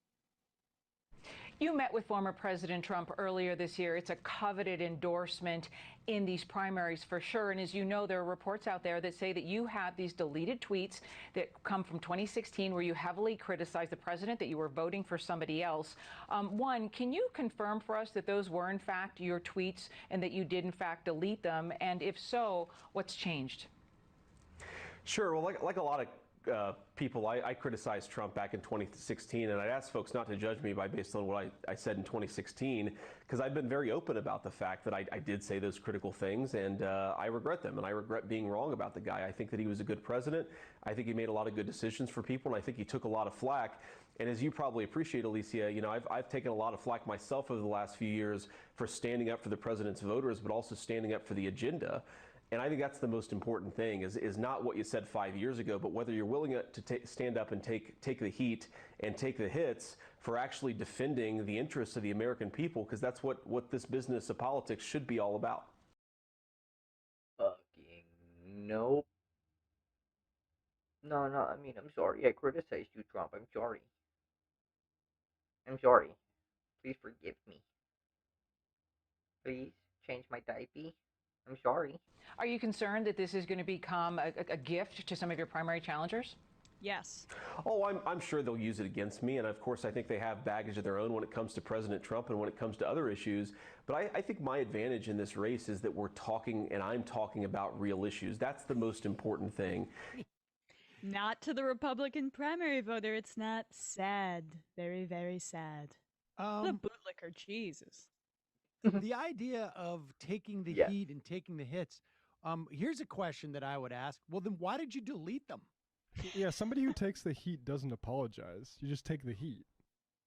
You met with former President Trump earlier this year. It's a coveted endorsement in these primaries for sure. And as you know, there are reports out there that say that you have these deleted tweets that come from 2016 where you heavily criticized the president, that you were voting for somebody else. One, can you confirm for us that those were in fact your tweets and that you did in fact delete them? And if so, what's changed? Sure. Well, like a lot of people, I criticized Trump back in 2016, and I'd ask folks not to judge me based on what I said in 2016, because I've been very open about the fact that I did say those critical things, and I regret them, and I regret being wrong about the guy. I think that he was a good president. I think he made a lot of good decisions for people, and I think he took a lot of flack. And as you probably appreciate, Alicia, you know, I've taken a lot of flack myself over the last few years for standing up for the president's voters, but also standing up for the agenda. And I think that's the most important thing is not what you said 5 years ago, but whether you're willing to stand up and take the heat and take the hits for actually defending the interests of the American people, because that's what this business of politics should be all about. Fucking nope. No, I mean, I'm sorry. I criticized you, Trump. I'm sorry. I'm sorry. Please forgive me. Please change my diaper. I'm sorry. Are you concerned that this is going to become a gift to some of your primary challengers? Yes. Oh, I'm sure they'll use it against me. And of course, I think they have baggage of their own when it comes to President Trump and when it comes to other issues. But I think my advantage in this race is that we're talking and I'm talking about real issues. That's the most important thing. Not to the Republican primary voter. It's not. Sad. Very, very sad. The bootlicker, Jesus. The idea of taking the heat and taking the hits. Here's a question that I would ask. Well, then why did you delete them? Yeah, somebody who takes the heat doesn't apologize. You just take the heat.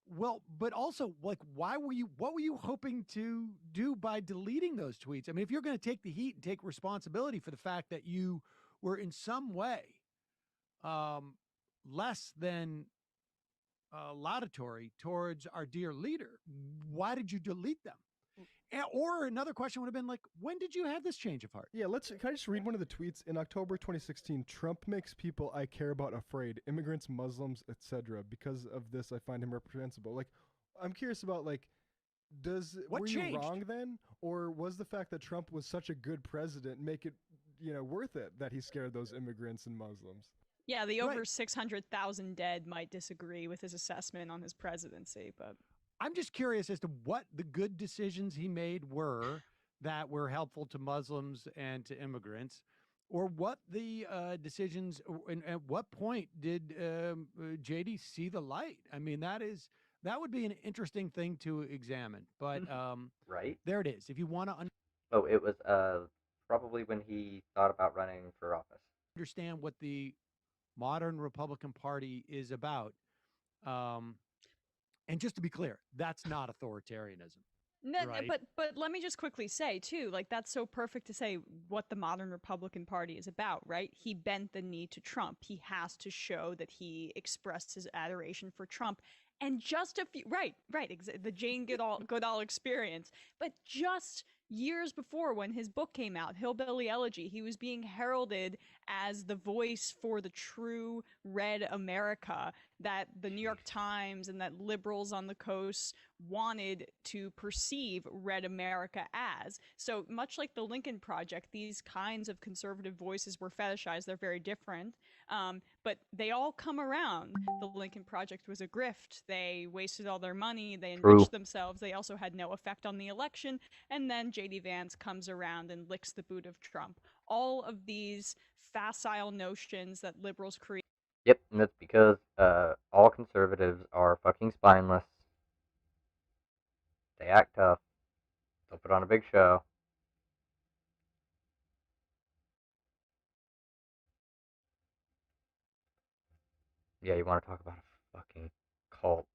Well, but also, like, what were you hoping to do by deleting those tweets? I mean, if you're going to take the heat and take responsibility for the fact that you were in some way less than laudatory towards our dear leader, why did you delete them? Or another question would have been like, when did you have this change of heart? Yeah, can I just read one of the tweets? In October 2016, Trump makes people I care about afraid, immigrants, Muslims, etc. Because of this, I find him reprehensible. Like, I'm curious about, like, were you wrong then? Or was the fact that Trump was such a good president make it, worth it that he scared those immigrants and Muslims? Yeah, the over 600,000 dead might disagree with his assessment on his presidency, but I'm just curious as to what the good decisions he made were that were helpful to Muslims and to immigrants, or what the decisions, and at what point did JD see the light? I mean, that would be an interesting thing to examine. But right there it is. If you want to it was probably when he thought about running for office. Understand what the modern Republican Party is about. And just to be clear, that's not authoritarianism. No, no, Right. but let me just quickly say too, like that's so perfect to say what the modern Republican Party is about, right? He bent the knee to Trump. He has to show that he expressed his adoration for Trump. And just a few, the Jane Goodall experience. But just years before, when his book came out, Hillbilly Elegy, he was being heralded as the voice for the true red America that the New York Times and that liberals on the coast wanted to perceive red America as. So much like the Lincoln Project, these kinds of conservative voices were fetishized. They're very different, but they all come around. The Lincoln Project was a grift. They wasted all their money. They enriched themselves. They also had no effect on the election. And then J.D. Vance comes around and licks the boot of Trump. All of these facile notions that liberals create. Yep, and that's because all conservatives are fucking spineless. They act tough. They'll put on a big show. Yeah, you want to talk about a fucking cult.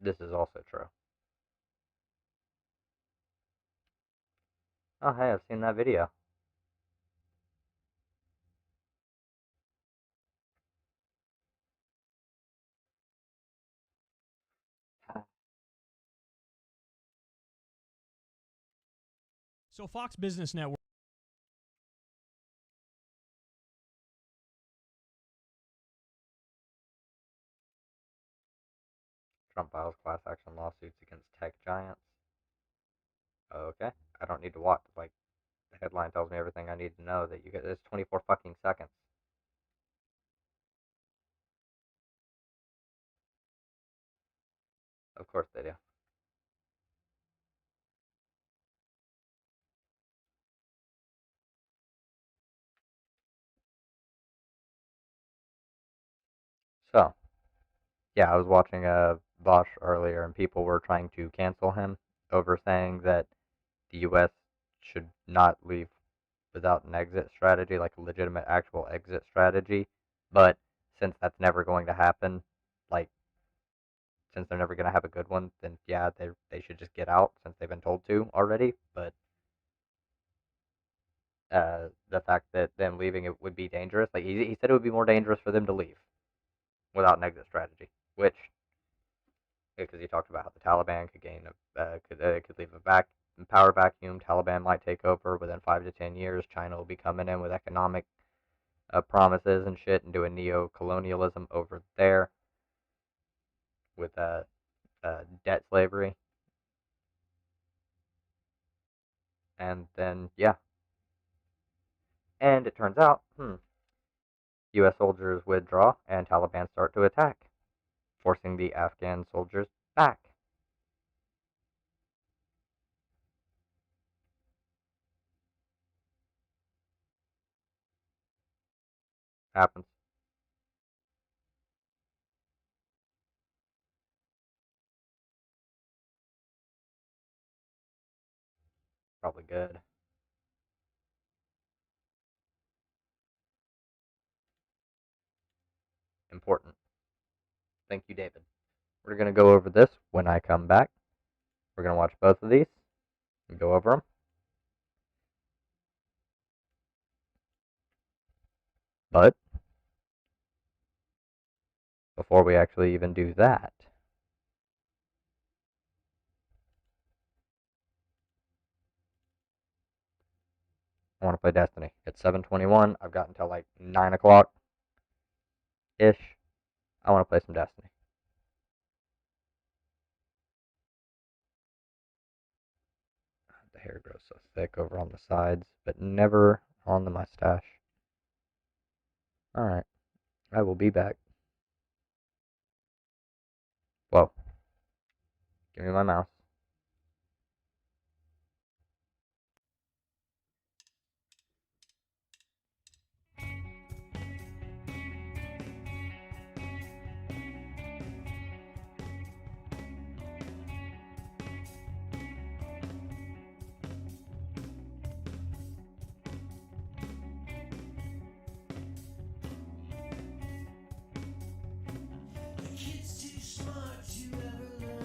This is also true. Oh, hey, I've seen that video. So Fox Business Network. Trump files class action lawsuits against tech giants. Okay, I don't need to watch. Like, the headline tells me everything I need to know. That you get this 24 fucking seconds. Of course they do. So, yeah, I was watching Bosch earlier, and people were trying to cancel him over saying that the U.S. should not leave without an exit strategy, like a legitimate actual exit strategy. But since that's never going to happen, like, since they're never going to have a good one, then yeah, they should just get out since they've been told to already. But the fact that them leaving it would be dangerous, like he said, it would be more dangerous for them to leave without an exit strategy, which because he talked about how the Taliban could could leave a power vacuum. Taliban might take over within 5 to 10 years. China will be coming in with economic promises and shit and doing neo-colonialism over there with debt slavery. And then, yeah. And it turns out, U.S. soldiers withdraw and Taliban start to attack, forcing the Afghan soldiers back. Happens. Probably good. Important. Thank you, David. We're going to go over this when I come back. We're going to watch both of these and go over them. But before we actually even do that, I want to play Destiny. It's 7:21. I've got until like 9 o'clock ish. I want to play some Destiny. The hair grows so thick over on the sides, but never on the mustache. Alright, I will be back. Whoa. Give me my mouse. The kid's too smart to ever learn.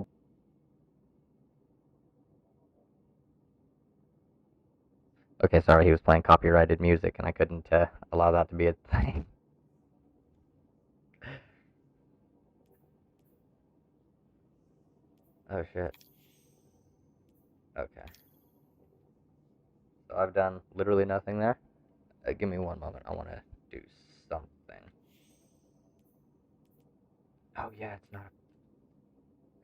blah. Okay, sorry, he was playing copyrighted music, and I couldn't allow that to be a thing. Oh shit. Okay. So I've done literally nothing there. Give me one moment. I want to do something. Oh yeah, it's not.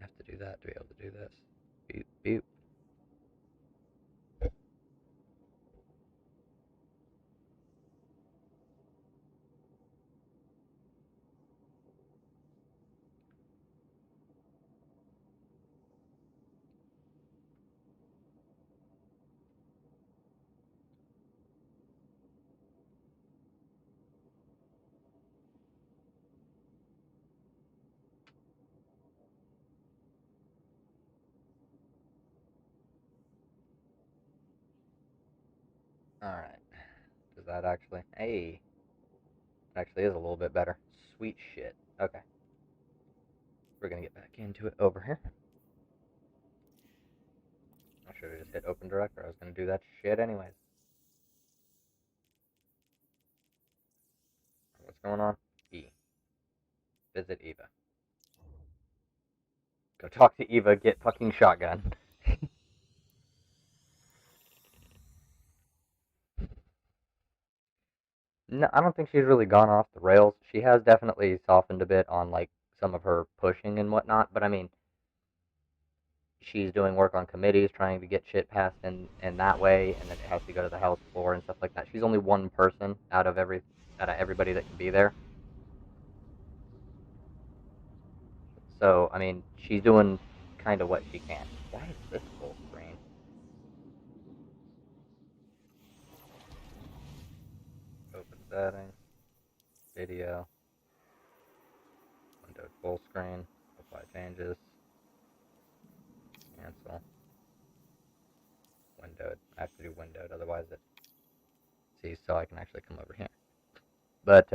I have to do that to be able to do this. Beep beep. Alright. Does that actually... Hey. It actually is a little bit better. Sweet shit. Okay. We're gonna get back into it over here. I should have just hit open director. I was gonna do that shit anyways. What's going on? E. Visit Eva. Go talk to Eva, get fucking shotgun. No, I don't think she's really gone off the rails. She has definitely softened a bit on, like, some of her pushing and whatnot, but I mean, she's doing work on committees, trying to get shit passed in that way, and then it has to go to the House floor and stuff like that. She's only one person out of everybody that can be there. So, I mean, she's doing kind of what she can. Why is this full screen? Open settings, video, Windows full screen, apply changes, cancel, windowed. I have to do windowed, otherwise it sees, so I can actually come over here. But,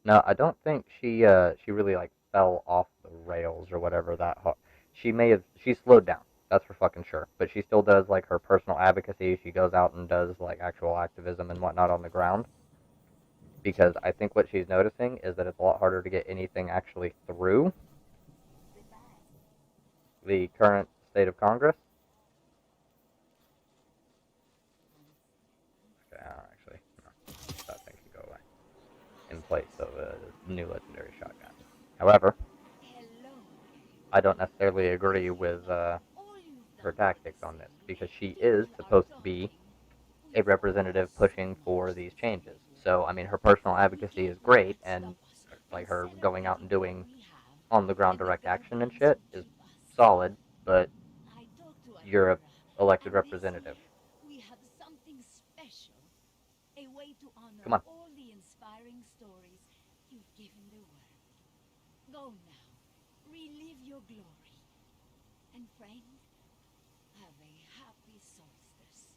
no, I don't think she really, like, fell off the rails or whatever that she slowed down. That's for fucking sure. But she still does, like, her personal advocacy. She goes out and does, like, actual activism and whatnot on the ground. Because I think what she's noticing is that it's a lot harder to get anything actually through the current state of Congress. Okay, actually, no. That thing can go away. In place of a new legendary shotgun. However, I don't necessarily agree with her tactics on this, because she is supposed to be a representative pushing for these changes. So, I mean, her personal advocacy is great, and, like, her going out and doing on-the-ground direct action and shit is solid, but you're a elected representative. We have something special, a way to honor Come on. all the inspiring stories you've given the world. Go now, relive your glory, and friend, have a happy solstice.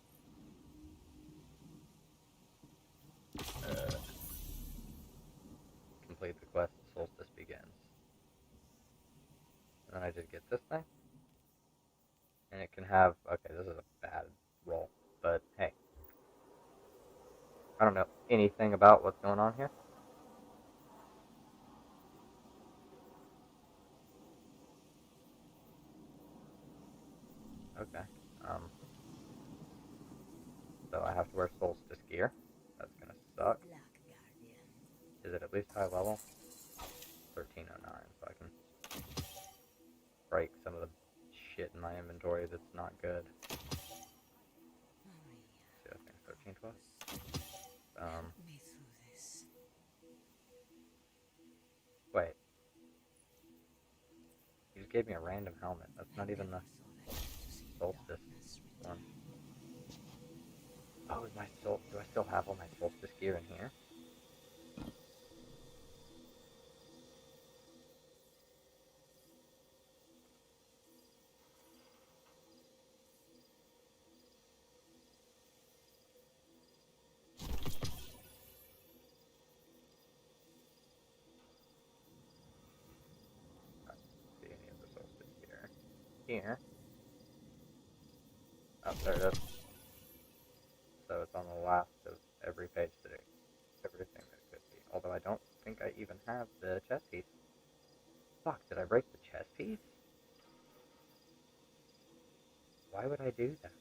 complete the quest, Solstice begins. And then I just get this thing. And it can have, okay, this is a bad roll, but hey. I don't know anything about what's going on here. Okay. So I have to wear Solstice gear. That's gonna suck. Is it at least high level? 1309, so I can break some of the shit in my inventory that's not good. See, I think 1312. Wait. You just gave me a random helmet. That's not even the Solstice one. Oh, is my do I still have all my Solstice gear in here? I don't see any of the Solstice gear here. Oh, there it is. So it's on the last of every page that everything that it could be. Although I don't think I even have the chest piece. Fuck, did I break the chest piece? Why would I do that?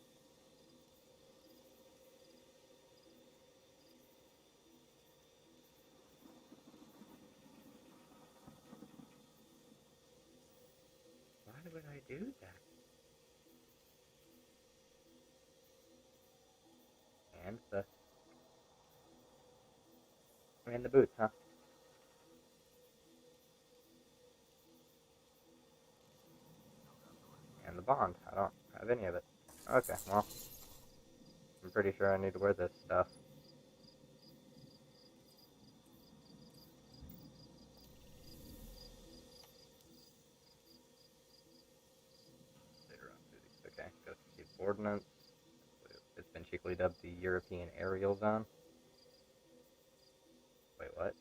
Why would I do that? And the boots, huh? And the bond. I don't have any of it. Okay, well, I'm pretty sure I need to wear this stuff. Okay, go keep ordnance. It's been cheekily dubbed the European Aerial Zone. Wait, what?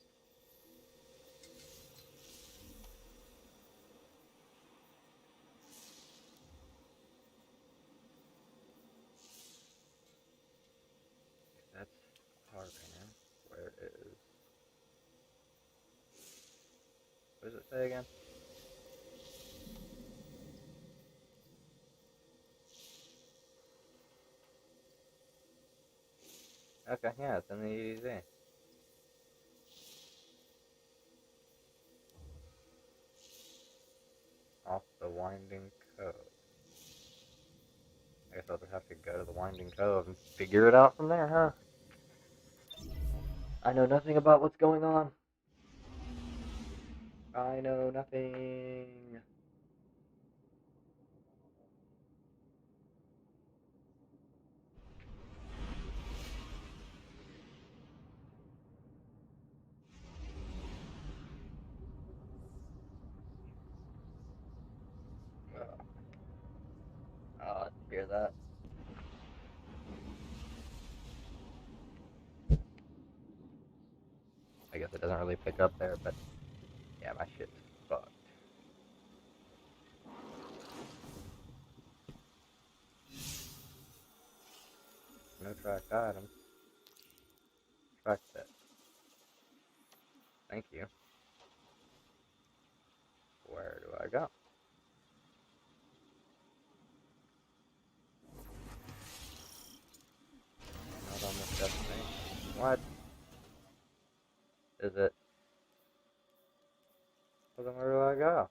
That's Harvan. Where is... What does it say again? Okay, yeah, it's in the EDZ. Off the Winding Cove. I guess I'll just have to go to the Winding Cove and figure it out from there, huh? I know nothing about what's going on. I know nothing. Oh, I hear that. I guess it doesn't really pick up there, but yeah, my shit's fucked. No tracked items. Track that. Thank you. Where do I go? Not on this destination. What? Is it? Well, then where do I go?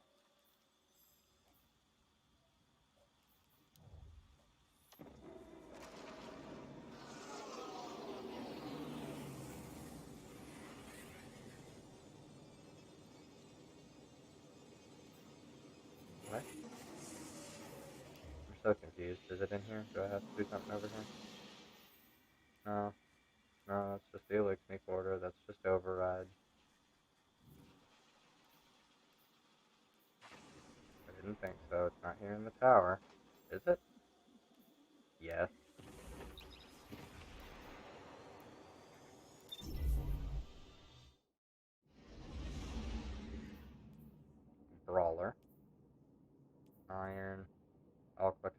What? I'm so confused. Is it in here? Do I have to do something over here? No. No, that's just the Elix me quarter. That's just override. I didn't think so. It's not here in the tower. Is it? Yes.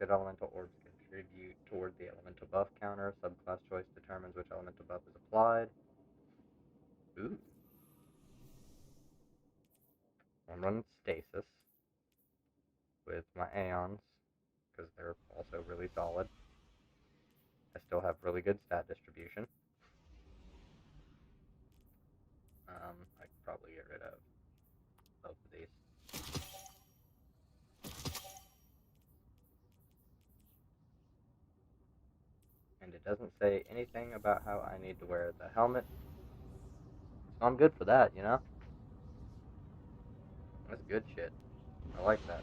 Selected elemental orbs contribute toward the elemental buff counter. Subclass choice determines which elemental buff is applied. Ooh. I'm running stasis with my Aeons, because they're also really solid. I still have really good stat distribution. I could probably get rid of both of these. And it doesn't say anything about how I need to wear the helmet. So I'm good for that, you know? That's good shit. I like that.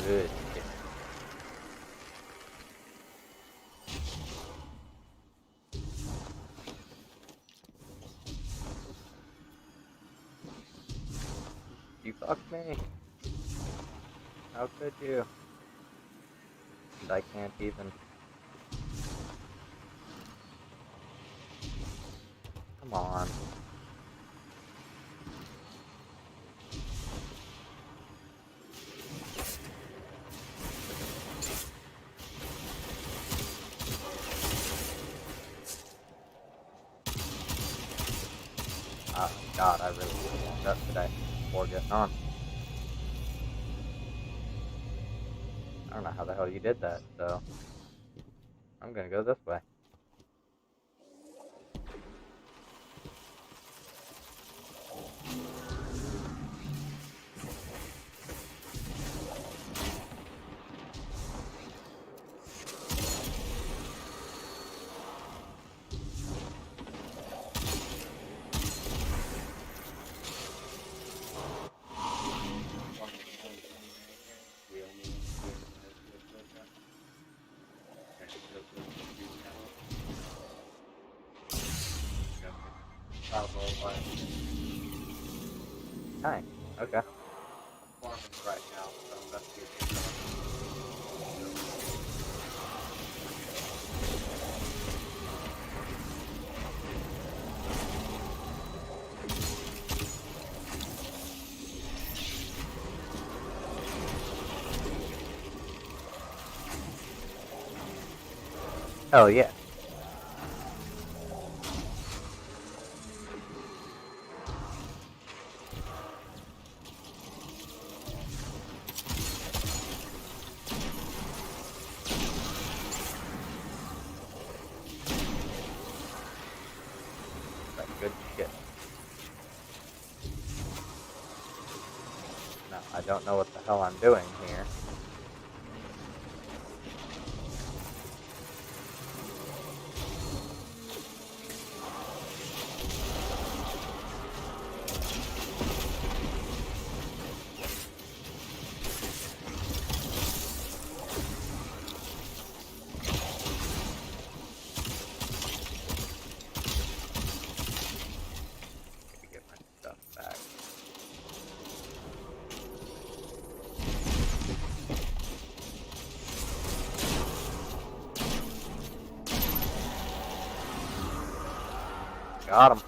Good. You fucked me. How could you? And I can't even. Come on. Oh god, I really fucked up today before getting on. I don't know how the hell you did that, so I'm gonna go this way. Hi. Okay. I'm farming right now, so I'm about to get Hell yeah. That's good shit. Now, I don't know what the hell I'm doing here. Get my stuff back. Got him.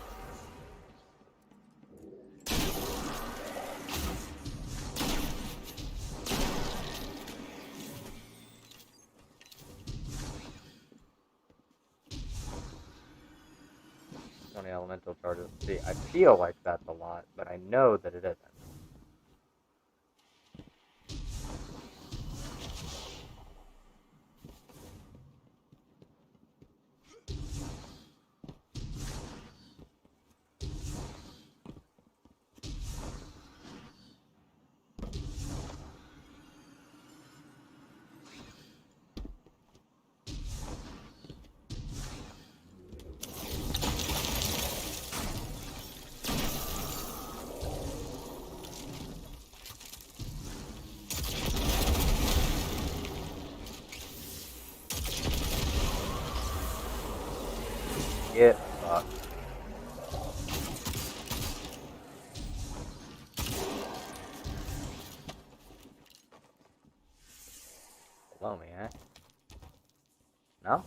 Elemental charges. See, I feel like that's a lot, but I know that it isn't. Get fucked. Below me, eh? No?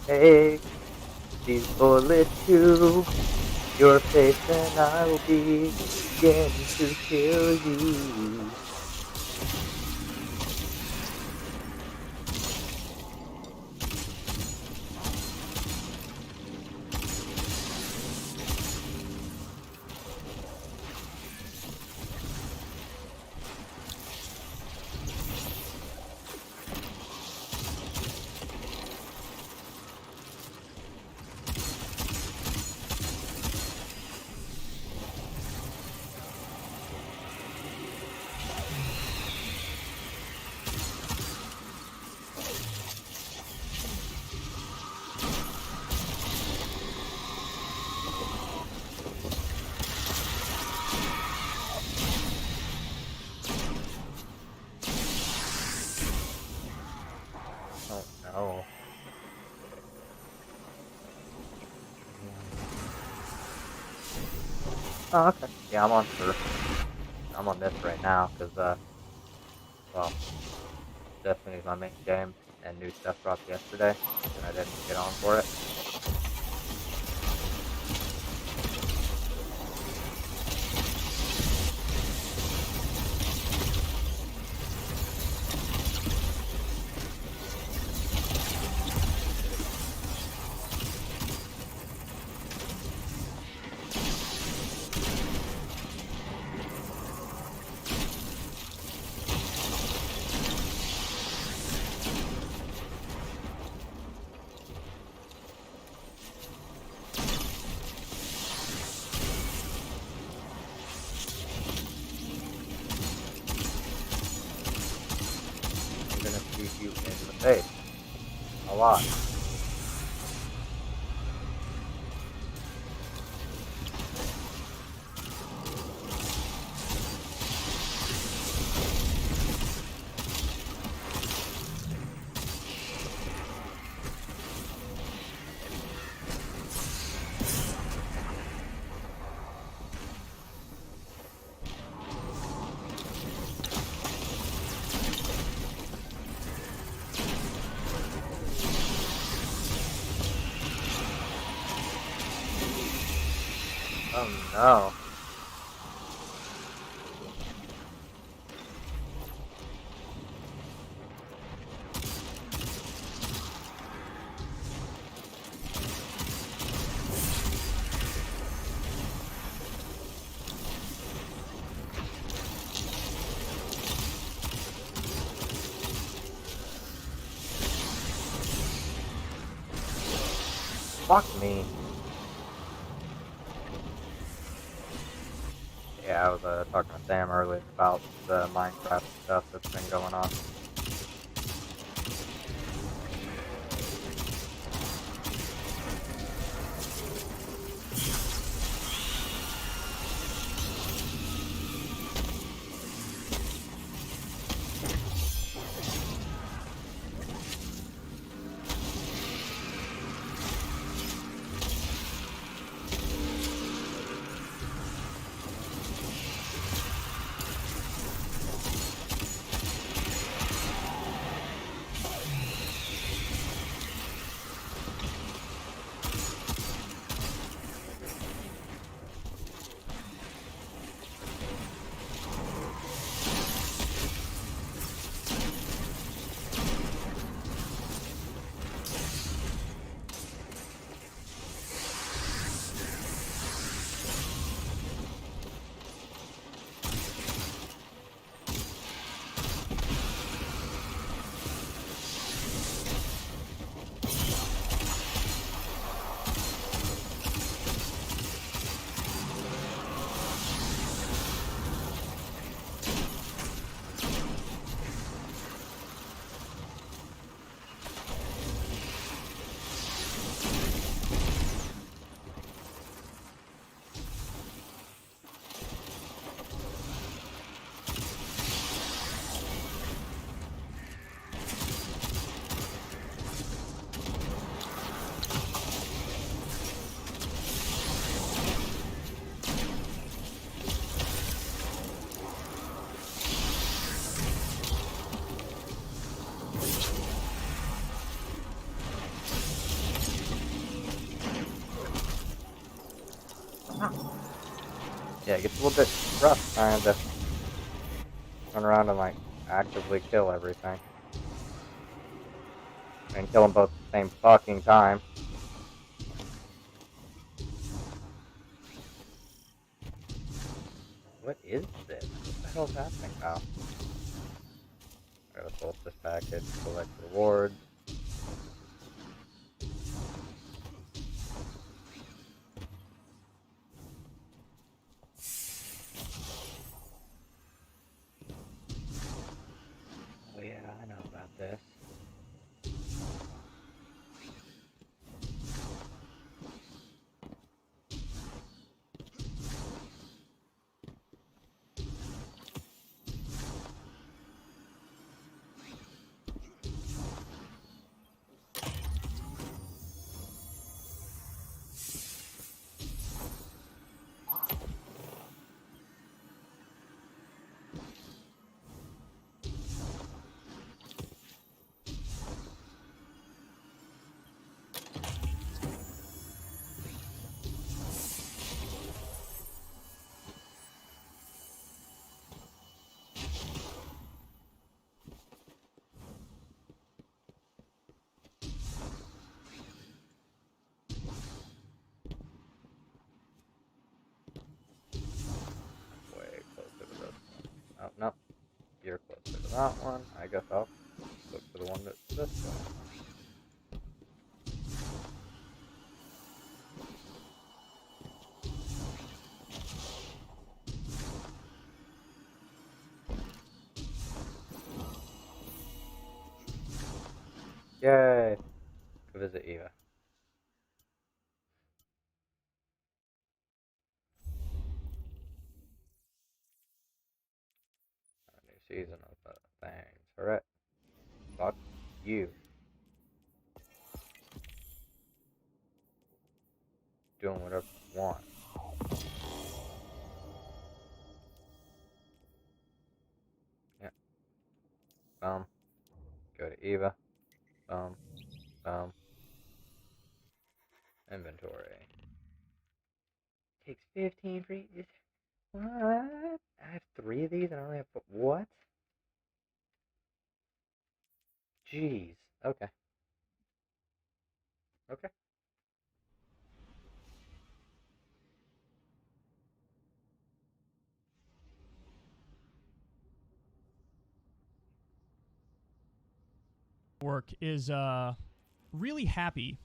Take these bullets to your face and I'll begin to kill you. Oh no. Oh, okay. Yeah, I'm on this right now, because, well, Destiny's my main game, and new stuff dropped yesterday, and I didn't get on for it. I'm gonna shoot you in the face. A lot. Oh no. Fuck me. Yeah, I was talking to Sam earlier about the Minecraft stuff that's been going on. Yeah, it gets a little bit rough trying to run around and, like, actively kill everything. And kill them both at the same fucking time. What is this? What the hell is happening now? I gotta solstice package, collect rewards. Oh yeah, I know about this. Way closer to this one. Oh, no. You're closer to that one. I guess I'll look for the one that's this way. Yay! Go visit Eva. A new season of the things. Alright. Fuck you. Doing whatever you want. Yeah. Go to Eva. Inventory. Takes 15 for each. What? I have 3 of these and I only have what? Jeez. Okay. Okay. Work is really happy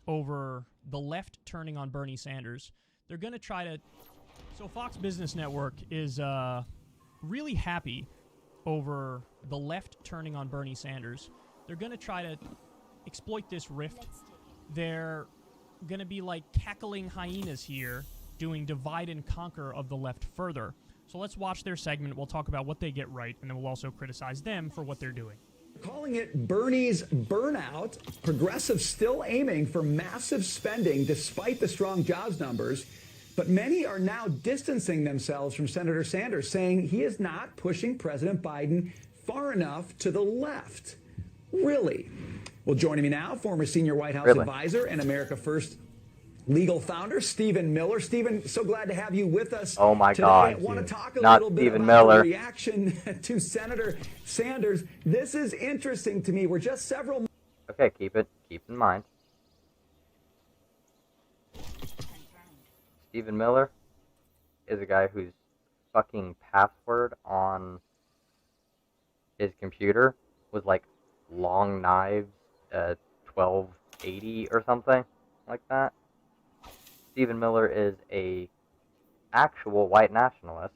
over the left turning on Bernie Sanders. They're going to try to... So Fox Business Network is really happy over the left turning on Bernie Sanders. They're going to try to exploit this rift. They're going to be like cackling hyenas here, doing divide and conquer of the left further. So let's watch their segment. We'll talk about what they get right, and then we'll also criticize them for what they're doing. Calling it Bernie's burnout, progressives still aiming for massive spending despite the strong jobs numbers. But many are now distancing themselves from Senator Sanders, saying he is not pushing President Biden far enough to the left. Really? Well, joining me now, former senior White House advisor and America First legal founder, Stephen Miller. Stephen, so glad to have you with us. Oh my today. God. I want to talk a Not little bit Stephen about Miller. the reaction to Senator Sanders. This is interesting to me. We're just several... Okay, keep in mind. Stephen Miller is a guy whose fucking password on his computer was like long knives 1280 or something like that. Stephen Miller is a actual white nationalist.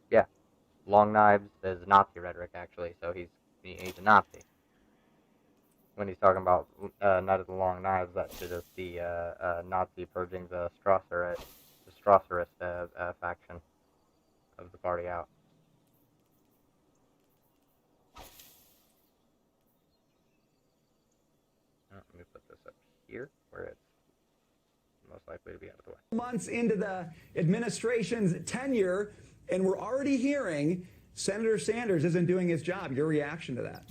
Yeah, long knives is Nazi rhetoric actually, so he's a Nazi. When he's talking about Night of the Long Knives, that's just the Nazi purging the Strasserist faction of the party out. Let me put this up here, where it's most likely to be out of the way. Months into the administration's tenure, and we're already hearing Senator Sanders isn't doing his job. Your reaction to that?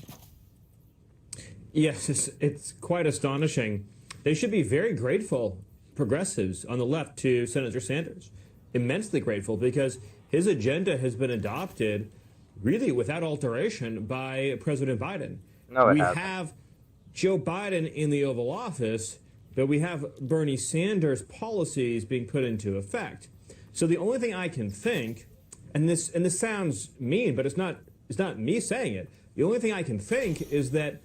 Yes, it's quite astonishing. they should be very grateful, progressives on the left, to Senator Sanders. Immensely grateful, because his agenda has been adopted really without alteration by President Biden. No, it we hasn't. have Joe Biden in the Oval Office, but we have Bernie Sanders policies being put into effect. So the only thing I can think, and this sounds mean, but it's not me saying it. The only thing I can think is that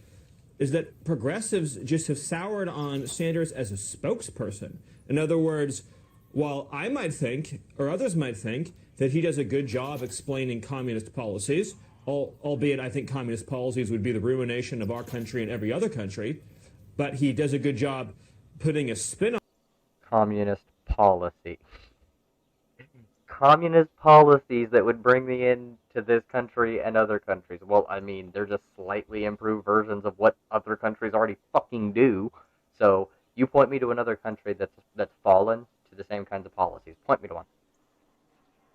progressives just have soured on Sanders as a spokesperson. In other words, while I might think, or others might think, that he does a good job explaining communist policies, albeit I think communist policies would be the ruination of our country and every other country, but he does a good job putting a spin on Communist policy. Communist policies that would bring me into this country and other countries. Well, I mean, they're just slightly improved versions of what other countries already fucking do. So, you point me to another country that's fallen to the same kinds of policies. Point me to one.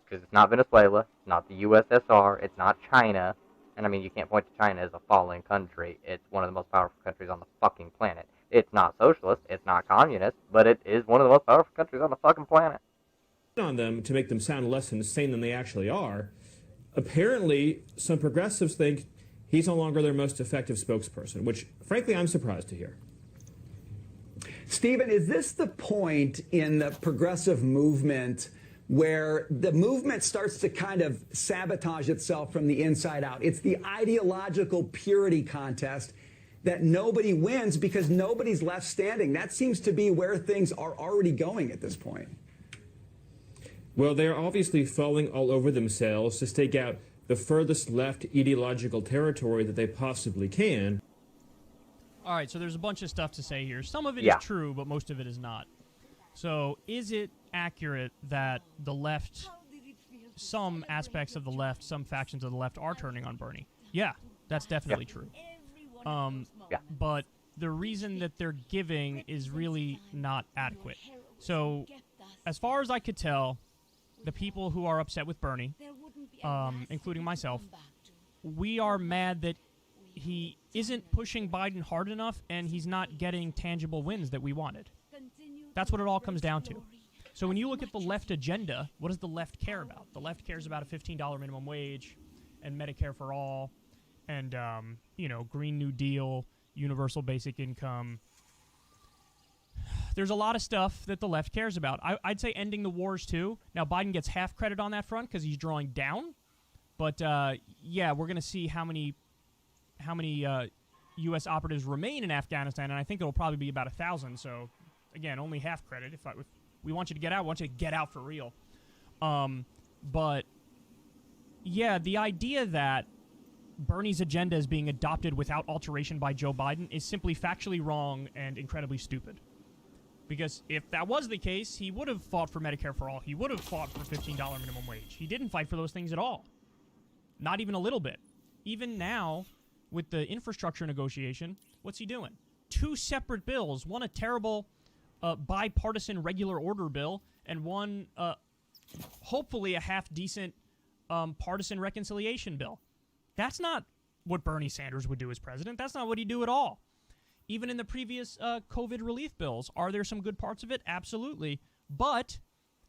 Because it's not Venezuela, it's not the USSR, it's not China. And I mean, you can't point to China as a fallen country. It's one of the most powerful countries on the fucking planet. It's not socialist, it's not communist, but it is one of the most powerful countries on the fucking planet. on them to make them sound less insane than they actually are. Apparently, some progressives think he's no longer their most effective spokesperson, which, frankly, I'm surprised to hear. Stephen, is this the point in the progressive movement where the movement starts to kind of sabotage itself from the inside out? It's the ideological purity contest that nobody wins because nobody's left standing. That seems to be where things are already going at this point. Well, they're obviously falling all over themselves to stake out the furthest left ideological territory that they possibly can. All right, so there's a bunch of stuff to say here. Some of it Yeah. is true, but most of it is not. So is it accurate that the left, some aspects of the left, some factions of the left are turning on Bernie? Yeah, that's definitely true. But the reason that they're giving is really not adequate. So as far as I could tell, the people who are upset with Bernie, including myself, we are mad that he isn't pushing Biden hard enough and he's not getting tangible wins that we wanted. That's what it all comes down to. So when you look at the left agenda, what does the left care about? The left cares about a $15 minimum wage and Medicare for all and, Green New Deal, universal basic income. There's a lot of stuff that the left cares about. I'd say ending the wars, too. Now, Biden gets half credit on that front because he's drawing down. But, we're going to see how many U.S. operatives remain in Afghanistan, and I think it'll probably be about 1,000. So, again, only half credit. If we want you to get out, I want you to get out for real. The idea that Bernie's agenda is being adopted without alteration by Joe Biden is simply factually wrong and incredibly stupid. Because if that was the case, he would have fought for Medicare for all. He would have fought for $15 minimum wage. He didn't fight for those things at all. Not even a little bit. Even now, with the infrastructure negotiation, what's he doing? 2 separate bills. One, a terrible bipartisan regular order bill, and one, hopefully, a half-decent partisan reconciliation bill. That's not what Bernie Sanders would do as president. That's not what he'd do at all. Even in the previous COVID relief bills, are there some good parts of it? Absolutely. But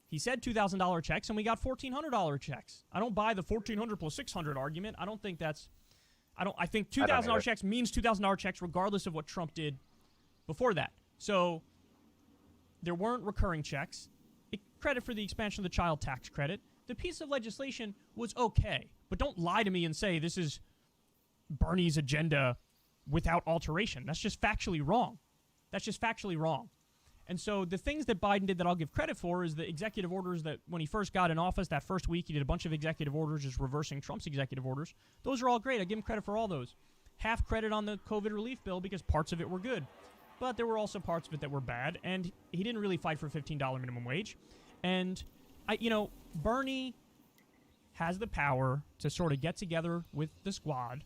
he said $2,000 checks, and we got $1,400 checks. I don't buy the $1,400 plus $600 argument. I don't think that's... I think $2,000 checks means $2,000 checks regardless of what Trump did before that. So there weren't recurring checks. Credit for the expansion of the child tax credit. The piece of legislation was okay, but don't lie to me and say this is Bernie's agenda without alteration. That's just factually wrong. And so the things that Biden did that I'll give credit for is the executive orders that when he first got in office, that first week, he did a bunch of executive orders just reversing Trump's executive orders. Those are all great. I give him credit for all those. Half credit on the COVID relief bill because parts of it were good. But there were also parts of it that were bad, and he didn't really fight for $15 minimum wage. And, Bernie has the power to sort of get together with the squad,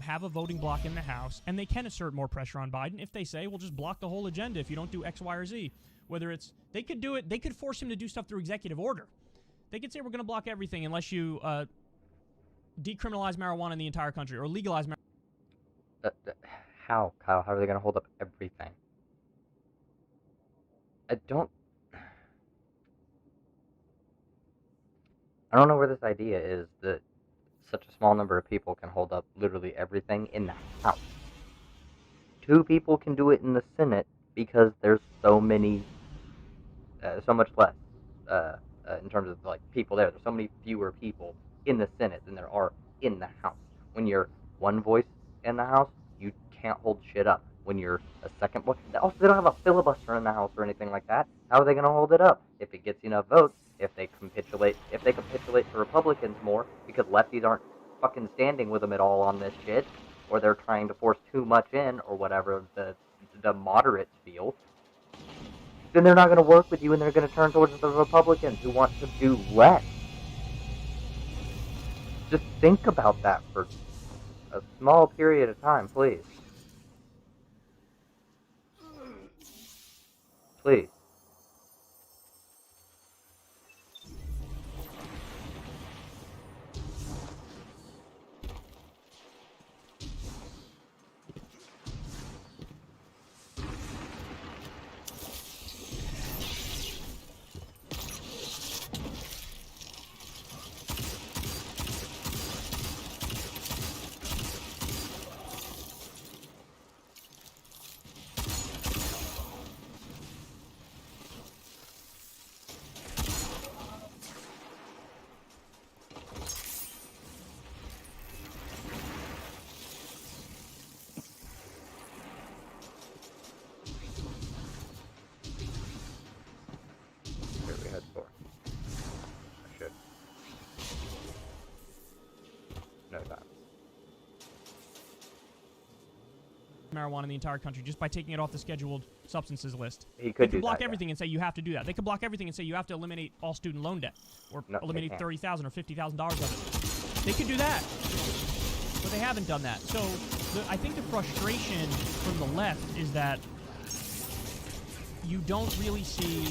have a voting block in the House, and they can assert more pressure on Biden if they say, we'll just block the whole agenda if you don't do X, Y, or Z. Whether it's, they could do it, they could force him to do stuff through executive order. They could say, we're going to block everything unless you decriminalize marijuana in the entire country or legalize marijuana. How, Kyle? How are they going to hold up everything? I don't know where this idea is that such a small number of people can hold up literally everything in the House. 2 people can do it in the Senate because there's so much less in terms of like people there. There's so many fewer people in the Senate than there are in the House. When you're one voice in the House, you can't hold shit up. When you're a second voice, also they don't have a filibuster in the House or anything like that. How are they going to hold it up? If it gets enough votes, if they capitulate to Republicans more because lefties aren't fucking standing with them at all on this shit, or they're trying to force too much in, or whatever the moderates feel, then they're not going to work with you, and they're going to turn towards the Republicans who want to do less. Just think about that for a small period of time, please. Please. Here we head for. I should. No time. Marijuana in the entire country just by taking it off the scheduled substances list. He could They could do block that, yeah. everything and say you have to do that. They could block everything and say you have to eliminate all student loan debt or No, they eliminate can't. $30,000 or $50,000 of it. They could do that, but they haven't done that. So I think the frustration from the left is that you don't really see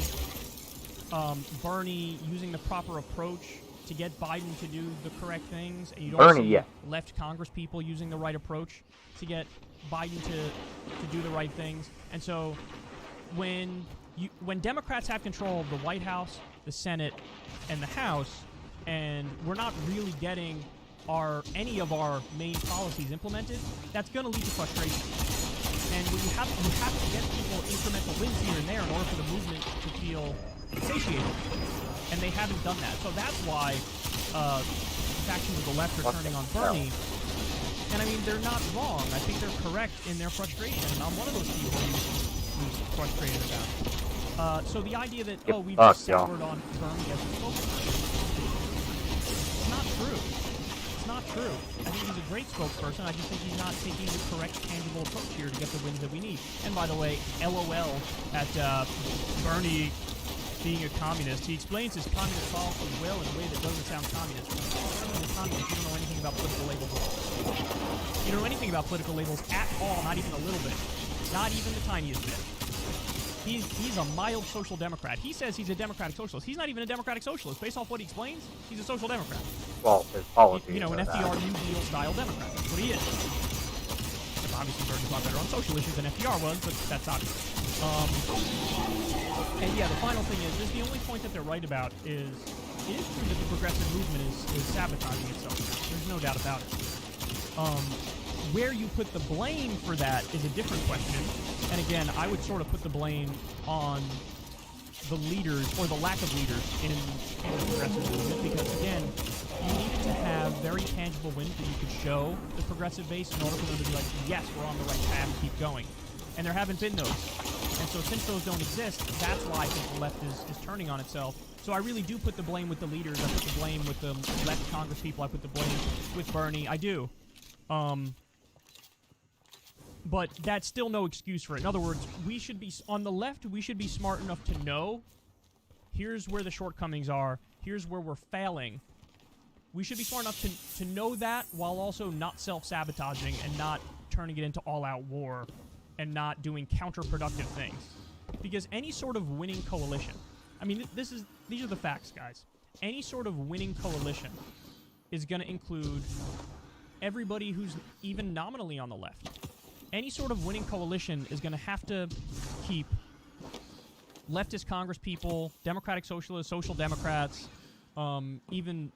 Bernie using the proper approach to get Biden to do the correct things, and you don't Bernie, see yeah. left Congress people using the right approach to get Biden to do the right things. And so when Democrats have control of the White House, the Senate, and the House, and we're not really getting any of our main policies implemented, that's going to lead to frustration. And when you have to get people incremental wins here and there in order for the movement to feel satiated. And they haven't done that. So that's why factions of the left are turning on Bernie. And I mean, they're not wrong. I think they're correct in their frustration. And I'm one of those people who's frustrated about it. So the idea that, we've just soured on Bernie as a spokesperson, it's not true. It's not true. I think he's a great spokesperson. I just think he's not taking the correct, tangible approach here to get the wins that we need. And by the way, LOL at Bernie being a communist. He explains his communist policy well in a way that doesn't sound communist. You don't know anything about political labels. You don't know anything about political labels at all, not even a little bit. Not even the tiniest bit. He's a mild social democrat. He says he's a democratic socialist. He's not even a democratic socialist. Based off what he explains, he's a social democrat. Well, his policy. You know, an FDR New Deal style democrat. That's what he is. But obviously, Bernie's a lot better on social issues than FDR was, but that's obvious. And yeah, the final thing is the only point that they're right about is it is true that the progressive movement is sabotaging itself. There's no doubt about it. Where you put the blame for that is a different question. And again, I would sort of put the blame on the leaders or the lack of leaders in the progressive movement because, again, you needed to have very tangible wins that you could show the progressive base in order for them to be like, yes, we're on the right path, keep going. And there haven't been those. And so since those don't exist, that's why I think the left is turning on itself. So I really do put the blame with the leaders. I put the blame with the left Congress people. I put the blame with Bernie. I do. But that's still no excuse for it. In other words, we should be, on the left, we should be smart enough to know, here's where the shortcomings are, here's where we're failing. We should be smart enough to know that while also not self-sabotaging and not turning it into all-out war and not doing counterproductive things. Because any sort of winning coalition, I mean, these are the facts, guys. Any sort of winning coalition is going to include everybody who's even nominally on the left. Any sort of winning coalition is going to have to keep leftist Congress people, Democratic Socialists, Social Democrats, even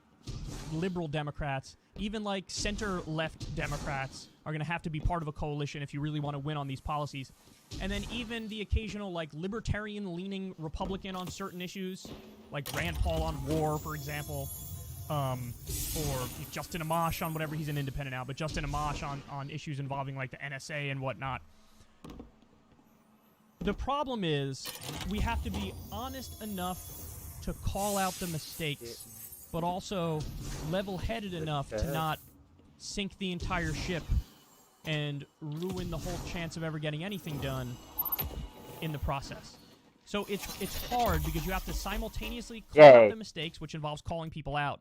liberal Democrats, even like center-left Democrats are going to have to be part of a coalition if you really want to win on these policies. And then even the occasional like libertarian-leaning Republican on certain issues, like Rand Paul on war, for example, or Justin Amash on whatever, he's an independent now, but Justin Amash on issues involving like the NSA and whatnot. The problem is we have to be honest enough to call out the mistakes, but also level-headed enough to not sink the entire ship and ruin the whole chance of ever getting anything done in the process. So it's hard because you have to simultaneously call out the mistakes, which involves calling people out,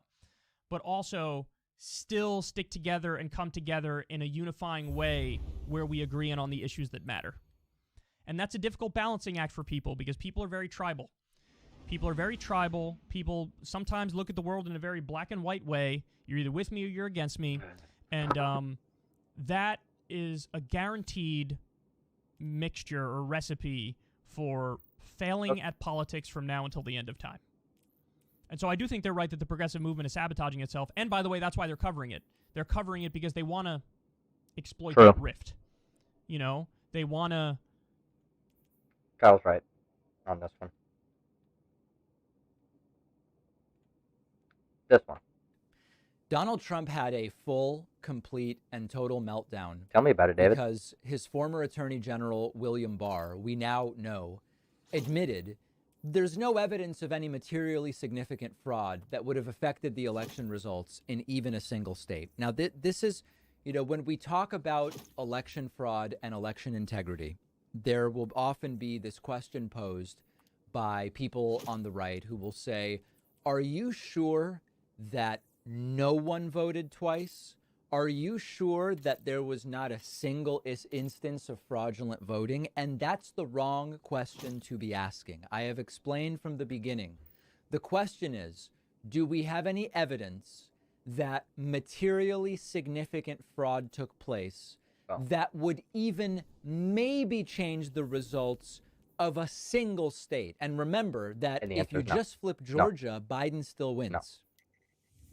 but also still stick together and come together in a unifying way where we agree on the issues that matter. And that's a difficult balancing act for people because people are very tribal. People are very tribal. People sometimes look at the world in a very black and white way. You're either with me or you're against me. And that is a guaranteed mixture or recipe for failing at politics from now until the end of time. And so I do think they're right that the progressive movement is sabotaging itself. And by the way, that's why they're covering it. They're covering it because they want to exploit that rift. You know, they want to... Kyle's right on this one. This one. Donald Trump had a full, complete, and total meltdown. Tell me about it, David. Because his former Attorney General, William Barr, we now know, admitted there's no evidence of any materially significant fraud that would have affected the election results in even a single state. Now, this is, you know, when we talk about election fraud and election integrity, there will often be this question posed by people on the right who will say, are you sure that no one voted twice? Are you sure that there was not a single instance of fraudulent voting? And that's the wrong question to be asking. I have explained from the beginning. The question is, do we have any evidence that materially significant fraud took place that would even maybe change the results of a single state? And remember that if you just flip Georgia, Biden still wins.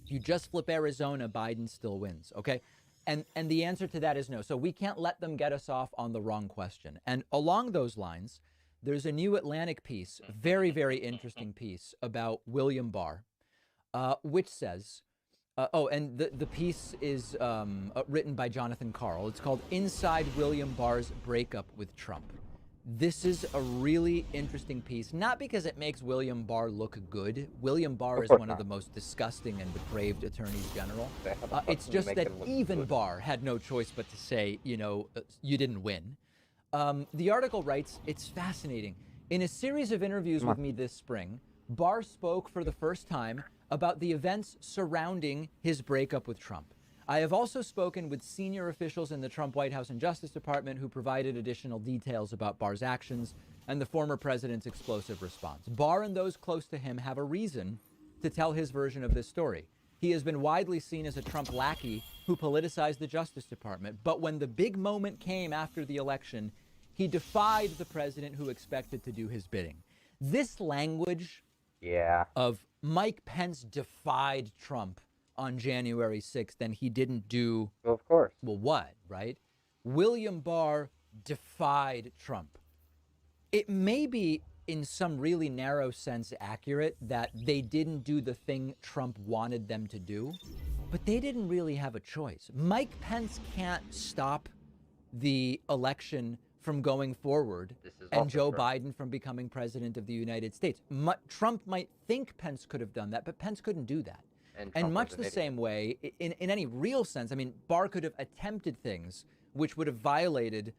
If you just flip Arizona, Biden still wins, okay? And the answer to that is no. So we can't let them get us off on the wrong question. And along those lines, there's a new Atlantic piece, very, very interesting piece about William Barr, which says, and the piece is written by Jonathan Karl. It's called Inside William Barr's Breakup with Trump. This is a really interesting piece, not because it makes William Barr look good. William Barr is one of the most disgusting and depraved attorneys general. It's just that even Barr had no choice but to say, you know, you didn't win. The article writes, it's fascinating. In a series of interviews with me this spring, Barr spoke for the first time about the events surrounding his breakup with Trump. I have also spoken with senior officials in the Trump White House and Justice Department who provided additional details about Barr's actions and the former president's explosive response. Barr and those close to him have a reason to tell his version of this story. He has been widely seen as a Trump lackey who politicized the Justice Department. But when the big moment came after the election, he defied the president who expected to do his bidding. This language of Mike Pence defied Trump on January 6th, and he didn't do... Well, of course. Well, what, right? William Barr defied Trump. It may be, in some really narrow sense, accurate that they didn't do the thing Trump wanted them to do, but they didn't really have a choice. Mike Pence can't stop the election from going forward and Joe Biden from becoming president of the United States. Trump might think Pence could have done that, but Pence couldn't do that. And much the same way, in any real sense, I mean, Barr could have attempted things which would have violated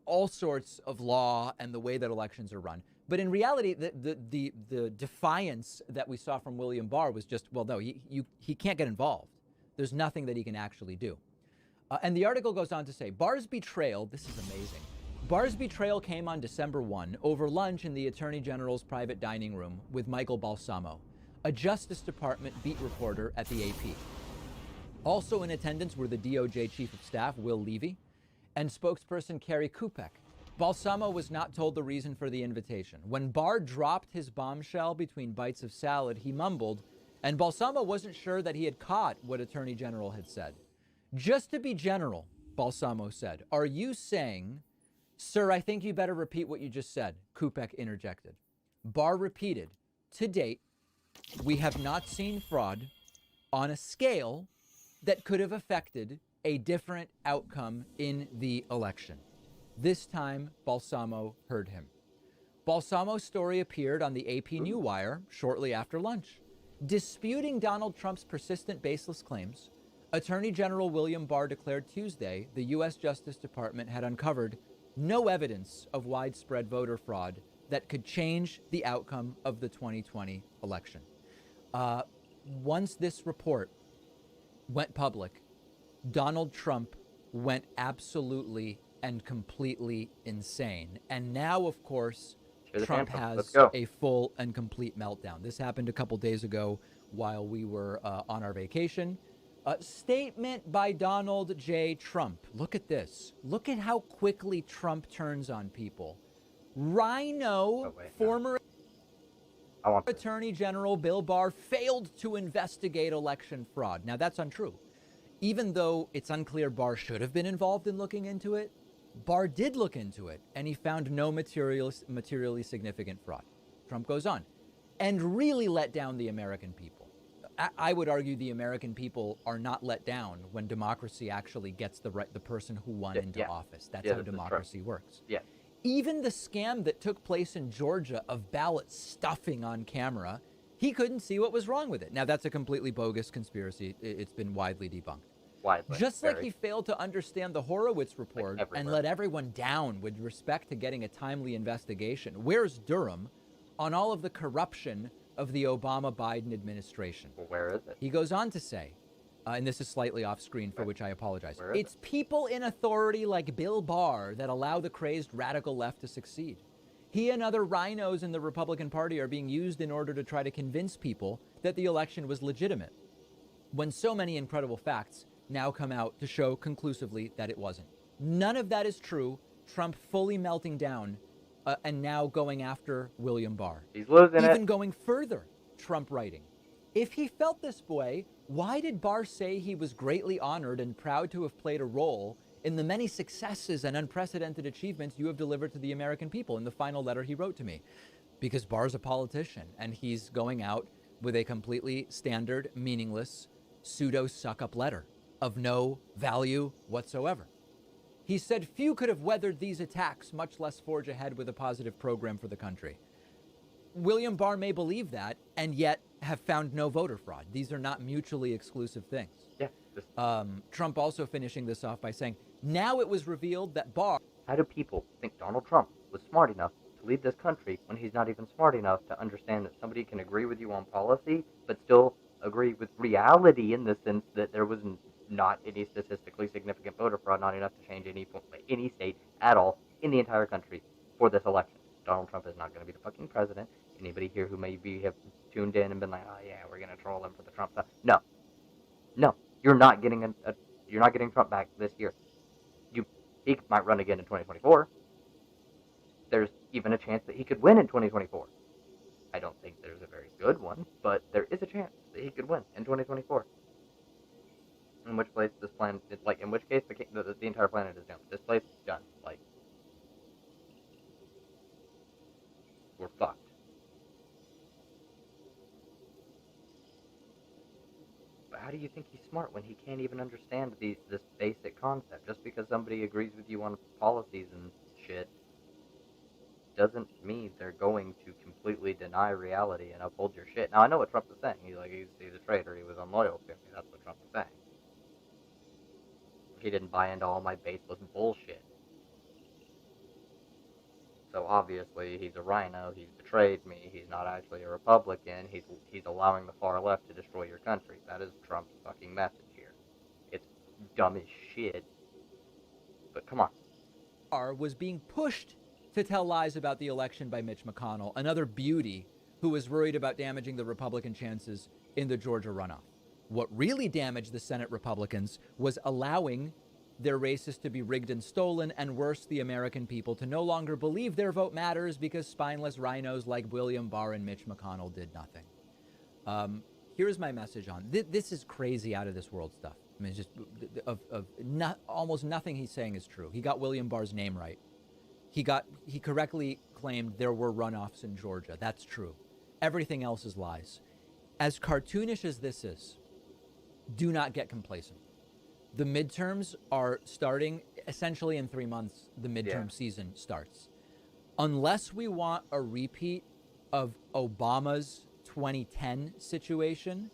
all sorts of law and the way that elections are run. But in reality, the defiance that we saw from William Barr was just, well, no, he can't get involved. There's nothing that he can actually do. And the article goes on to say, Barr's betrayal, this is amazing. Barr's betrayal came on December 1 over lunch in the Attorney General's private dining room with Michael Balsamo, a Justice Department beat reporter at the AP. Also in attendance were the DOJ Chief of Staff, Will Levy, and spokesperson Carrie Kupek, Balsamo was not told the reason for the invitation. When Barr dropped his bombshell between bites of salad, he mumbled, and Balsamo wasn't sure that he had caught what Attorney General had said. Just to be general, Balsamo said, are you saying, sir, I think you better repeat what you just said, Kupek interjected. Barr repeated, to date, we have not seen fraud on a scale that could have affected a different outcome in the election. This time, Balsamo heard him. Balsamo's story appeared on the AP New Wire shortly after lunch. Disputing Donald Trump's persistent baseless claims, Attorney General William Barr declared Tuesday the U.S. Justice Department had uncovered no evidence of widespread voter fraud that could change the outcome of the 2020 election. Once this report went public, Donald Trump went absolutely and completely insane. And now, of course, Trump has a full and complete meltdown. This happened a couple days ago while we were on our vacation. A statement by Donald J. Trump. Look at this. Look at how quickly Trump turns on people. Rhino, former Attorney General Bill Barr failed to investigate election fraud. Now, that's untrue. Even though it's unclear Barr should have been involved in looking into it, Barr did look into it, and he found no materially significant fraud. Trump goes on, and really let down the American people. I would argue the American people are not let down when democracy actually gets the person who won into office. That's how democracy works. Yeah. Even the scam that took place in Georgia of ballot stuffing on camera, he couldn't see what was wrong with it. Now, that's a completely bogus conspiracy. It's been widely debunked. Just like he failed to understand the Horowitz report and let everyone down with respect to getting a timely investigation. Where's Durham on all of the corruption of the Obama-Biden administration? Well, where is it? He goes on to say, and this is slightly off screen, for which I apologize. It's people in authority like Bill Barr that allow the crazed radical left to succeed. He and other rhinos in the Republican Party are being used in order to try to convince people that the election was legitimate, when so many incredible facts now come out to show conclusively that it wasn't. None of that is true. Trump fully melting down and now going after William Barr. He's losing it. Even going further, Trump writing, if he felt this way, why did Barr say he was greatly honored and proud to have played a role in the many successes and unprecedented achievements you have delivered to the American people in the final letter he wrote to me? Because Barr's a politician, and he's going out with a completely standard, meaningless, pseudo suck-up letter of no value whatsoever. He said few could have weathered these attacks, much less forge ahead with a positive program for the country. William Barr may believe that and yet have found no voter fraud. These are not mutually exclusive things. Yeah. Trump also finishing this off by saying, now it was revealed that Barr... How do people think Donald Trump was smart enough to lead this country when he's not even smart enough to understand that somebody can agree with you on policy, but still agree with reality in the sense that there was not any statistically significant voter fraud, not enough to change any state at all in the entire country for this election. Donald Trump is not going to be the fucking president. Anybody here who maybe have tuned in and been like, oh yeah, we're going to troll him for the Trump stuff. No, you're not getting you're not getting Trump back this year. He might run again in 2024. There's even a chance that he could win in 2024. I don't think there's a very good one, but there is a chance that he could win in 2024. In which place this plan, in which case the entire planet is doomed. This place is done. We're fucked. But how do you think he's smart when he can't even understand this basic concept? Just because somebody agrees with you on policies and shit doesn't mean they're going to completely deny reality and uphold your shit. Now, I know what Trump is saying. He's a traitor. He was unloyal to me. That's what Trump is saying. He didn't buy into all my baseless bullshit. So obviously he's a rhino. He's betrayed me. He's not actually a Republican. He's allowing the far left to destroy your country. That is Trump's fucking message here. It's dumb as shit. But come on. Barr was being pushed to tell lies about the election by Mitch McConnell, another beauty who was worried about damaging the Republican chances in the Georgia runoff. What really damaged the Senate Republicans was allowing their races to be rigged and stolen, and worse, the American people to no longer believe their vote matters because spineless rhinos like William Barr and Mitch McConnell did nothing. Here's my message on this is crazy out of this world stuff. I mean, it's just almost nothing he's saying is true. He got William Barr's name right. He correctly claimed there were runoffs in Georgia. That's true. Everything else is lies. As cartoonish as this is, do not get complacent. The midterms are starting essentially in 3 months. The midterm season starts. Unless we want a repeat of Obama's 2010 situation,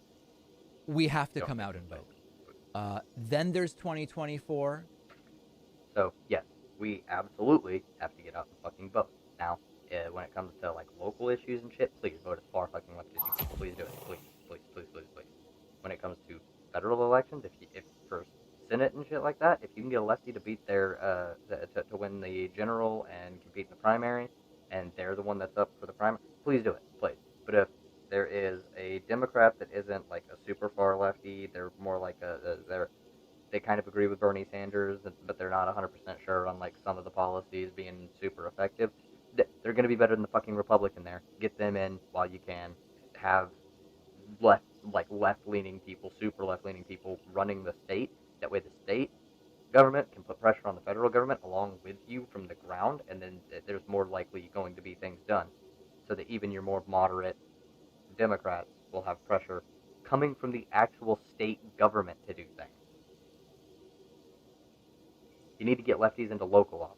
we have to come out and vote. Then there's 2024. So, yes, we absolutely have to get out and fucking vote. Now, when it comes to, like, local issues and shit, please vote as far fucking left as you can. Please do it. Please, please, please, please, please. When it comes to federal elections, if for Senate and shit like that, if you can get a lefty to beat their, to win the general and compete in the primary, and they're the one that's up for the primary, please do it, please. But if there is a Democrat that isn't, like, a super far lefty, they're more like they kind of agree with Bernie Sanders, but they're not 100% sure on, like, some of the policies being super effective, they're going to be better than the fucking Republican there. Get them in while you can. Have left-leaning people, super left-leaning people running the state. That way the state government can put pressure on the federal government along with you from the ground, and then there's more likely going to be things done. So that even your more moderate Democrats will have pressure coming from the actual state government to do things. You need to get lefties into local office.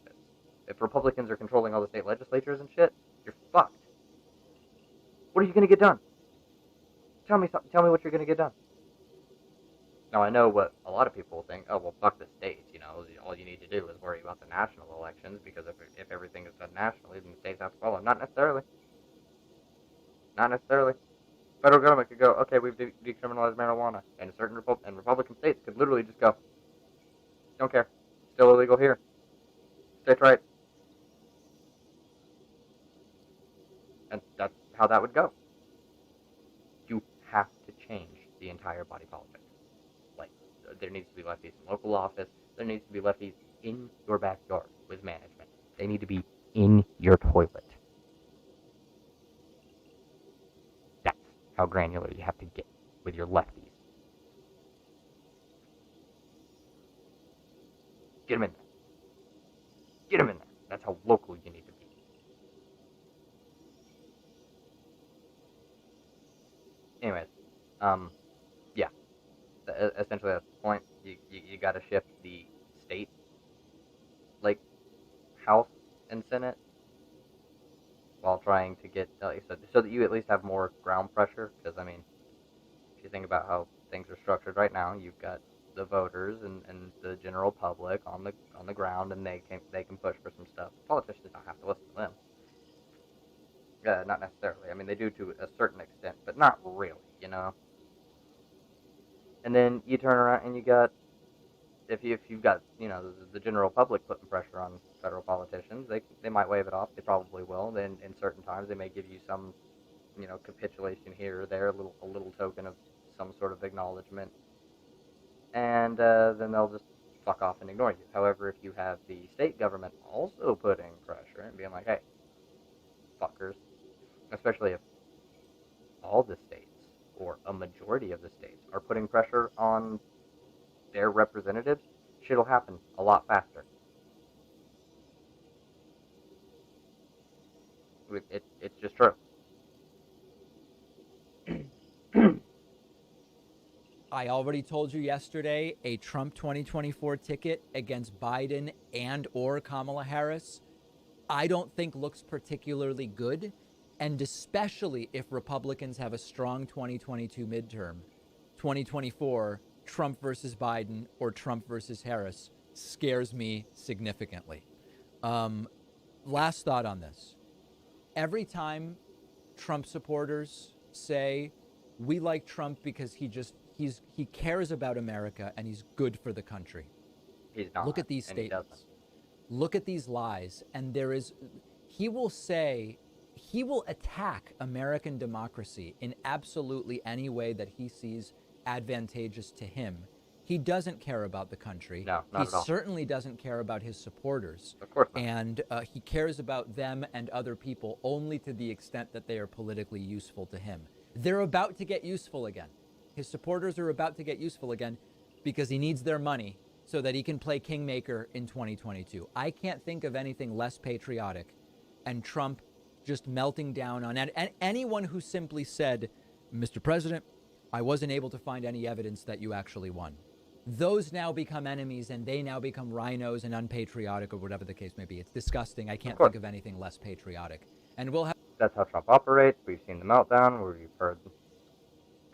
If Republicans are controlling all the state legislatures and shit, you're fucked. What are you going to get done? Tell me something. Tell me what you're going to get done. Now, I know what a lot of people think. Oh, well, fuck the states. You know, all you need to do is worry about the national elections, because if everything is done nationally, then the states have to follow. Not necessarily. Not necessarily. Federal government could go, okay, we've decriminalized marijuana, and certain Republican states could literally just go, don't care. Still illegal here. States' rights. And that's how that would go. You have to change the entire body politic. Like, there needs to be lefties in local office. There needs to be lefties in your backyard with management. They need to be in your toilet. That's how granular you have to get with your lefties. Get them in there. Get them in there. That's how local you need to be. Anyways, yeah. Essentially, that's the point. You got to shift the state, like, House and Senate, while trying to get, like I said, so that you at least have more ground pressure. Because, I mean, if you think about how things are structured right now, you've got the voters and the general public on the ground, and they can push for some stuff. Politicians don't have to listen to them. Not necessarily. I mean, they do to a certain extent, but not really, you know. And then you turn around and you got, if you've got, you know, the general public putting pressure on federal politicians, they might wave it off. They probably will. Then in certain times they may give you some, you know, capitulation here or there, a little token of some sort of acknowledgement, and then they'll just fuck off and ignore you. However, if you have the state government also putting pressure and being like, hey, fuckers, especially if all the states or a majority of the states are putting pressure on their representatives, shit'll happen a lot faster. It's just true. I already told you yesterday, a Trump 2024 ticket against Biden and or Kamala Harris, I don't think looks particularly good. And especially if Republicans have a strong 2022 midterm, 2024, Trump versus Biden or Trump versus Harris scares me significantly. Last thought on this. Every time Trump supporters say, we like Trump because he cares about America and he's good for the country. He's not. Look at these statements. Look at these lies. And he will attack American democracy in absolutely any way that he sees advantageous to him. He doesn't care about the country. No, not he at all. certainly doesn't care about his supporters. Of course not. And he cares about them and other people only to the extent that they are politically useful to him. They're about to get useful again. His supporters are about to get useful again because he needs their money so that he can play kingmaker in 2022. I can't think of anything less patriotic, and Trump just melting down on anyone who simply said, Mr. President, I wasn't able to find any evidence that you actually won. Those now become enemies, and they now become rhinos and unpatriotic, or whatever the case may be. It's disgusting. I can't think of anything less patriotic. And we'll have... That's how Trump operates. We've seen the meltdown. We've heard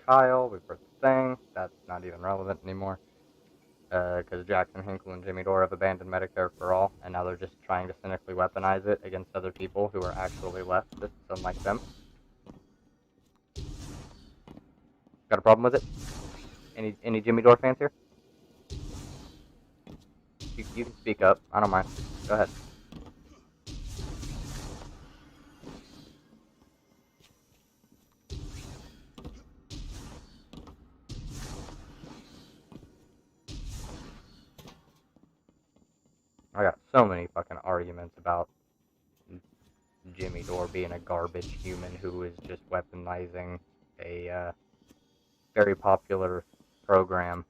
Kyle. We've heard the thing. That's not even relevant anymore. Because Jackson, Hinkle, and Jimmy Dore have abandoned Medicare for all, and now they're just trying to cynically weaponize it against other people who are actually leftists, unlike them. Got a problem with it? Any Jimmy Dore fans here? You can speak up. I don't mind. Go ahead. I got so many fucking arguments about Jimmy Dore being a garbage human who is just weaponizing a very popular program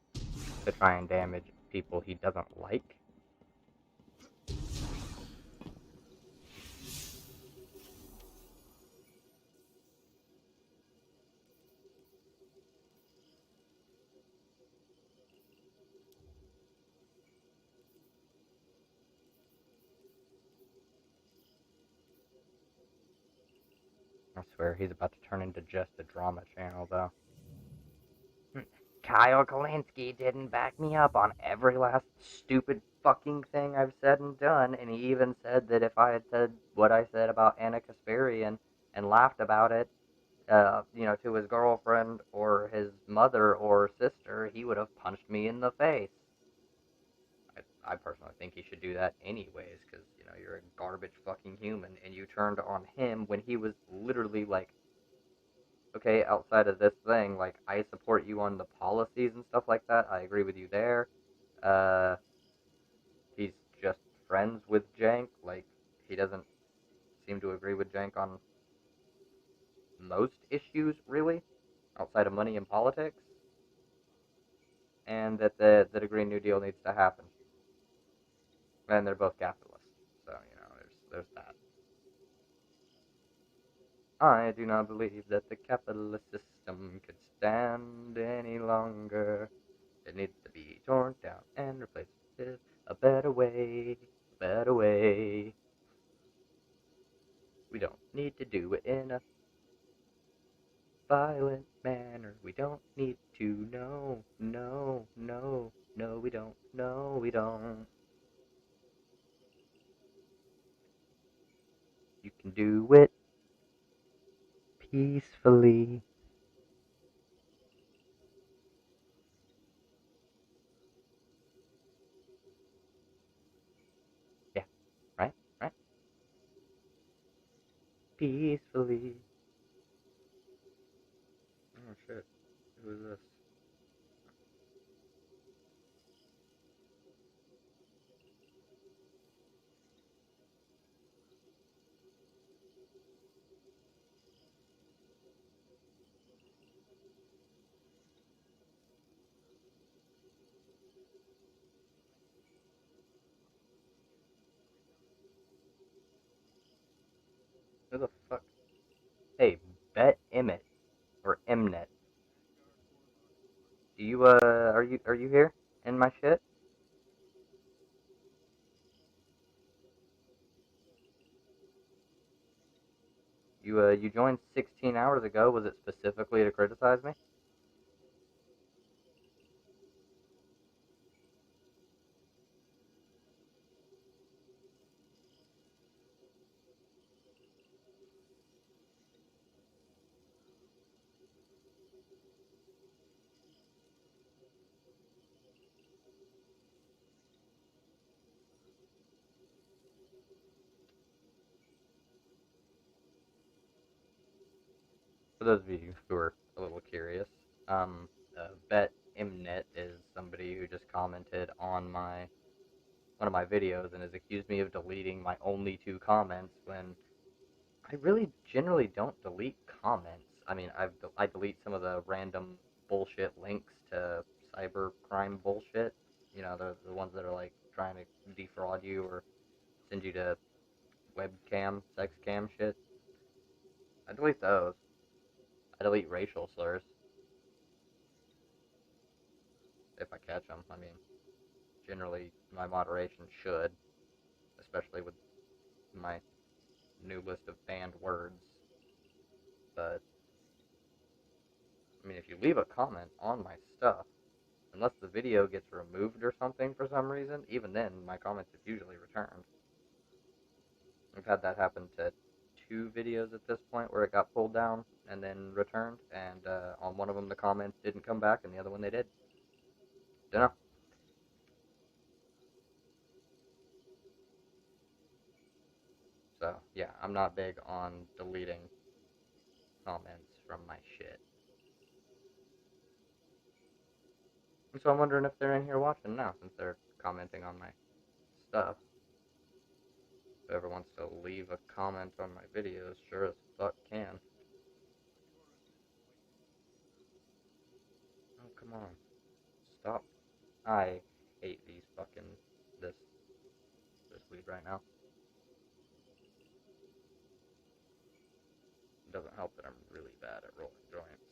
to try and damage people he doesn't like. I swear, he's about to turn into just a drama channel, though. Kyle Kalinske didn't back me up on every last stupid fucking thing I've said and done, and he even said that if I had said what I said about Anna Kasparian and laughed about it, to his girlfriend or his mother or sister, he would have punched me in the face. I personally think he should do that anyways, because, you're a garbage fucking human, and you turned on him when he was literally like, okay, outside of this thing, like, I support you on the policies and stuff like that, I agree with you there. He's just friends with Jank, like, he doesn't seem to agree with Jank on most issues, really, outside of money and politics, and that the Green New Deal needs to happen. And they're both capitalists, so, there's that. I do not believe that the capitalist system could stand any longer. It needs to be torn down and replaced with a better way, a better way. We don't need to do it in a violent manner. We don't need to, no, we don't, no, we don't. You can do it peacefully. Yeah, right? Peacefully. Oh shit, who is this? Who the fuck? Hey, Bet Emmett or Mnet. Do you are you here in my shit? You joined 16 hours ago. Was it specifically to criticize me? For those of you who are a little curious, Bet Mnet is somebody somebody who just commented on one of my videos and has accused me of deleting my only 2 comments when I really generally don't delete comments. I mean, I delete some of the random bullshit links to cybercrime bullshit. You know, the ones that are like trying to defraud you or send you to webcam, sex cam shit. I delete those. I delete racial slurs. If I catch them. I mean, generally my moderation should, especially with my new list of banned words. But I mean, if you leave a comment on my stuff, unless the video gets removed or something for some reason, even then my comments is usually returned. I've had that happen to 2 videos at this point where it got pulled down and then returned, and on one of them the comments didn't come back and the other one they did. Dunno. So, yeah, I'm not big on deleting comments from my shit. And so I'm wondering if they're in here watching now, since they're commenting on my stuff. Whoever wants to leave a comment on my videos, sure as fuck can. Oh, come on. Stop. I hate these fucking, this weed right now. It doesn't help that I'm really bad at rolling joints.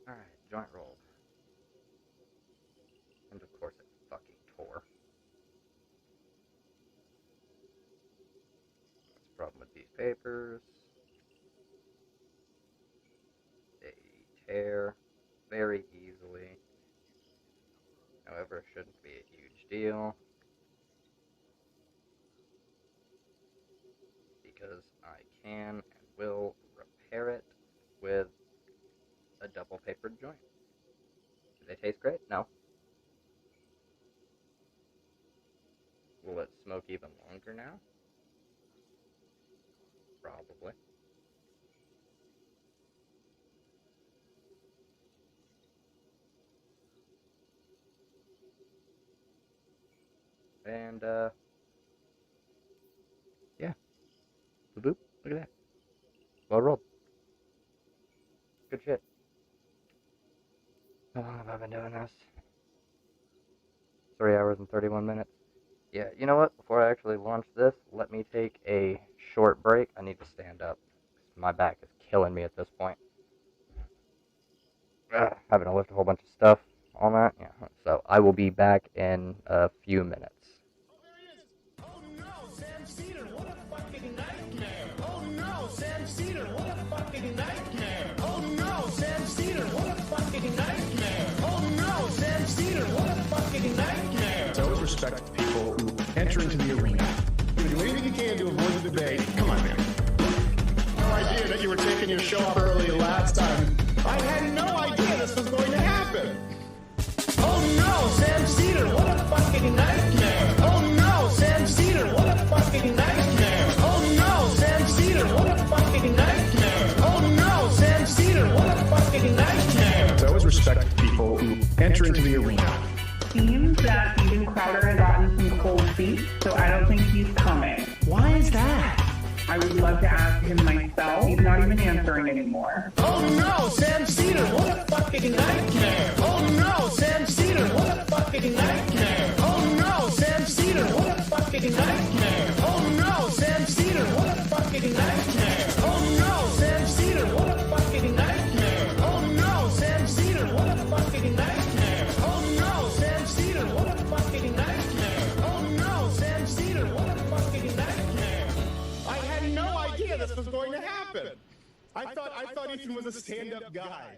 Alright, joint rolled. And of course it fucking tore. That's the problem with these papers. They tear very easily. However, it shouldn't be a huge deal. Because I can and will repair it with a double papered joint. Do they taste great? No. Will it smoke even longer now? Probably. And, yeah. Boop, look at that. Well rolled. Good shit. How long have I been doing this? 3 hours and 31 minutes. Yeah, you know what? Before I actually launch this, let me take a short break. I need to stand up. My back is killing me at this point. Having to lift a whole bunch of stuff on that. Yeah. So I will be back in a few minutes. Sam Cedar, what a fucking nightmare. Oh no, Sam Cedar, what a fucking nightmare. Oh no, Sam Cedar, what a fucking nightmare. Oh no, Sam Cedar, what a fucking nightmare. So always respect people who enter into the arena. You do anything you can to avoid the debate. Come on, man. No idea that you were taking your show up early last time. I had no idea this was going to happen. Oh no, Sam Cedar, what a fucking nightmare. Oh no, Sam Cedar, what a fucking nightmare. Oh no, Sam Cedar, what a fucking nightmare. Oh no, Sam Cedar, what a fucking nightmare. So always respect people who enter into the arena. Seems that Steven Crowder had gotten some cold feet, so I don't think he's coming. Why is that? I would love to ask him myself. He's not even answering anymore. Oh no, Sam Cedar, what a fucking nightmare. Oh no, Sam Cedar, what a fucking nightmare. Oh no, Sam Cedar, what a fucking nightmare. Oh no, Sam Cedar, what a fucking nightmare. Oh no, Sam Cedar, what a fucking nightmare. Oh no, Sam Cedar, what a fucking nightmare. Oh no, Sam Cedar, what a fucking nightmare. Oh no, Sam Cedar, what a fucking nightmare. I had no idea this was going to happen. I thought Ethan was a stand-up guy.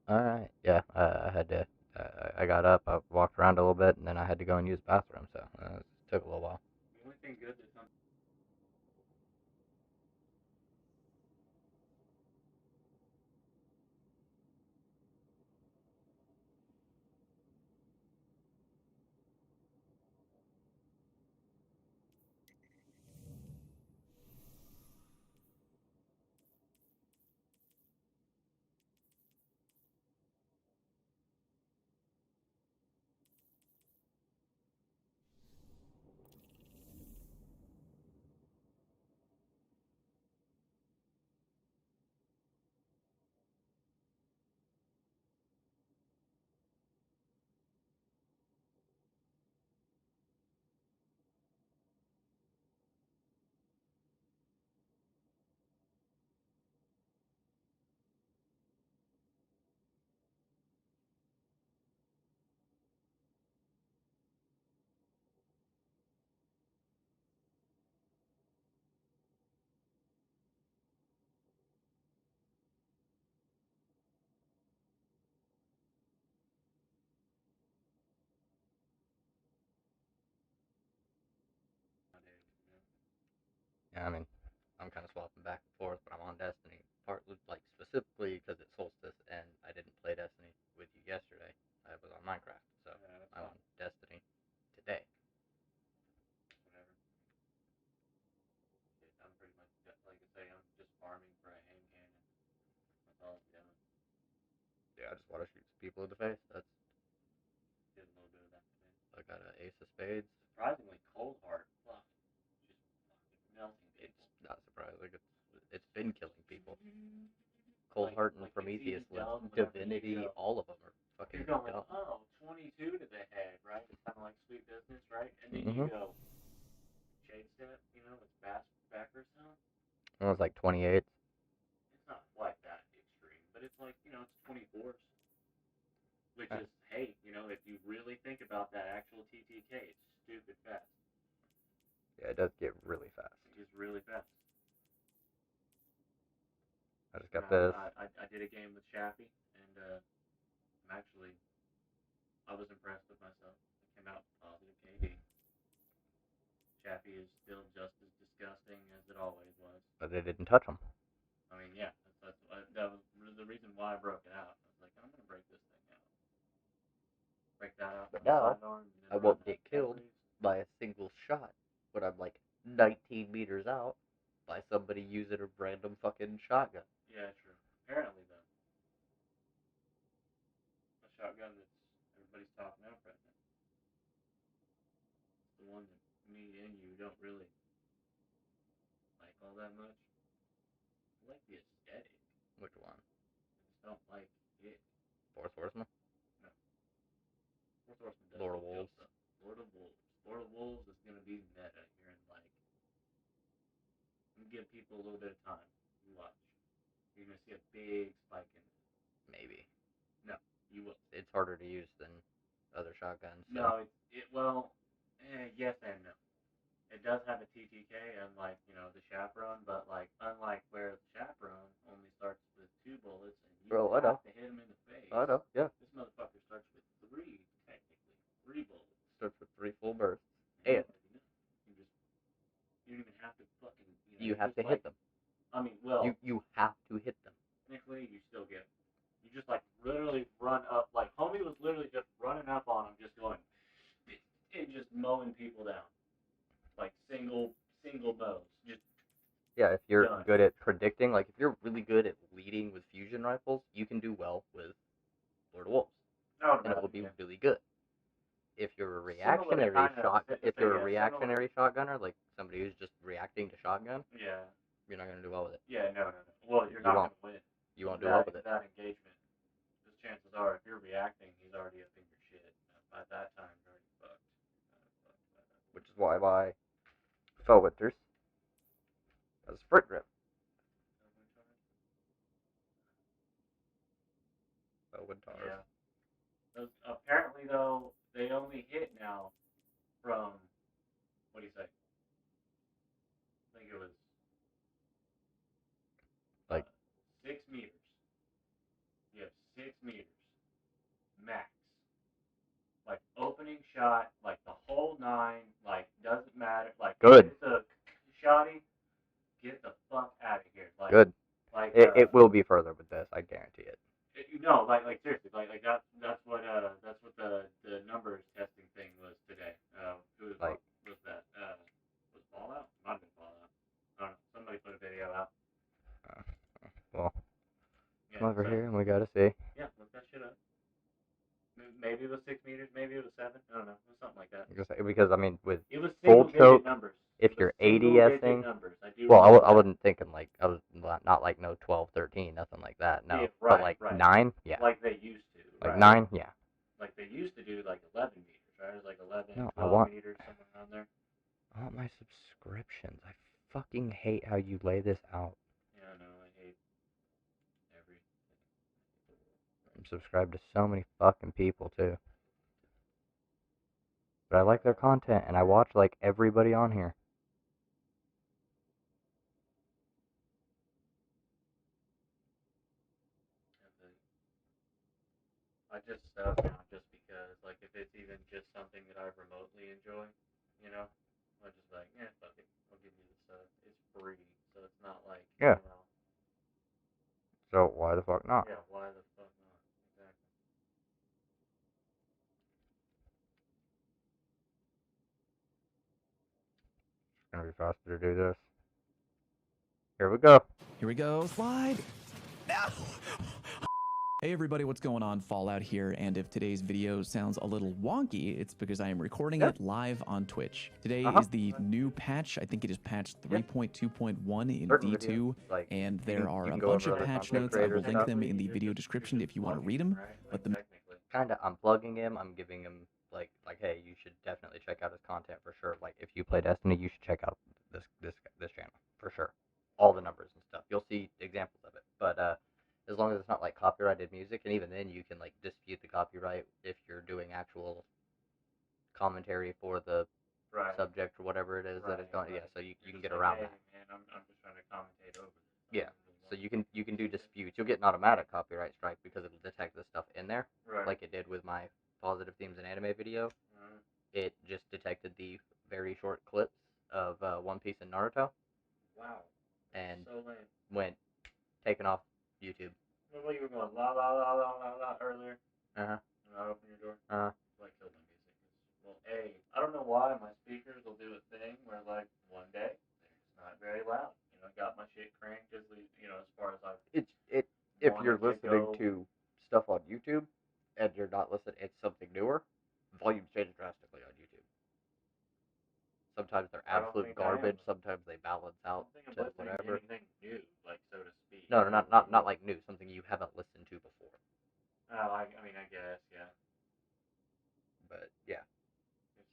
All right. Yeah. I had to. I got up. I walked around a little bit, and then I had to go and use the bathroom. So it took a little while. The only thing good that's on Yeah. I mean, I'm kind of swapping back and forth, but I'm on Destiny. Partly, like specifically because it's Solstice, and I didn't play Destiny with you yesterday. I was on Minecraft, so I'm on Destiny today. whatever. I'm pretty much like I say, I'm just farming for a hand cannon. That's all I'm doing. Yeah, I just want to shoot some people in the face. That's. Did a little bit of that today. I got an ace of spades. Surprisingly, cold heart. Fuck. Just fucking melting people. It's not surprising. It's been killing people. Cold Heart and Prometheus with Divinity, all of them are fucking You're going, dumb. oh, 22 to the head, right? It's kind of like Sweet Business, right? And then Mhm. you go shade step, you know, with backwards sound. It was like 28. It's not quite that extreme, but it's like, you know, it's 24s. Which is, hey, you know, if you really think about that actual TTK, it's stupid fast. Yeah, it does get really fast. It gets really fast. I just got this. I did a game with Shappy, and I was impressed with myself. I came out positive KD. Shappy is still just as disgusting as it always was. But they didn't touch them. I mean, yeah, that was the reason why I broke it out. I was like, I'm gonna break this thing out. Break that out. But now, I won't get killed by a single shot when I'm like 19 meters out by somebody using a random fucking shotgun. Yeah, true. Apparently, though, a shotgun that's everybody's talking about right now. It's the one that me and you don't really like all that much. I like the aesthetic. Which one? I just don't like it. Fourth Horseman? No. Fourth Horseman does Lord of look Wolves. dope, though. Lord of Wolves. Lord of Wolves is gonna be meta here in like. I'm gonna give people a little bit of time. You watch. You're gonna see a big spike in it. Maybe. No, you will. It's harder to use than other shotguns. So. No, yes and no. It does have a TTK, unlike, you know, the Chaperone, but like unlike where the Chaperone only starts with 2 bullets and you have to hit him in the face. I know, yeah. This motherfucker starts with 3, technically. 3 bullets. Starts with 3 full bursts. Yeah, And you don't even have to fucking, you have to hit them. I mean, well, you have to hit them. Technically, you still get. You just like literally run up. Like homie was literally just running up on him, just going, and just mowing people down, like single mows. Just Yeah, if you're done. good at predicting, like if you're really good at leading with fusion rifles, you can do well with Lord of Wolves, and it will be really good. If you're a reactionary shotgunner, like somebody who's just reacting to shotgun, yeah, you're not gonna do well with it. Yeah, no. Well, you're not gonna win. You won't do well with it. That engagement. Because chances are, if you're reacting, he's already up in your shit. By that time, you're already fucked. Which is why I buy Fell Winters as sprint grip. Fell Winters. Yeah. Those, apparently, though, they only hit now from, what do you say? I think it was like 6 meters. You have 6 meters. shot like the whole 9. Like doesn't matter. Like Good. if it's a shoddy, get the fuck out of here. Like Good. Like It will be further with this. I guarantee it. No, like seriously, like that's what the numbers testing thing was today. Who was Like was that? Was Fallout? Might have been Fallout. I don't know. Somebody put a video out. well, Yeah, come over so- here and we gotta see. Yeah, look that shit up. Maybe it was 6 meters. Maybe it was 7. I don't know. It was something like that. Because I mean, with It was full single-digit choke, numbers. if It you're was single-digit ADSing, numbers. I do well, remember I that. wasn't thinking like I was not like no 12, 13, nothing like that. No, Yeah, but right, like right. 9, yeah, Like they used to. like right? 9, yeah. Like they used to do like 11 meters, right? It was like 11, No, 12 meters, somewhere around there. I want my subscriptions. I fucking hate how you lay this out. Yeah, I know. I hate everything. I'm subscribed to so many fucking people too. But I like their content and I watch like everybody on here. I just sub now just because, like, if it's even just something that I remotely enjoy, you know, I just like, yeah, fuck it, I'll give you the sub. It's free, so it's not like, Yeah. you know, So why the fuck not? yeah, why the fuck not? Exactly. It's gonna be faster to do this. Here we go. Here we go. Slide. No. Hey everybody, what's going on? Fallout here, and if today's video sounds a little wonky, it's because I am recording it live on Twitch. Today is the new patch. I think it is patch 3.2.1 in Certain D2, videos, like, and you there can- are you a can go bunch over of other patch content notes. I will creators link stuff. them in the video description if you want to read them. But the Kinda unplugging him. I'm giving him like hey, you should definitely check out his content for sure. Like if you play Destiny, you should check out this channel for sure. All the numbers and stuff. You'll see examples of it. But as long as it's not like copyrighted music, and even then you can like dispute the copyright if you're doing actual commentary for the subject or whatever it is that it's going. Yeah, so you can get around that. Man, I'm just trying to commentate over this. Yeah. So you can do disputes. You'll get an automatic copyright strike because it'll detect the stuff in there, Right. like it did with my positive themes in anime video. It just detected the very short clips of One Piece and Naruto, Wow. and So lame. went taken off YouTube. Well, you were going la la la la la la earlier. Uh huh. When I opened your door. Like killed my music. Well, I don't know why my speakers will do a thing where like one day it's not very loud. You know, got my shit cranked as as far as I've. If wanted you're to listening go- to stuff on YouTube and you're not listening, it's something newer. Volume changes drastically on YouTube. Sometimes they're I don't absolute think I am. garbage. Sometimes they balance out I'm to listening to whatever. anything new, like so to speak. No, not like new. Something you haven't listened to before. Oh, I mean, I guess, yeah. But yeah,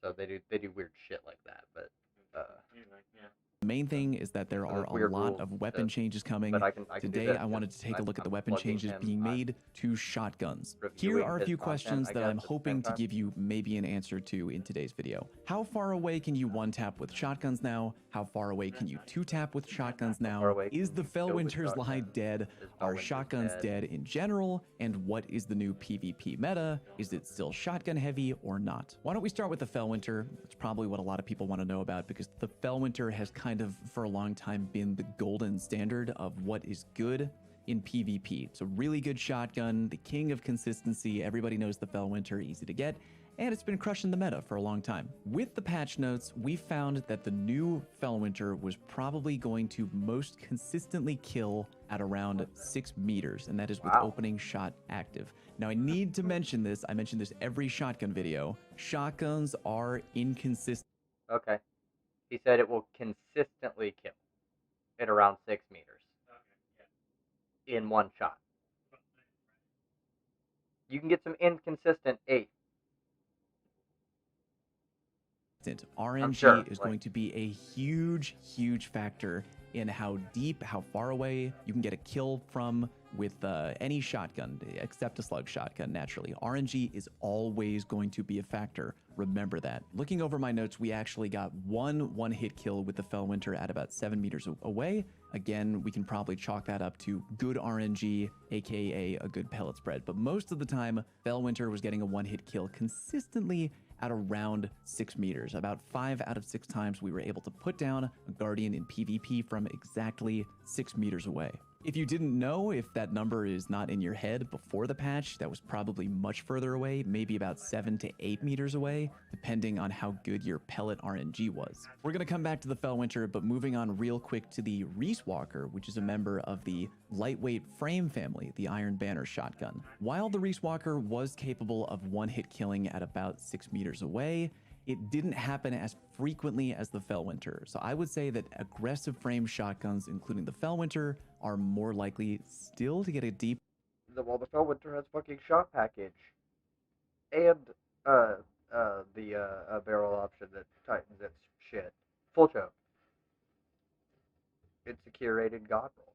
so they do weird shit like that. But Yeah. The main thing is that there So are there's a weird lot rules of weapon to- changes coming. but I can do Today, this I wanted because to take a look at the I'm weapon plugging changes him, being made to shotguns. Here reviewing are a his few content, questions I that guess, I'm at the hoping same to time. give you maybe an answer to in today's video. How far away can you one-tap with shotguns now? How far away can you two-tap with shotguns now? Is the Fellwinter's lie dead? Are shotguns dead in general? And what is the new PvP meta? Is it still shotgun heavy or not? Why don't we start with the Fellwinter? It's probably what a lot of people want to know about because the Fellwinter has kind of for a long time been the golden standard of what is good in PvP. It's a really good shotgun, the king of consistency. Everybody knows the Fellwinter, easy to get, and it's been crushing the meta for a long time. With the patch notes, we found that the new Fellwinter was probably going to most consistently kill at around 6 meters, and that is with opening shot active. Now, I need to mention this. I mention this every shotgun video. Shotguns are inconsistent. Okay. He said it will consistently kill at around 6 meters in one shot. You can get some inconsistent 8. RNG sure, is going to be a huge, huge factor in how deep, how far away you can get a kill from with any shotgun, except a slug shotgun, naturally. RNG is always going to be a factor. Remember that. Looking over my notes, we actually got one-hit kill with the Fellwinter at about 7 meters away. Again, we can probably chalk that up to good RNG, aka a good pellet spread. But most of the time, Fellwinter was getting a one-hit kill consistently at around 6 meters. About 5 out of 6 times we were able to put down a Guardian in PvP from exactly 6 meters away. If you didn't know, if that number is not in your head before the patch, that was probably much further away, maybe about 7 to 8 meters away, depending on how good your pellet RNG was. We're gonna come back to the Fellwinter, but moving on real quick to the Reese Walker, which is a member of the lightweight frame family, the Iron Banner shotgun. While the Reese Walker was capable of one-hit killing at about 6 meters away, it didn't happen as frequently as the Fellwinter. So I would say that aggressive frame shotguns, including the Fellwinter, are more likely still to get a deep. Well, the Fellwinter has fucking shot package, and the barrel option that tightens its shit. Full choke. It's a curated god roll.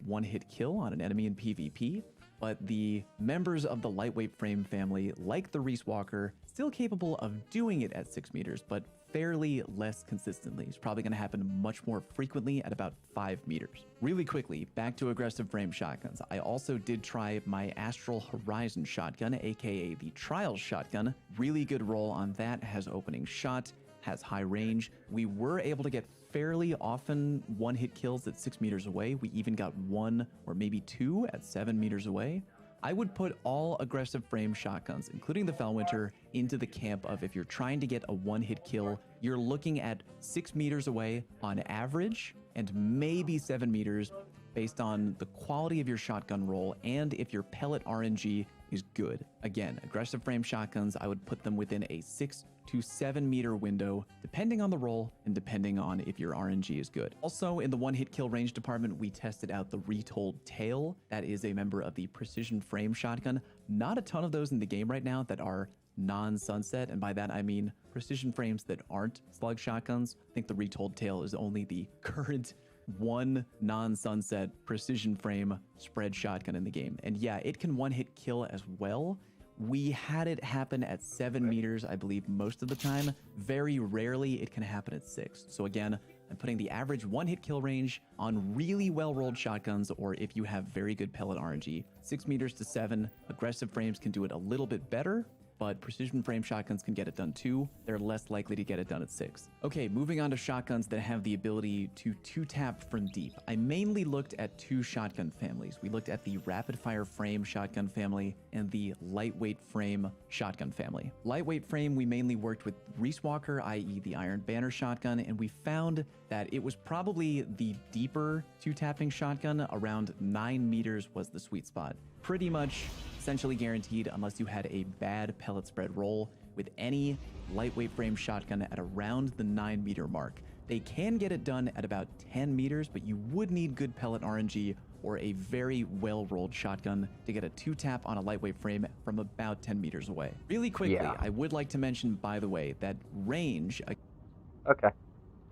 One-hit kill on an enemy in PvP, but the members of the lightweight frame family, like the Reese Walker, still capable of doing it at 6 meters, but fairly less consistently. It's probably going to happen much more frequently at about 5 meters. Really quickly, back to aggressive frame shotguns. I also did try my Astral Horizon shotgun, aka the Trials shotgun. Really good roll on that, has opening shot, has high range. We were able to get fairly often one-hit kills at 6 meters away. We even got 1 or maybe 2 at 7 meters away. I would put all aggressive frame shotguns, including the Fellwinter, into the camp of if you're trying to get a one-hit kill, you're looking at 6 meters away on average, and maybe 7 meters based on the quality of your shotgun roll and if your pellet RNG is good. Again, aggressive frame shotguns, I would put them within a 6 to 7 meter window, depending on the roll and depending on if your RNG is good. Also, in the one-hit kill range department, we tested out the Retold Tail. That is a member of the precision frame shotgun. Not a ton of those in the game right now that are non-sunset, and by that I mean precision frames that aren't slug shotguns. I think the Retold Tail is only the current one non-sunset precision frame spread shotgun in the game. And yeah, it can one-hit kill as well. We had it happen at 7 meters, I believe, most of the time. Very rarely it can happen at 6. So again, I'm putting the average one-hit kill range on really well-rolled shotguns, or if you have very good pellet RNG. 6 meters to 7, aggressive frames can do it a little bit better, but precision frame shotguns can get it done too. They're less likely to get it done at 6. Okay, moving on to shotguns that have the ability to two-tap from deep. I mainly looked at 2 shotgun families. We looked at the rapid-fire frame shotgun family and the lightweight frame shotgun family. Lightweight frame, we mainly worked with Reese Walker, i.e. the Iron Banner shotgun, and we found that it was probably the deeper two-tapping shotgun. Around 9 meters was the sweet spot. Pretty much essentially guaranteed unless you had a bad pellet spread roll with any lightweight frame shotgun at around the 9 meter mark. They can get it done at about 10 meters, but you would need good pellet RNG or a very well-rolled shotgun to get a 2-tap on a lightweight frame from about 10 meters away. Really quickly, I would like to mention, by the way, that range... Okay,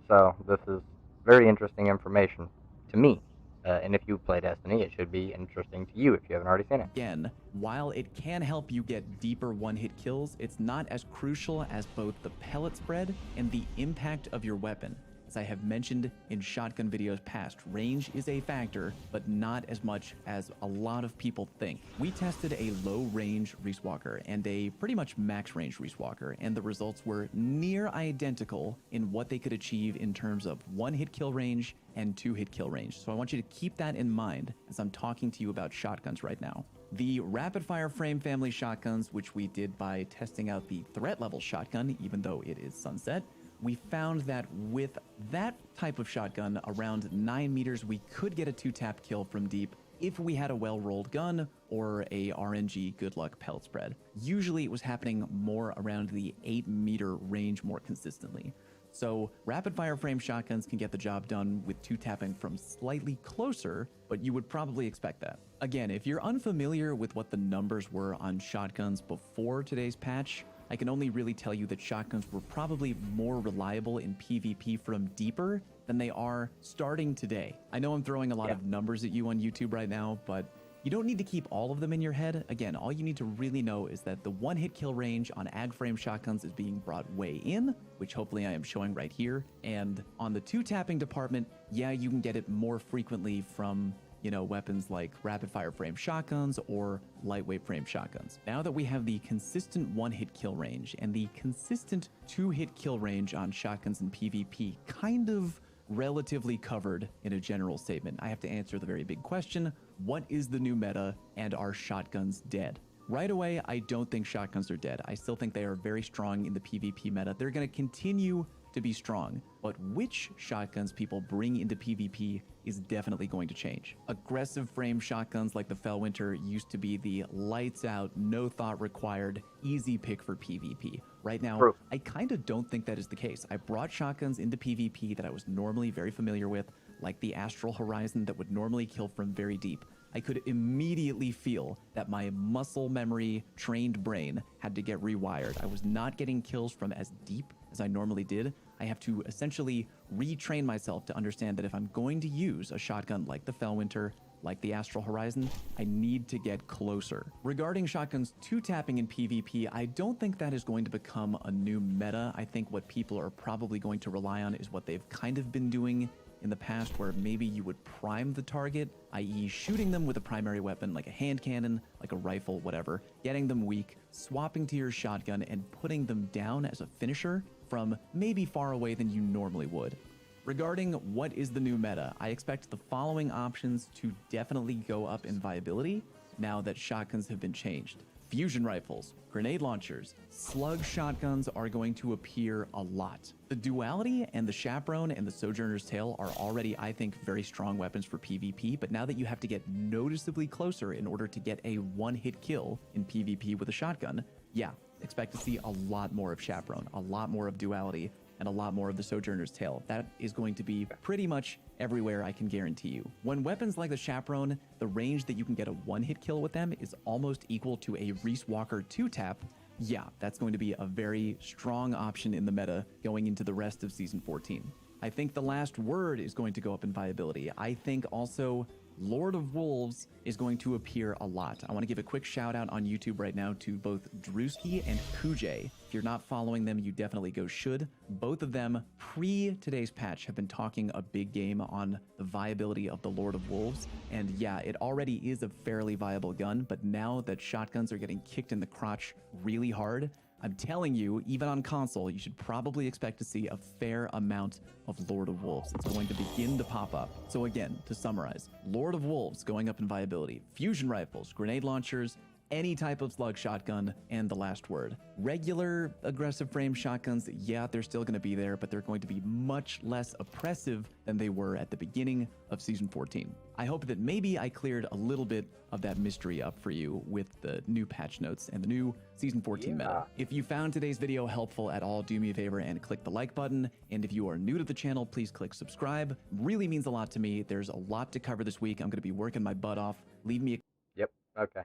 so this is very interesting information to me. And if you play Destiny, it should be interesting to you if you haven't already seen it. Again, while it can help you get deeper one-hit kills, it's not as crucial as both the pellet spread and the impact of your weapon. As I have mentioned in shotgun videos past, range is a factor, but not as much as a lot of people think. We tested a low-range Reese Walker and a pretty much max-range Reese Walker, and the results were near identical in what they could achieve in terms of one-hit kill range and 2-hit kill range. So I want you to keep that in mind as I'm talking to you about shotguns right now. The rapid-fire frame family shotguns, which we did by testing out the threat level shotgun, even though it is sunset, we found that with that type of shotgun, around 9 meters, we could get a 2-tap kill from deep if we had a well-rolled gun or a RNG good luck pellet spread. Usually it was happening more around the 8-meter range more consistently. So rapid-fire frame shotguns can get the job done with 2-tapping from slightly closer, but you would probably expect that. Again, if you're unfamiliar with what the numbers were on shotguns before today's patch, I can only really tell you that shotguns were probably more reliable in PvP from deeper than they are starting today. I know I'm throwing a lot of numbers at you on YouTube right now, but you don't need to keep all of them in your head. Again, all you need to really know is that the one-hit kill range on ag frame shotguns is being brought way in, which hopefully I am showing right here. And on the 2-tapping department, yeah, you can get it more frequently from weapons like rapid-fire frame shotguns or lightweight frame shotguns. Now that we have the consistent one-hit kill range and the consistent two-hit kill range on shotguns in PvP kind of relatively covered in a general statement, I have to answer the very big question: what is the new meta, and are shotguns dead? Right away, I don't think shotguns are dead. I still think they are very strong in the PvP meta. They're going to continue to be strong, but which shotguns people bring into PvP is definitely going to change. Aggressive frame shotguns like the Fellwinter used to be the lights out, no thought required, easy pick for PvP. Right now, I kind of don't think that is the case. I brought shotguns into PvP that I was normally very familiar with, like the Astral Horizon that would normally kill from very deep. I could immediately feel that my muscle memory trained brain had to get rewired. I was not getting kills from as deep as I normally did. I have to essentially retrain myself to understand that if I'm going to use a shotgun like the Fellwinter, like the Astral Horizon, I need to get closer. Regarding shotguns two-tapping in PvP, I don't think that is going to become a new meta. I think what people are probably going to rely on is what they've kind of been doing in the past, where maybe you would prime the target, i.e. shooting them with a primary weapon like a hand cannon, like a rifle, whatever, getting them weak, swapping to your shotgun, and putting them down as a finisher from maybe far away than you normally would. Regarding what is the new meta, I expect the following options to definitely go up in viability now that shotguns have been changed. Fusion rifles, grenade launchers, slug shotguns are going to appear a lot. The Duality and the Chaperone and the Sojourner's Tale are already, I think, very strong weapons for PvP, but now that you have to get noticeably closer in order to get a one-hit kill in PvP with a shotgun, yeah, expect to see a lot more of Chaperone, a lot more of Duality, and a lot more of the Sojourner's Tale. That is going to be pretty much everywhere, I can guarantee you. When weapons like the Chaperone, the range that you can get a one-hit kill with them is almost equal to a Reese Walker two-tap, yeah, that's going to be a very strong option in the meta going into the rest of Season 14. I think the last word is going to go up in viability. I think also Lord of Wolves is going to appear a lot. I want to give a quick shout out on YouTube right now to both Drewski and Kujay. If you're not following them, you definitely should. Both of them, pre today's patch, have been talking a big game on the viability of the Lord of Wolves. And yeah, it already is a fairly viable gun, but now that shotguns are getting kicked in the crotch really hard, I'm telling you, even on console, you should probably expect to see a fair amount of Lord of Wolves. It's going to begin to pop up. So again, to summarize, Lord of Wolves going up in viability, fusion rifles, grenade launchers, any type of slug shotgun, and the last word. Regular aggressive frame shotguns, yeah, they're still going to be there, but they're going to be much less oppressive than they were at the beginning of Season 14. I hope that maybe I cleared a little bit of that mystery up for you with the new patch notes and the new Season 14 meta. If you found today's video helpful at all, do me a favor and click the like button. And if you are new to the channel, please click subscribe. Really means a lot to me. There's a lot to cover this week. I'm going to be working my butt off. Leave me a... Yep, okay.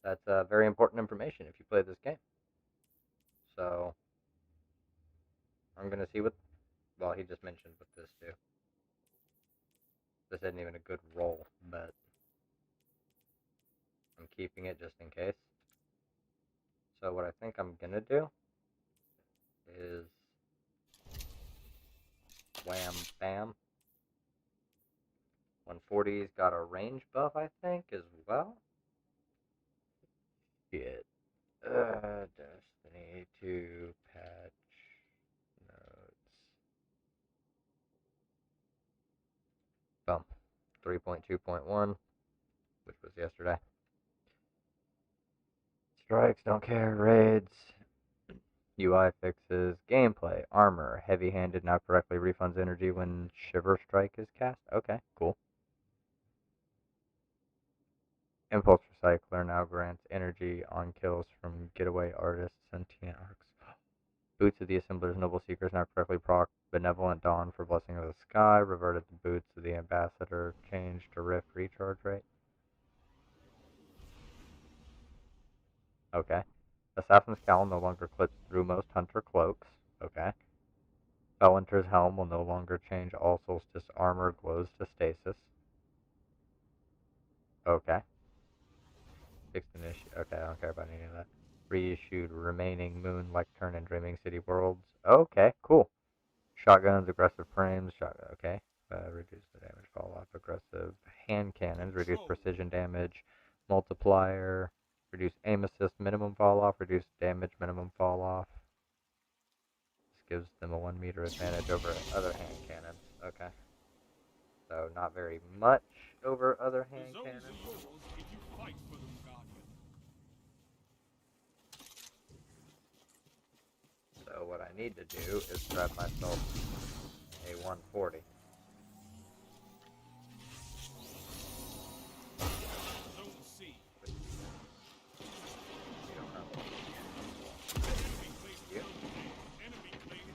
That's very important information if you play this game. So, I'm going to see what... Well, he just mentioned what this do. This isn't even a good roll, but I'm keeping it just in case. So what I think I'm going to do is wham bam. 140's got a range buff, I think, as well. Shit. Destiny 2 patch notes. Boom. 3.2.1, which was yesterday. Strikes, don't care, raids, UI fixes, gameplay, armor, heavy-handed now correctly refunds energy when Shiver Strike is cast. Okay, cool. Impulse Recycler now grants energy on kills from Getaway Artists, Sentient Arcs. Boots of the Assembler's Noble Seekers now correctly proc Benevolent Dawn for Blessing of the Sky. Reverted the Boots of the Ambassador. Changed to Rift recharge rate. Okay. Assassin's Cowl no longer clips through most Hunter cloaks. Okay. Fellwinter's Helm will no longer change all Solstice armor glows to stasis. Okay. Fixed initiative. Okay, I don't care about any of that. Reissued remaining Moon, Lectern, and Dreaming City worlds. Okay, cool. Shotguns, aggressive frames. Okay. Reduce the damage fall off. Aggressive hand cannons. Reduce precision damage. Multiplier. Reduce aim assist minimum fall off. Reduce damage minimum fall off. This gives them a 1 meter advantage over other hand cannons. Okay. So not very much over other hand cannons. So what I need to do is grab myself a 140.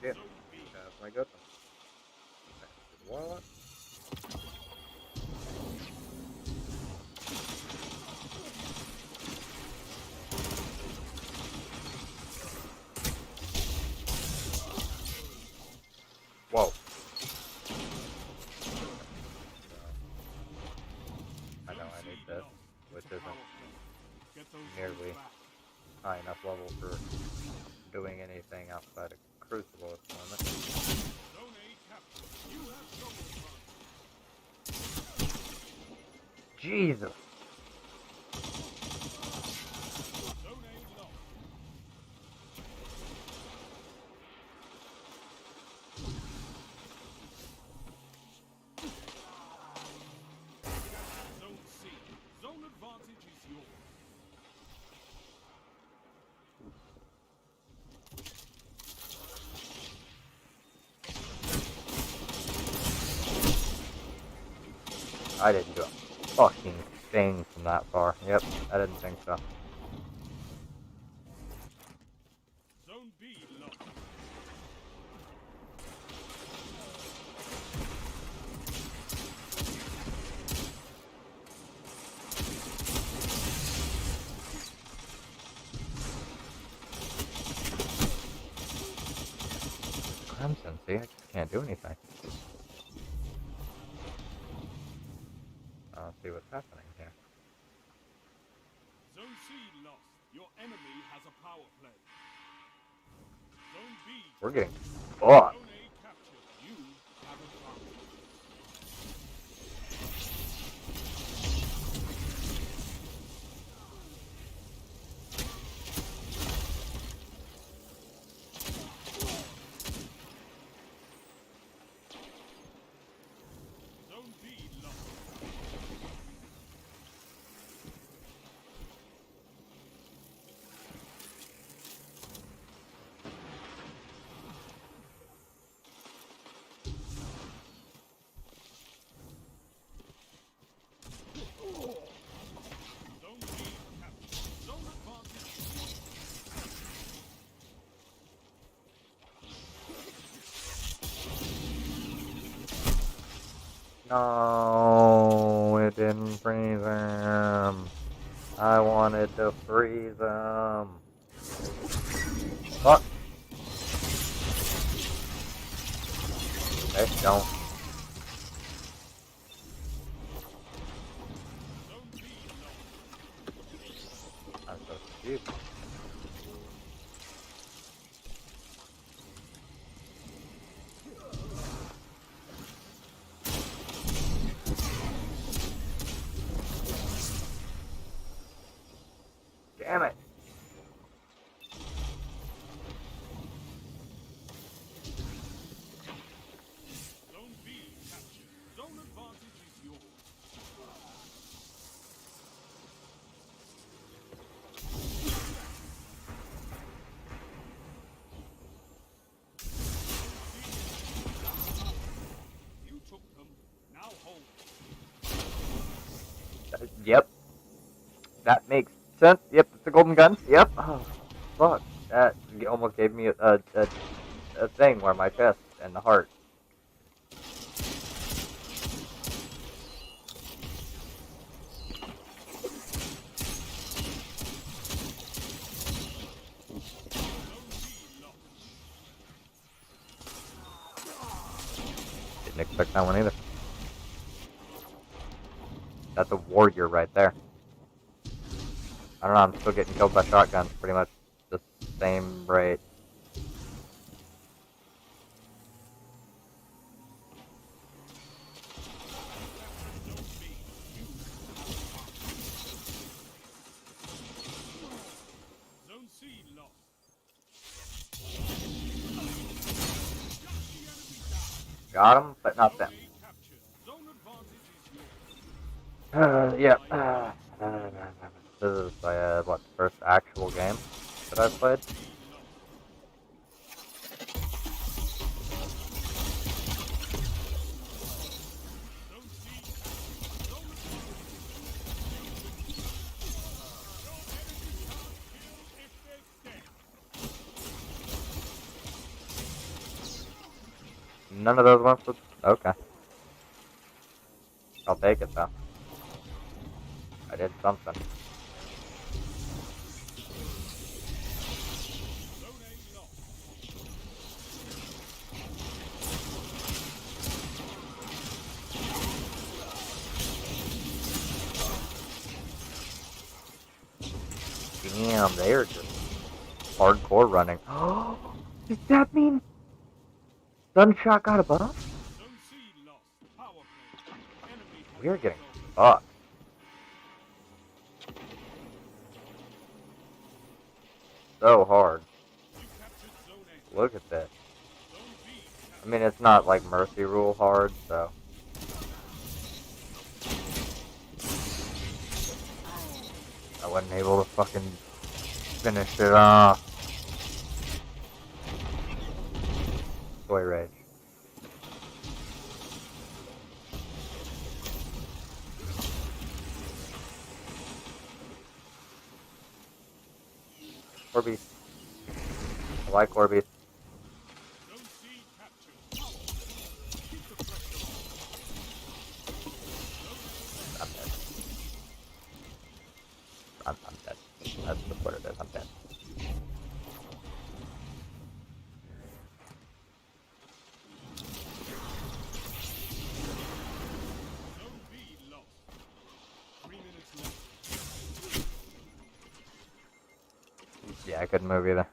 You do. That's my good one. Warlock. Whoa. I know I need this, which isn't nearly high enough level for doing anything outside of Crucible at the moment. Jesus! I didn't do a fucking thing from that far. Yep, I didn't think so. Zone B locked. Crimson, see, I just can't do anything. I'll see what's happening here. Zone C lost. Your enemy has a power play. Zone B. We're getting fucked. Zone A captured. You have advantage. Zone B lost. Zone B captured. Zone advantage. No, it didn't freeze him. I wanted to freeze him. Fuck. Okay, don't. I'm so confused. Damn it. Zone B captured. Zone advantage is yours. You took them. Now hold. Yep. That makes sense. Yep, it's a golden gun. Yep. Oh, fuck. That almost gave me a thing where my chest and the heart. Didn't expect that one either. That's a warrior right there. I don't know, I'm still getting killed by shotguns pretty much the same rate. got him, but not them. Yeah. This is what, the first actual game that I've played. None of those went for... Okay. I'll take it, though. I did something. Damn, they are just hardcore running. Does that mean Sunshot got a buff? We are getting fucked. So hard. Look at this. I mean, it's not like Mercy Rule hard, so. I wasn't able to fucking finish it off. Toy Rage. Orbeez. I like Orbeez. I'm dead. I'm dead. That's what it is. I'm dead. Yeah, I couldn't move either.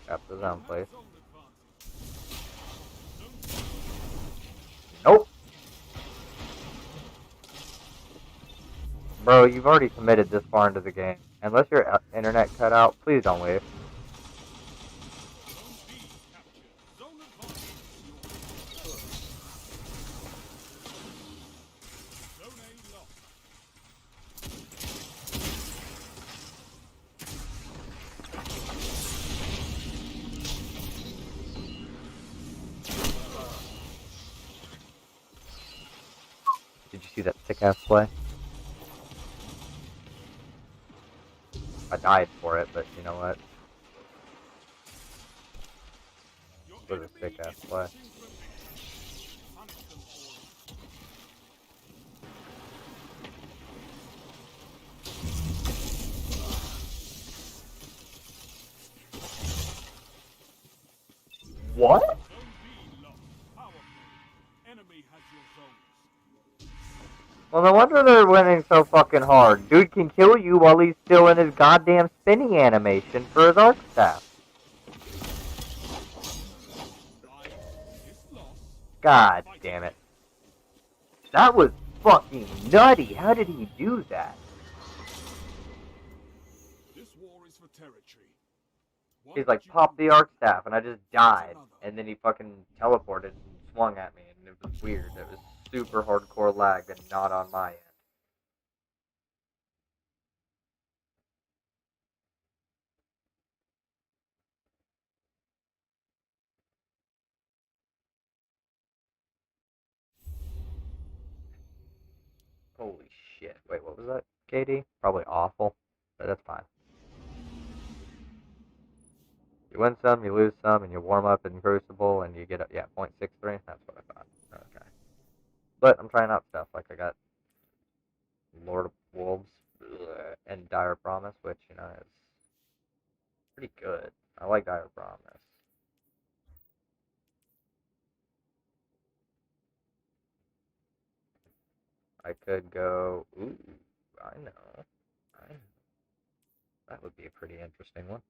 Cap the zone, please. Nope. Bro, you've already committed this far into the game. Unless your internet cut out, please don't leave. Did you see that sick-ass play? I died for it, but you know what? It was a sick-ass play. What? Well, no wonder they're winning so fucking hard. Dude can kill you while he's still in his goddamn spinning animation for his arc staff. God damn it. That was fucking nutty. How did he do that? He's like, pop the arc staff, and I just died. And then he fucking teleported and swung at me, and it was weird. It was super hardcore lag and not on my end. Holy shit. Wait, what was that, KD? Probably awful, but that's fine. You win some, you lose some, and you warm up in Crucible, and you get, yeah, 0.63? That's what I thought. Okay. But I'm trying out stuff, like I got Lord of Wolves and Dire Promise, which, you know, is pretty good. I like Dire Promise. I could go, ooh, I know. That would be a pretty interesting one.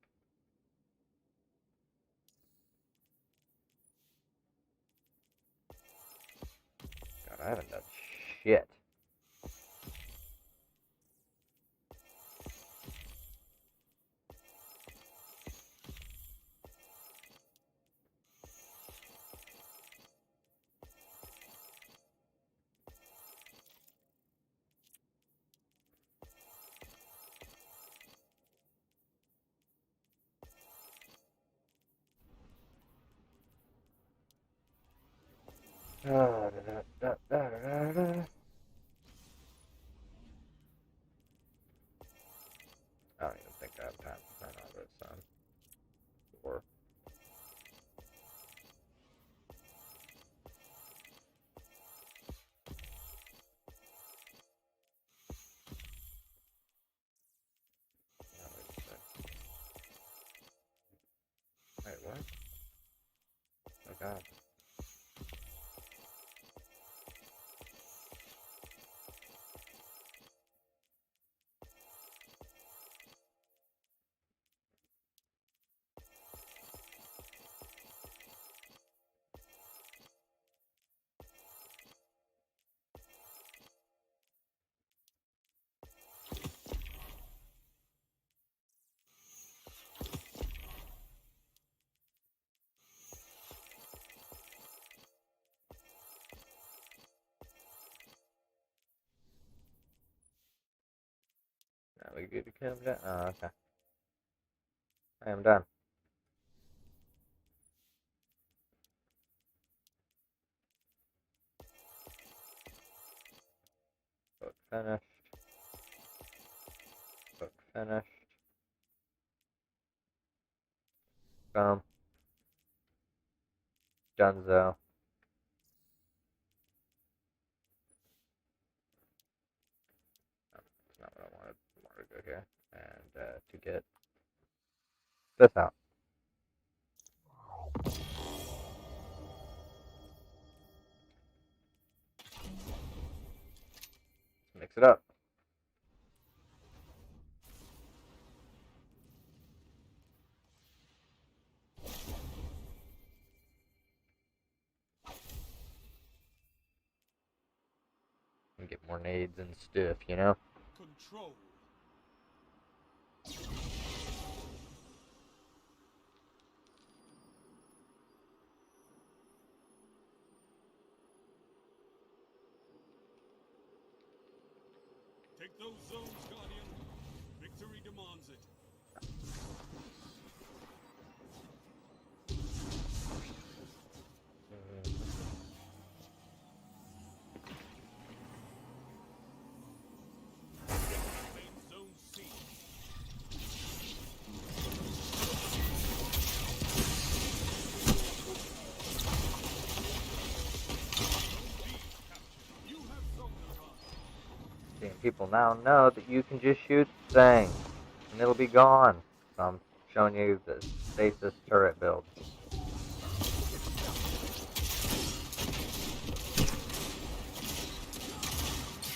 God, I haven't done shit. I don't even think I have time to turn all this on. Or wait, what? Oh god. Now we get to come down. Oh, okay. I am done. Book finished. Book finished. Boom. Dunzo. That's not what I wanted. I wanted to go here. And to get this out. Mix it up. And get more nades and stuff, you know? Control. Take those zones, Guardian. Victory demands it. Zone C. Seeing people now know that you can just shoot things and it'll be gone. So I'm showing you the stasis turret build.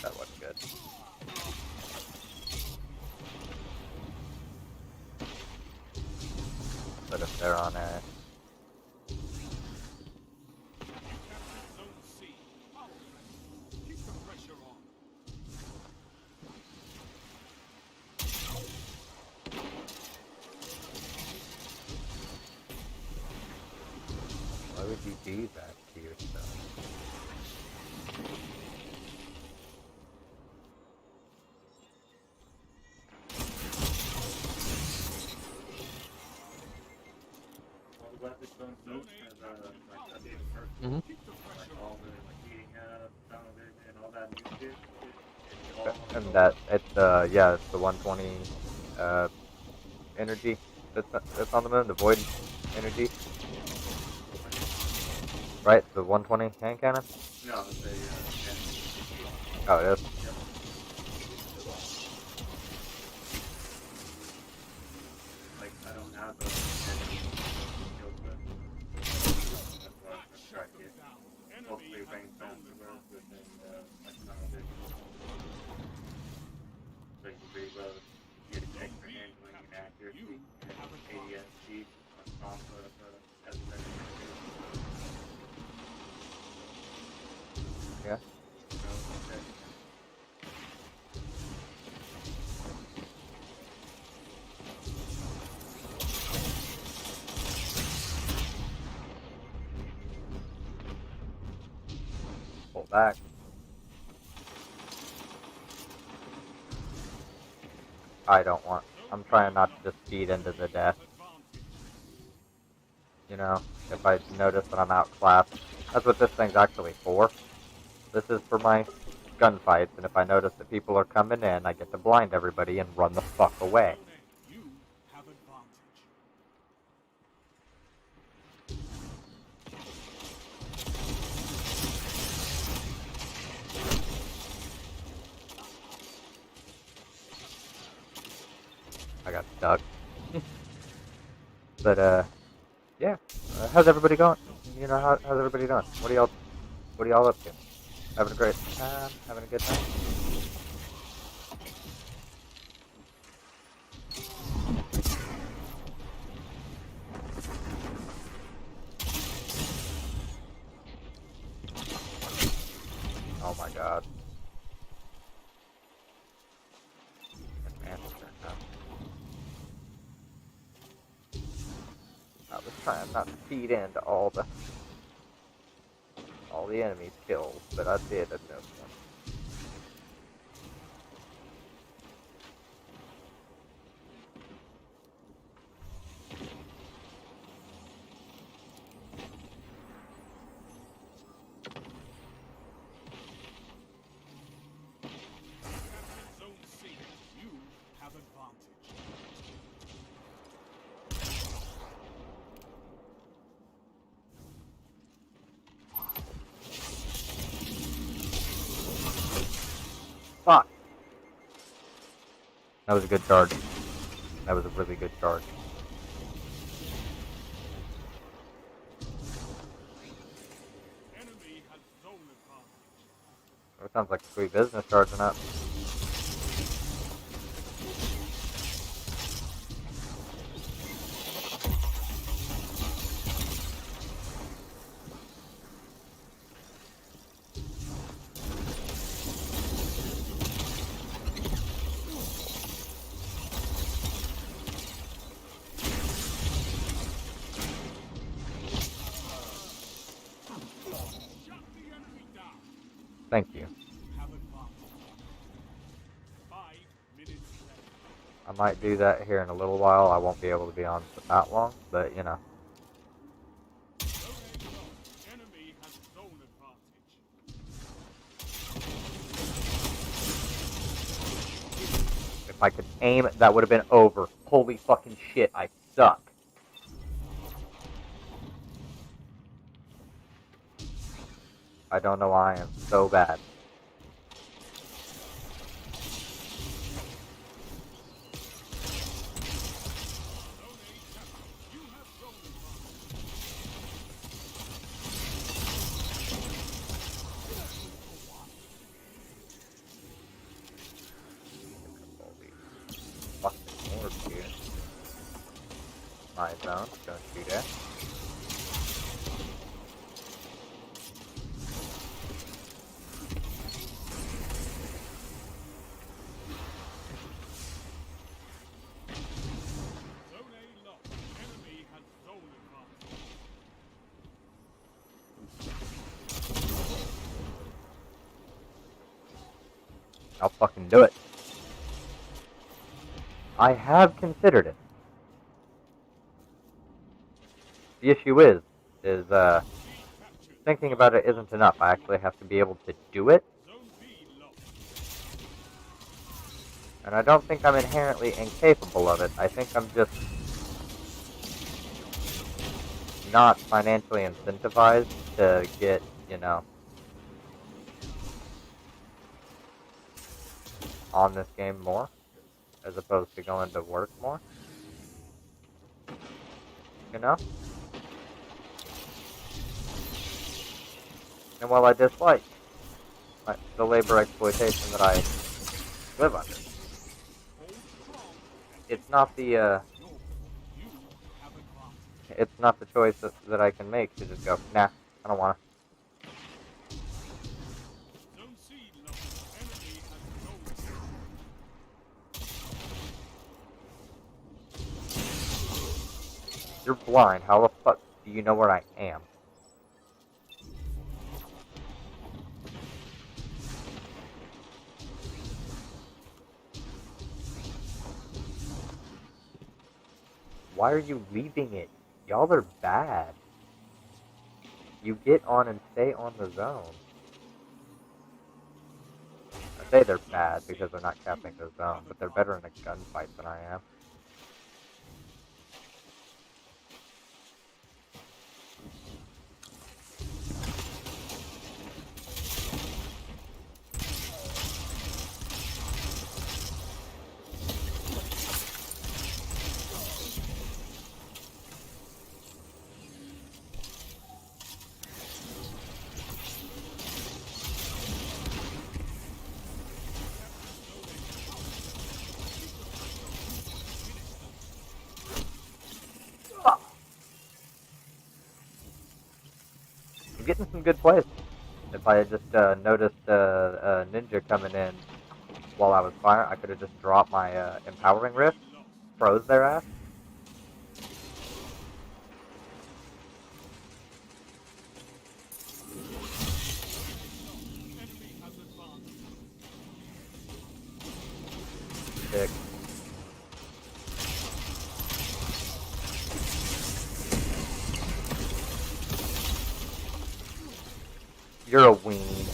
That looks good. But if they're on a Zone C. Keep the pressure on. why would you do that to yourself? Well, I'm glad this zone's moved because like I did first. Mhm. Like all the like heating up, tunnel vision, and all that new shit. It's all And that it's yeah, it's the 120 energy that's on the moon, the void energy. Right, the 120 hand cannon? No, it's a Oh, it is. Yep. Like I don't have the skills, but that's what I'm trying to get. Hopefully, range bound to work within like tunnel vision, so you can reload, get extra handling and accuracy, and ADS speed on top of everything. Yeah. Pull back. I don't want. I'm trying not to just feed into the death. You know, if I notice that I'm outclassed. That's what this thing's actually for. This is for my gunfights, and if I notice that people are coming in, I get to blind everybody and run the fuck away. You have advantage. I got stuck. But yeah. How's everybody going? You know, how's everybody doing? What are y'all up to? Having a great time? Having a good time? Oh my god. I was trying not to feed into all the enemies' kills, but I did at no point. Zone C, you have advantage. Fuck! That was a good charge. That was a really good charge. Enemy has zone advantage. That sounds like a sweet business charging up. Thank you. I might do that here in a little while. I won't be able to be on for that long, but you know. Enemy has zone advantage. If I could aim, that would have been over. Holy fucking shit, I suck. I don't know why I am so bad. My zone, don't shoot it. I'll fucking do it. I have considered it. The issue is thinking about it isn't enough. I actually have to be able to do it. And I don't think I'm inherently incapable of it. I think I'm just not financially incentivized to get, you know, on this game more, as opposed to going to work more. You know? And while I dislike the labor exploitation that I live under, it's not the choice that I can make to just go, nah, I don't want to. You're blind. How the fuck do you know where I am? Why are you leaving it? Y'all are bad. You get on and stay on the zone. I say they're bad because they're not capping the zone, but they're better in a gunfight than I am. I'm getting some good plays. If I had just noticed a ninja coming in while I was firing, I could have just dropped my empowering rift, froze their ass. Sick. You're a ween.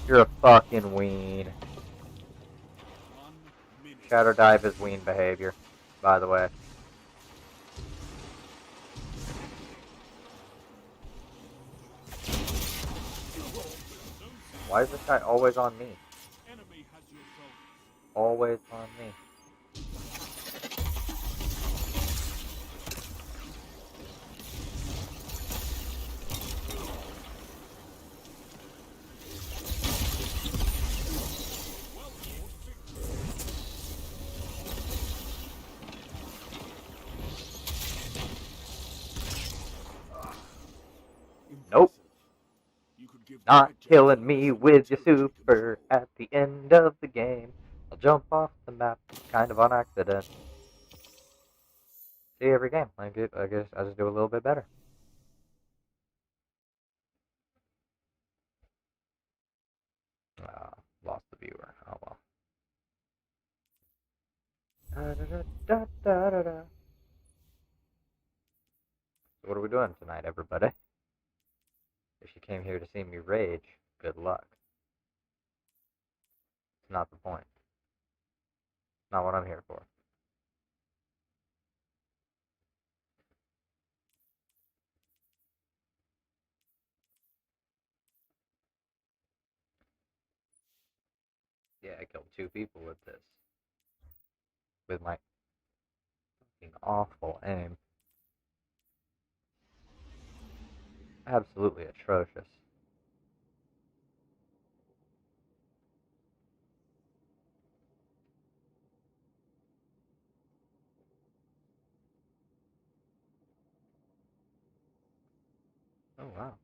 You're a fucking ween. Shadow dive is ween behavior, by the way. Why is this guy always on me? Always on me. Nope. Not killing me with your super at the end of the game. I'll jump off the map, kind of on accident. See, every game, I guess I just do a little bit better. Lost the viewer. Oh well. So what are we doing tonight, everybody? If you came here to see me rage, good luck. It's not the point. Not what I'm here for. Yeah, I killed 2 people with this. With my fucking awful aim. Absolutely atrocious. Oh, wow.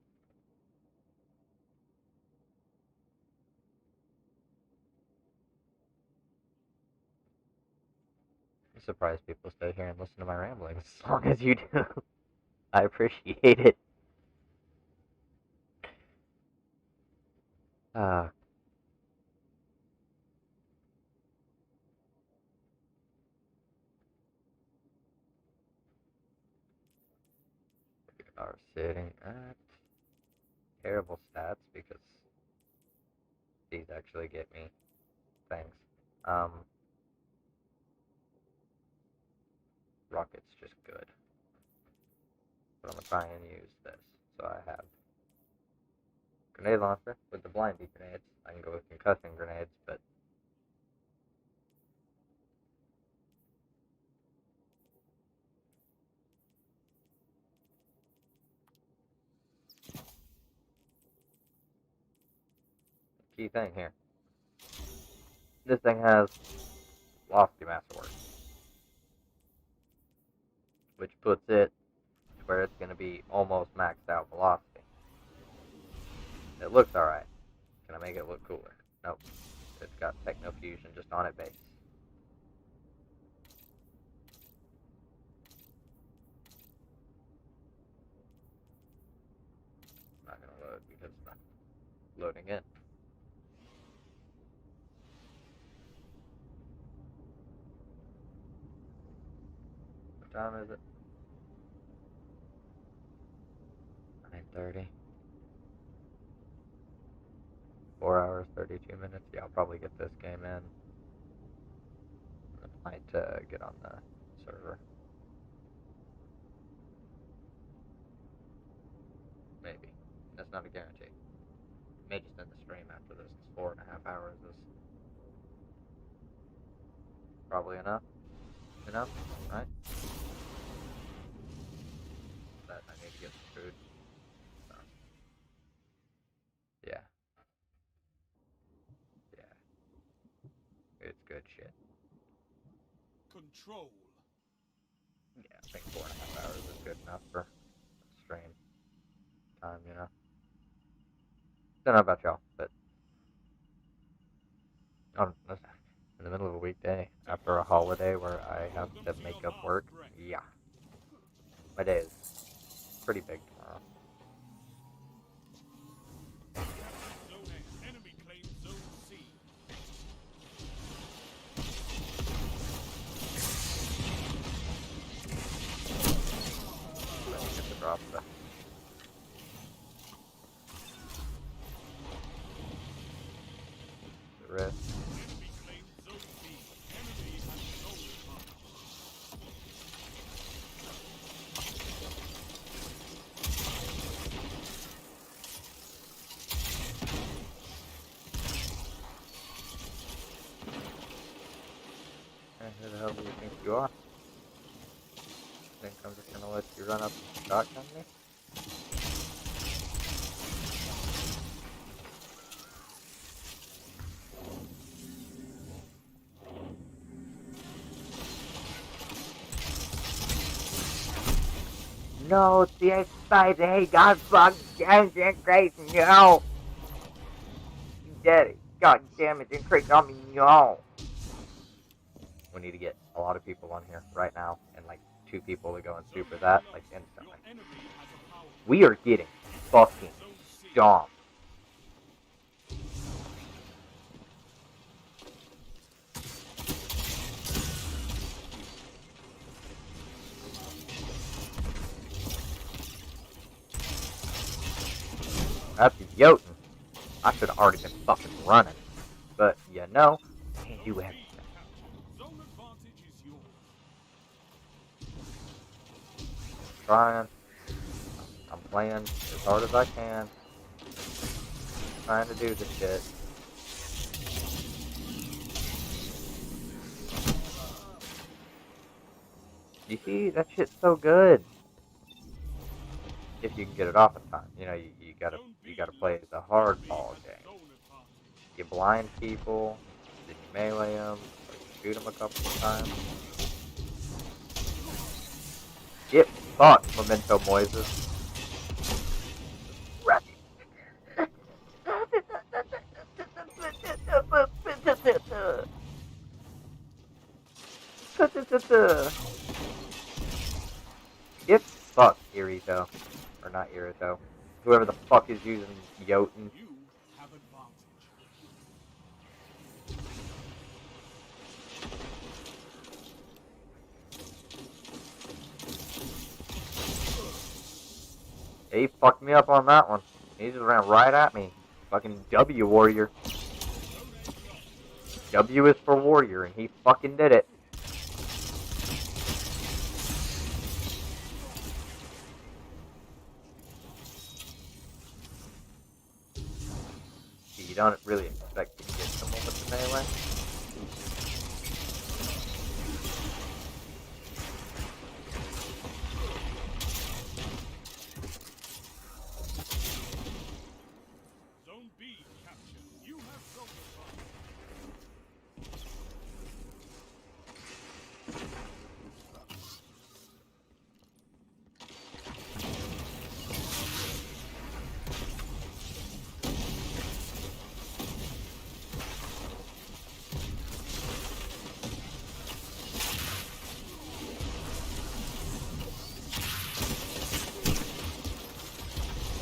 I'm surprised people stay here and listen to my ramblings as long as you do. I appreciate it. We are sitting at terrible stats because these actually get me things. Rocket's just good. But I'm gonna try and use this. So I have grenade launcher with the blindy grenades. I can go with concussing grenades, but key thing here. This thing has Velocity Masterwork, which puts it to where it's going to be almost maxed out velocity. It looks alright. Can I make it look cooler? Nope. It's got Techno Fusion just on it base. Not going to load because it's not loading in. What time is it? 1:30. 4 hours, 32 minutes. Yeah, I'll probably get this game in. I might get on the server. Maybe. That's not a guarantee. May just end the stream after this. 4.5 hours is probably enough. Enough, right? That I need to get some food. So. Yeah. Yeah. It's good shit. Control. Yeah, I think 4.5 hours is good enough for stream time, you know. Don't know about y'all, but in the middle of a weekday after a holiday where I have to make up work, yeah. My day is pretty big tomorrow. Zone A. Enemy claims Zone C. Let me get the drop stuff. The rest. Enemy claims Zone B. Enemy has stolen bomb. Hey, who the hell do you think you are? Think I'm just gonna let you run up and shotgun me? No, it's the exercise. Hey, God, fuck, Grace, no. You did it. God damn it, didn't creep on me, no. We need to get a lot of people on here right now, and like 2 people to go and super that, like instantly. We are getting fucking stomped. That's Jotun. I should have already been fucking running. But, you know, can't do everything. Zone advantage is yours. Trying. I'm playing as hard as I can. Trying to do this shit. You see, that shit's so good. If you can get it off in time. You know, you gotta play the hardball game. You blind people, then you melee them, or you shoot them a couple of times. Get fucked, Memento Moises. Get fucked, Irito. Or not Irito. Whoever the fuck is using Jotun. You have advantage. He fucked me up on that one. He just ran right at me. Fucking W warrior. W is for warrior, and he fucking did it. You don't really expect to get someone with the melee. Zone B captured. You have zone advantage.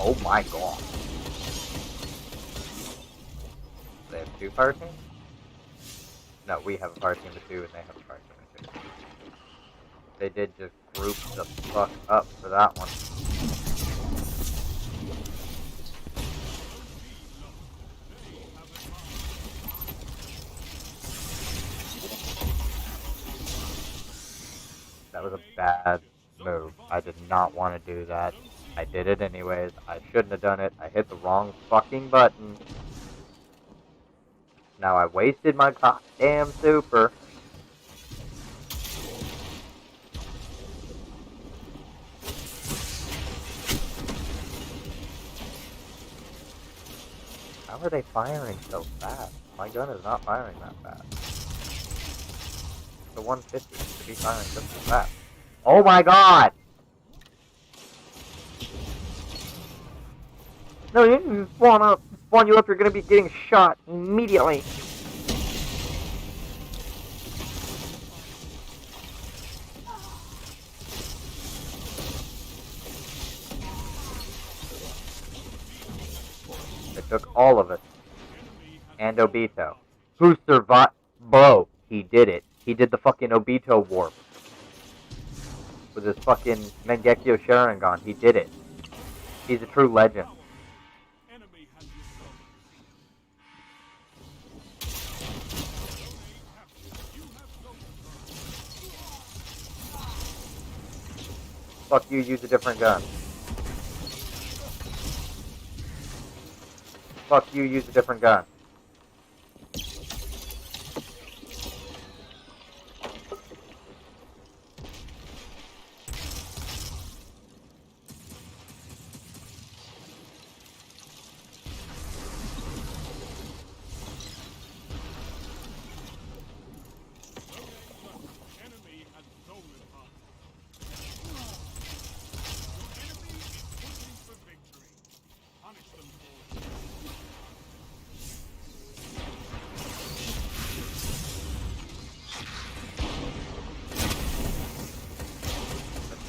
Oh my god. They have 2 fire teams? No, we have a fire team of 2 and they have a fire team of 2. They did just group the fuck up for that one. was a bad move. I did not want to do that. I did it anyways. I shouldn't have done it. I hit the wrong fucking button. Now I wasted my goddamn super. How are they firing so fast? My gun is not firing that fast. The 150 should be firing just as fast. Oh my god! No, you didn't spawn you up, you're gonna be getting shot immediately. It took all of us. And Obito. Who survived? Bro, he did it. He did the fucking Obito warp. With his fucking Mangekyo Sharingan. He did it. He's a true legend. Fuck you, use a different gun. Fuck you, use a different gun.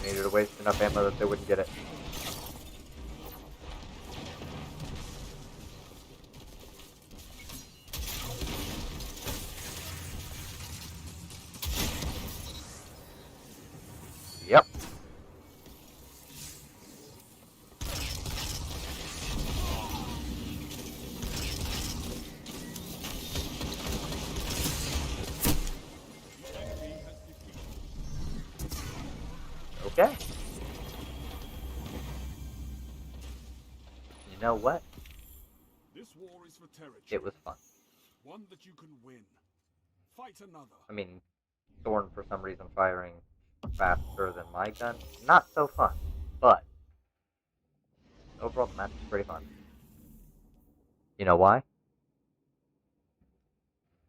Needed to waste enough ammo that they wouldn't get it. Yep. Okay. You know what? This war is for territory. It was fun. One that you can win. Fight another. I mean, Thorn for some reason firing faster than my gun, not so fun. But overall, the match was pretty fun. You know why?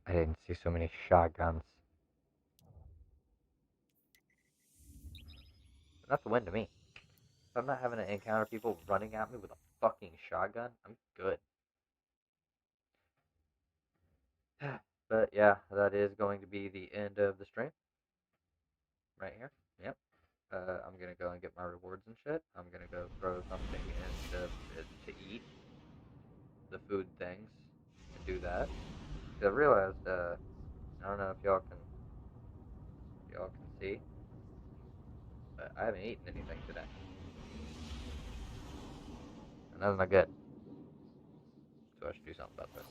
I didn't see so many shotguns. That's a win to me. If I'm not having to encounter people running at me with a fucking shotgun, I'm good. But yeah, that is going to be the end of the stream. Right here. Yep. I'm gonna go and get my rewards and shit. I'm gonna go throw something in to eat. The food things. And do that. I realized, I don't know if y'all can see, but I haven't eaten anything today. And that's not good. So I should do something about this.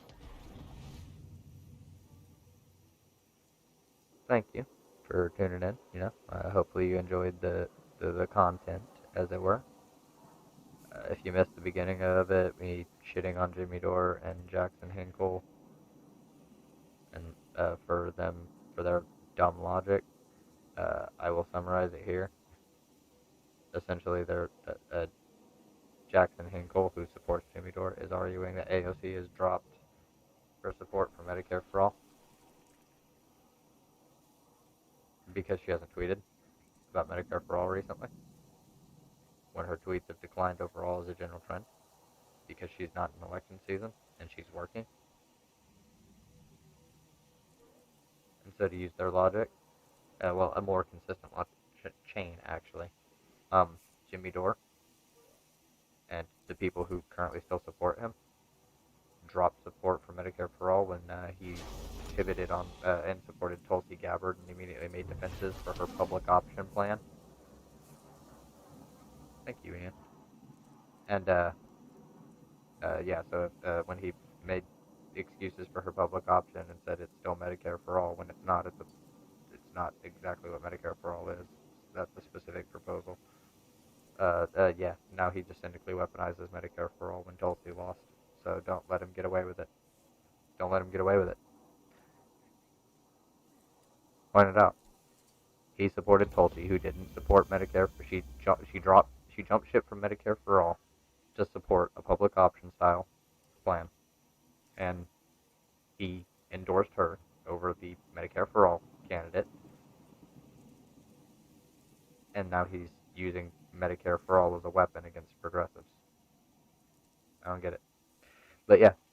Thank you for tuning in. You know, hopefully you enjoyed the content, as it were. If you missed the beginning of it, me shitting on Jimmy Dore and Jackson Hinkle, and for their dumb logic, I will summarize it here. Essentially, Jackson Hinkle, who supports Jimmy Dore, is arguing that AOC has dropped her support for Medicare for All because she hasn't tweeted about Medicare for All recently, when her tweets have declined overall as a general trend because she's not in election season and she's working. And so to use their logic, well, a more consistent chain actually, Jimmy Dore and the people who currently still support him dropped support for Medicare for All when he pivoted on and supported Tulsi Gabbard and immediately made defenses for her public option plan. Thank you, Ian. And yeah, so when he made excuses for her public option and said it's still Medicare for All when it's not, it's not exactly what Medicare for All is. That's the specific proposal. Yeah, now he just cynically weaponizes Medicare for all when Tulsi lost. So don't let him get away with it. Don't let him get away with it. Point it out. He supported Tulsi, who didn't support Medicare. She jumped ship from Medicare for all to support a public option style plan, and he endorsed her over the Medicare for all candidate. And now he's using Medicare for all as a weapon against progressives. I don't get it. But yeah,